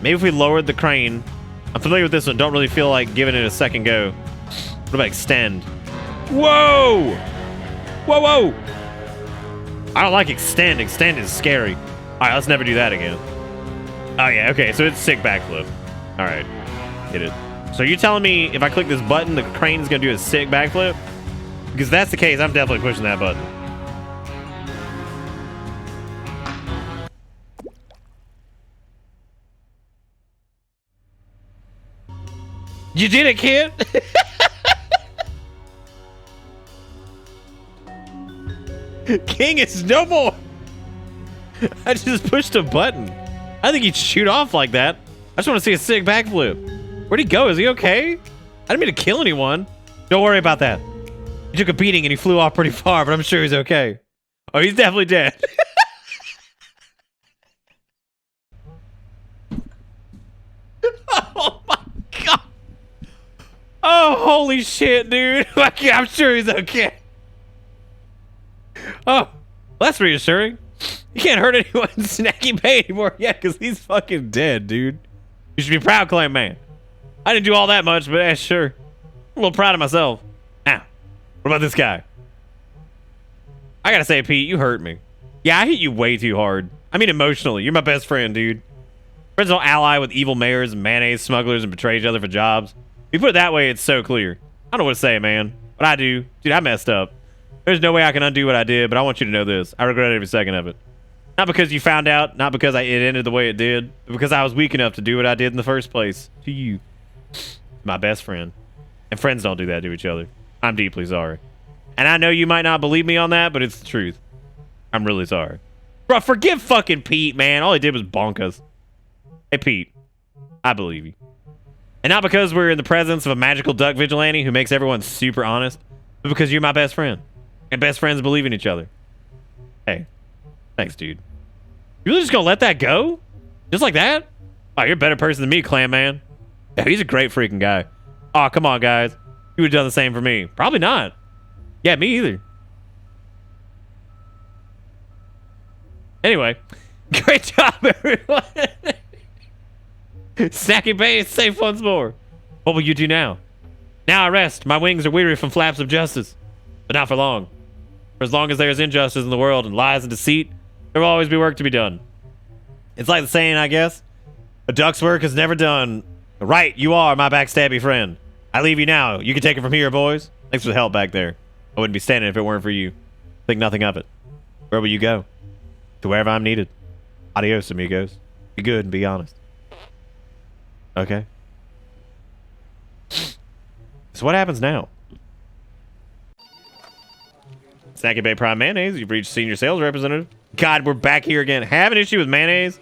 Maybe if we lowered the crane... I'm familiar with this one. Don't really feel like giving it a second go. What about extend? Whoa! Whoa, whoa! I don't like extend. Extend is scary. All right, let's never do that again. Oh, yeah, okay. So it's sick backflip. All right. Get it. So you're telling me if I click this button, the crane's going to do a sick backflip? Because if that's the case, I'm definitely pushing that button. You did it, kid! King is no more! I just pushed a button. I think he'd shoot off like that. I just want to see a sick backflip. Where'd he go? Is he okay? I didn't mean to kill anyone. Don't worry about that. He took a beating and he flew off pretty far, but I'm sure he's okay. Oh, he's definitely dead. Oh my God. Oh, holy shit, dude. I'm sure he's okay. Oh, well, that's reassuring. You can't hurt anyone in Snacky Bay anymore yet because he's fucking dead, dude. You should be proud, Clam Man. I didn't do all that much, but yeah, sure. I'm a little proud of myself. Now, what about this guy? I gotta say, Pete, you hurt me. Yeah, I hit you way too hard. I mean emotionally. You're my best friend, dude. Friends don't ally with evil mayors and mayonnaise smugglers and betray each other for jobs. If you put it that way, it's so clear. I don't know what to say, man. But I do. Dude, I messed up. There's no way I can undo what I did, but I want you to know this. I regret every second of it. Not because you found out, not because it ended the way it did, but because I was weak enough to do what I did in the first place. To you. My best friend. And friends don't do that to each other. I'm deeply sorry. And I know you might not believe me on that, but it's the truth. I'm really sorry. Bro, forgive fucking Pete, man. All he did was bonk us. Hey, Pete. I believe you. And not because we're in the presence of a magical duck vigilante who makes everyone super honest, but because you're my best friend. And best friends believe in each other. Hey. Thanks, dude. You really just gonna let that go? Just like that? Oh, you're a better person than me, Clam Man. Yeah, he's a great freaking guy. Oh, come on, guys. You would have done the same for me. Probably not. Yeah, me either. Anyway. Great job, everyone. Snacky Bay is safe once more. What will you do now? Now I rest. My wings are weary from flaps of justice. But not for long. For as long as there is injustice in the world and lies and deceit, there will always be work to be done. It's like the saying, I guess. A duck's work is never done. Right, you are my backstabby friend. I leave you now. You can take it from here, boys. Thanks for the help back there. I wouldn't be standing if it weren't for you. Think nothing of it. Where will you go? To wherever I'm needed. Adios, amigos. Be good and be honest. Okay. So what happens now? Snacky Bay Prime Mayonnaise, you've reached senior sales representative. God, we're back here again. Have an issue with mayonnaise?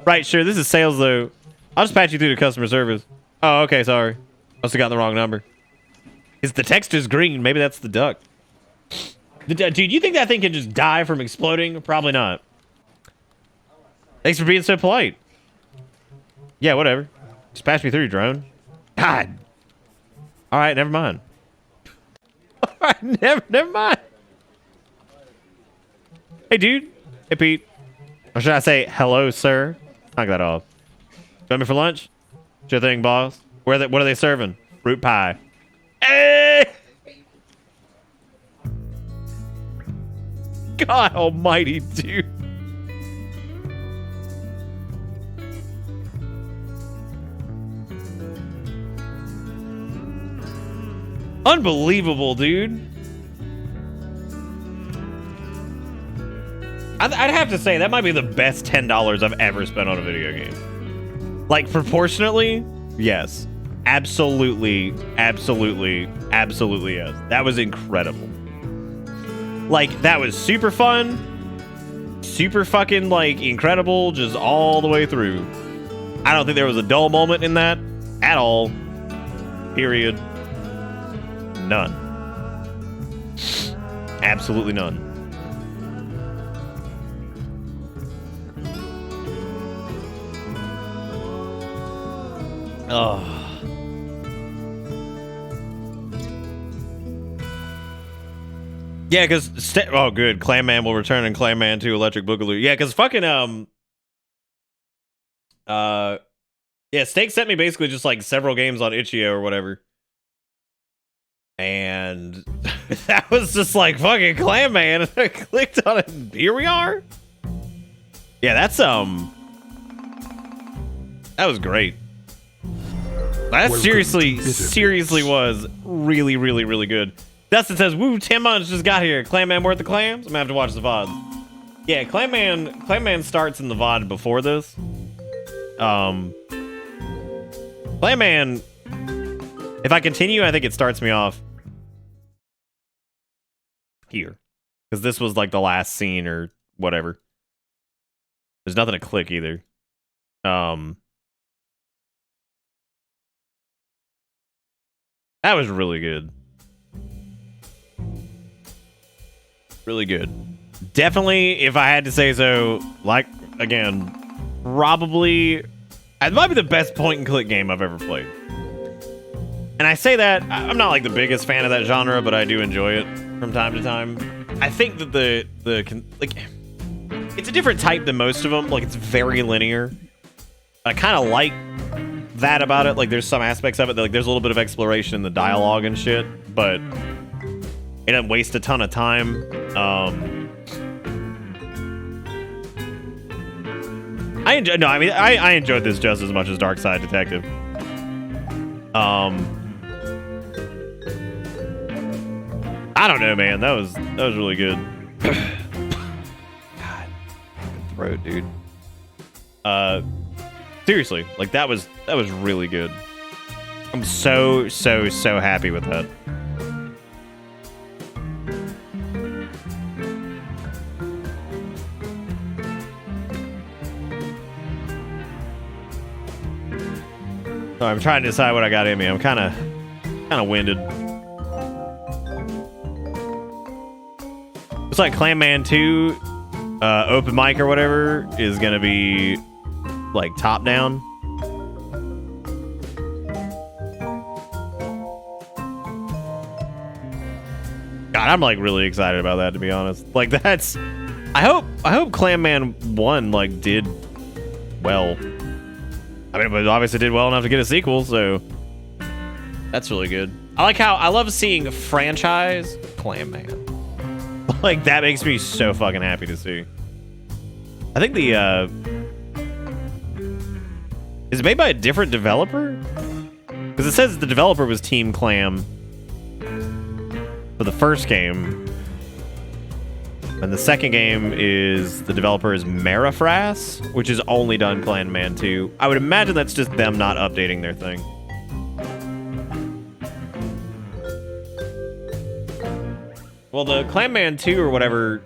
Right, sure. This is sales, though. I'll just patch you through to customer service. Oh, okay, sorry. Must have gotten the wrong number. Is the text is green? Maybe that's the duck. Dude, you think that thing can just die from exploding? Probably not. Thanks for being so polite. Yeah, whatever. Just pass me through, drone. God. All right, never mind. All right, never mind. Hey, dude. Hey, Pete. Or should I say, hello, sir? Knock that off. Join me for lunch? Sure thing, boss. What are they serving? Fruit pie. Hey! God almighty, dude. Unbelievable, dude. I'd have to say that might be the best $10 I've ever spent on a video game. Like, proportionately, yes. Absolutely, absolutely, absolutely yes. That was incredible. Like, that was super fun. Super fucking, like, incredible, just all the way through. I don't think there was a dull moment in that at all. Period. None. Absolutely none. Oh. Yeah, because oh, good. Clam Man will return in Clam Man 2 Electric Boogaloo. Yeah, because fucking yeah, Snake sent me basically just like several games on Itch.io or whatever. And that was just like fucking Clam Man. And I clicked on it and here we are. Yeah, that's that was great. That seriously was really, really, really good. Dustin says, woo, 10 months just got here. Clam Man worth the clams? I'm gonna have to watch the VOD. Yeah, Clam Man starts in the VOD before this. Clam Man, if I continue, I think it starts me off here. Because this was like the last scene or whatever. There's nothing to click either. That was really good. Really good. Definitely, if I had to say so, like, again, probably, it might be the best point-and-click game I've ever played. And I say that, I'm not, like, the biggest fan of that genre, but I do enjoy it from time to time. I think that like, it's a different type than most of them. Like, it's very linear. I kind of like that about it. Like, there's some aspects of it that, like, there's a little bit of exploration in the dialogue and shit, but it doesn't waste a ton of time. I enjoyed this just as much as Dark Side Detective. I don't know, man. That was really good. God, throat, dude. Seriously, like that was really good. I'm so happy with that. So I'm trying to decide what I got in me. I'm kind of winded. Looks like Clam Man 2 open mic or whatever is gonna be like top down. God, I'm like really excited about that, to be honest. Like that's I hope Clam Man 1 like did well. I mean, but obviously did well enough to get a sequel, so that's really good. I love seeing a franchise Clam Man. Like, that makes me so fucking happy to see. I think is it made by a different developer? Because it says the developer was Team Clam for the first game. And the second game is the developer is Marifras, which has only done Clam Man 2. I would imagine that's just them not updating their thing. Well, the Clam Man 2 or whatever,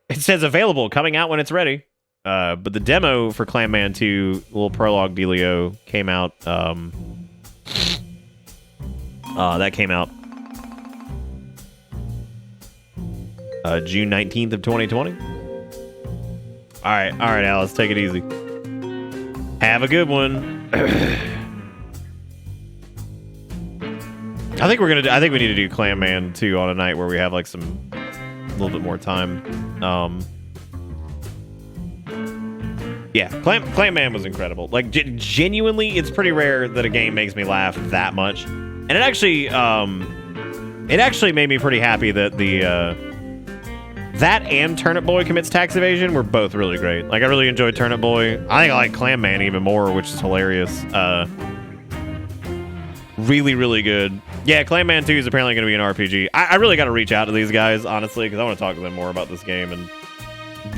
it says available, coming out when it's ready. But the demo for Clam Man 2, little prologue dealio, came out. That came out June 19th of 2020. All right, Alice, take it easy. Have a good one. I think we need to do Clam Man 2 on a night where we have like a little bit more time. Yeah, Clam Man was incredible. Like genuinely, it's pretty rare that a game makes me laugh that much, and it actually made me pretty happy that that and Turnip Boy Commits Tax Evasion were both really great. Like, I really enjoyed Turnip Boy. I think I like Clam Man even more, which is hilarious. Really, really good. Yeah, Clayman 2 is apparently going to be an RPG. I really got to reach out to these guys, honestly, because I want to talk to them more about this game and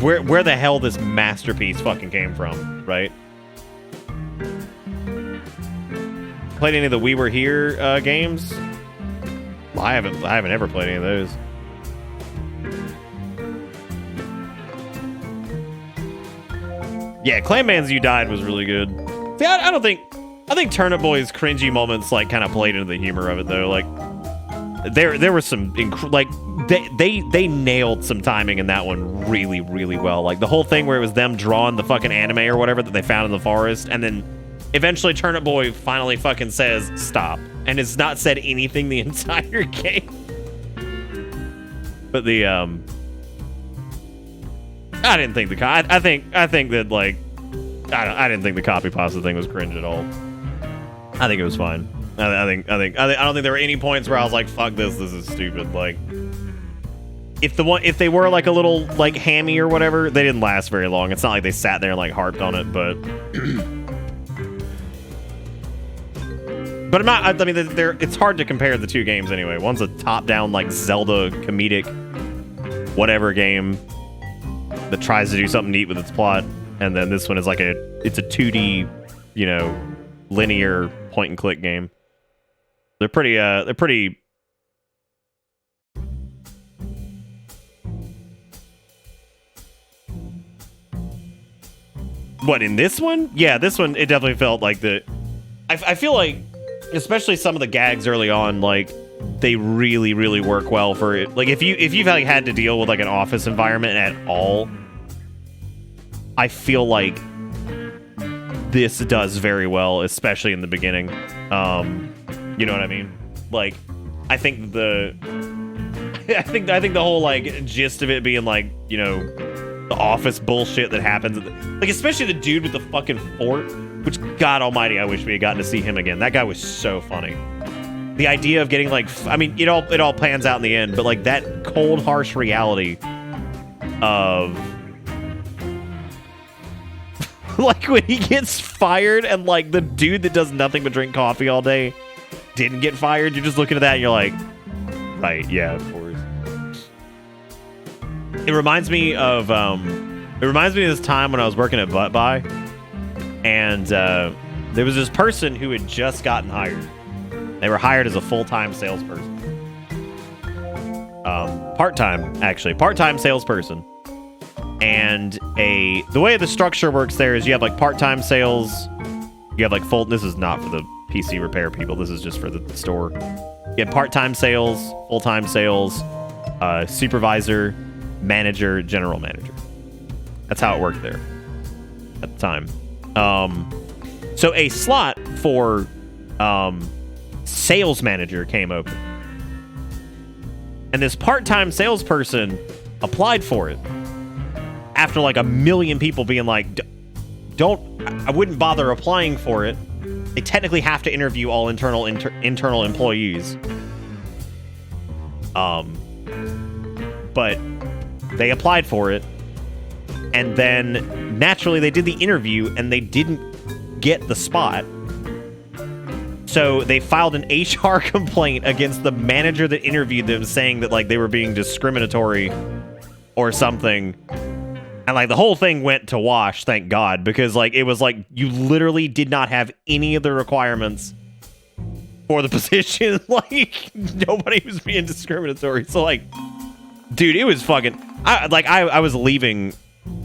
where the hell this masterpiece fucking came from, right? Played any of the We Were Here games? Well, I haven't ever played any of those. Yeah, Clayman's You Died was really good. See, I think Turnip Boy's cringy moments like kind of played into the humor of it though. Like there were some they nailed some timing in that one really, really well. Like the whole thing where it was them drawing the fucking anime or whatever that they found in the forest, and then eventually Turnip Boy finally fucking says stop, and has not said anything the entire game. But the I didn't think the I think that like I didn't think the copy pasta thing was cringe at all. I think it was fine. I don't think there were any points where I was like, fuck this is stupid. Like if they were like a little like hammy or whatever, they didn't last very long. It's not like they sat there and like harped on it, but but I'm not, I mean, it's hard to compare the two games anyway. One's a top-down like Zelda comedic whatever game that tries to do something neat with its plot, and then this one is like it's a 2D, you know, linear point and click game. They're pretty What, in this one? Yeah, this one, it definitely felt like I feel like, especially some of the gags early on, like, they really, really work well for it. Like, if you've like had to deal with like an office environment at all, I feel like this does very well, especially in the beginning. You know what I mean? Like, I think the whole like gist of it being like, you know, the office bullshit that happens, like especially the dude with the fucking fort, which God Almighty, I wish we had gotten to see him again. That guy was so funny. The idea of getting like, I mean, it all plans out in the end, but like that cold, harsh reality of like when he gets fired and like the dude that does nothing but drink coffee all day didn't get fired. You're just looking at that and you're like, right, yeah, of course. It reminds me of this time when I was working at Butt Buy, and there was this person who had just gotten hired. They were hired as a full-time salesperson. Part-time salesperson. And the way the structure works there is you have like part-time sales, you have like this is not for the PC repair people, this is just for the store. You have part-time sales, full-time sales, supervisor, manager, general manager. That's how it worked there at the time. So a slot for sales manager came open, and this part-time salesperson applied for it after like 1 million people being like, I wouldn't bother applying for it. They technically have to interview all internal employees. But they applied for it, and then naturally they did the interview and they didn't get the spot. So they filed an HR complaint against the manager that interviewed them, saying that like they were being discriminatory or something. And like the whole thing went to wash, thank God, because like it was like you literally did not have any of the requirements for the position. Like nobody was being discriminatory. So like, dude, it was fucking. I was leaving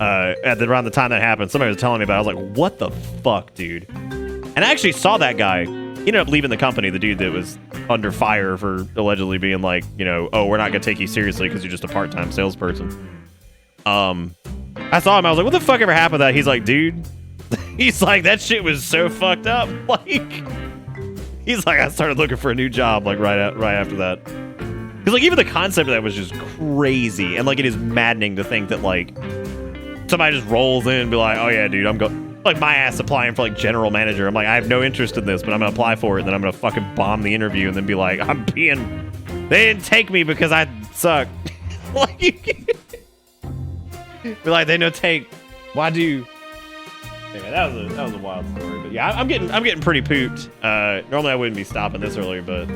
around the time that happened. Somebody was telling me about it. I was like, what the fuck, dude? And I actually saw that guy. He ended up leaving the company, the dude that was under fire for allegedly being like, you know, oh, we're not going to take you seriously because you're just a part-time salesperson. I saw him. I was like, what the fuck ever happened to that? He's like, dude. He's like, that shit was so fucked up. Like, he's like, I started looking for a new job, like, right after that. Because, like, even the concept of that was just crazy. And, like, it is maddening to think that, like, somebody just rolls in and be like, oh, yeah, dude, I'm going... Like, my ass applying for, like, general manager. I'm like, I have no interest in this, but I'm going to apply for it, and then I'm going to fucking bomb the interview and then be like, they didn't take me because I suck. Like, be like, they no take. Why do? Anyway, that was a wild story. But yeah, I'm getting pretty pooped. Normally I wouldn't be stopping this early, but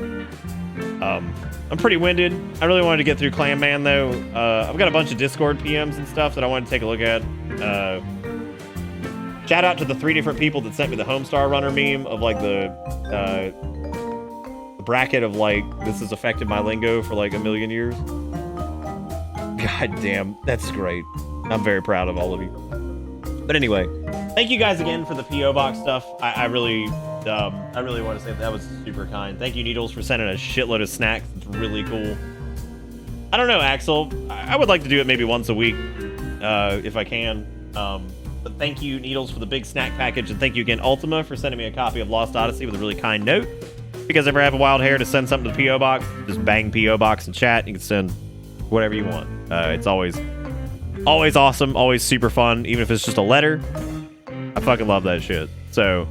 I'm pretty winded. I really wanted to get through Clam Man though. I've got a bunch of Discord PMs and stuff that I wanted to take a look at. Shout out to the 3 different people that sent me the Homestar Runner meme of like the bracket of like, this has affected my lingo for like a million years. God damn, that's great. I'm very proud of all of you. But anyway, thank you guys again for the P.O. Box stuff. I really want to say that was super kind. Thank you, Needles, for sending a shitload of snacks. It's really cool. I don't know, Axel. I would like to do it maybe once a week, if I can. But thank you, Needles, for the big snack package, and thank you again, Ultima, for sending me a copy of Lost Odyssey with a really kind note. If you guys ever have a wild hair to send something to the P.O. Box, just bang P.O. Box in chat. You can send whatever you want. It's always awesome, always super fun, even if it's just a letter. I fucking love that shit. So,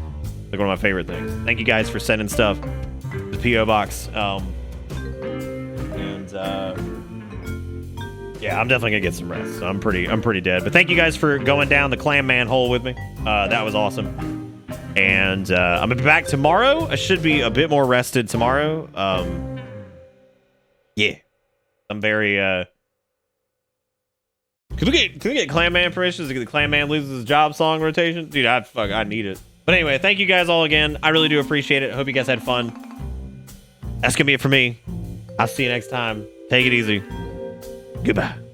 like, one of my favorite things. Thank you guys for sending stuff to the P.O. Box. Yeah, I'm definitely gonna get some rest. So I'm pretty dead. But thank you guys for going down the Clam Man hole with me. That was awesome. And I'm gonna be back tomorrow. I should be a bit more rested tomorrow. Yeah, I'm very. Can we get Clam Man permissions to get the Clam Man loses his job song rotation? Dude, I need it. But anyway, thank you guys all again. I really do appreciate it. Hope you guys had fun. That's gonna be it for me. I'll see you next time. Take it easy. Goodbye.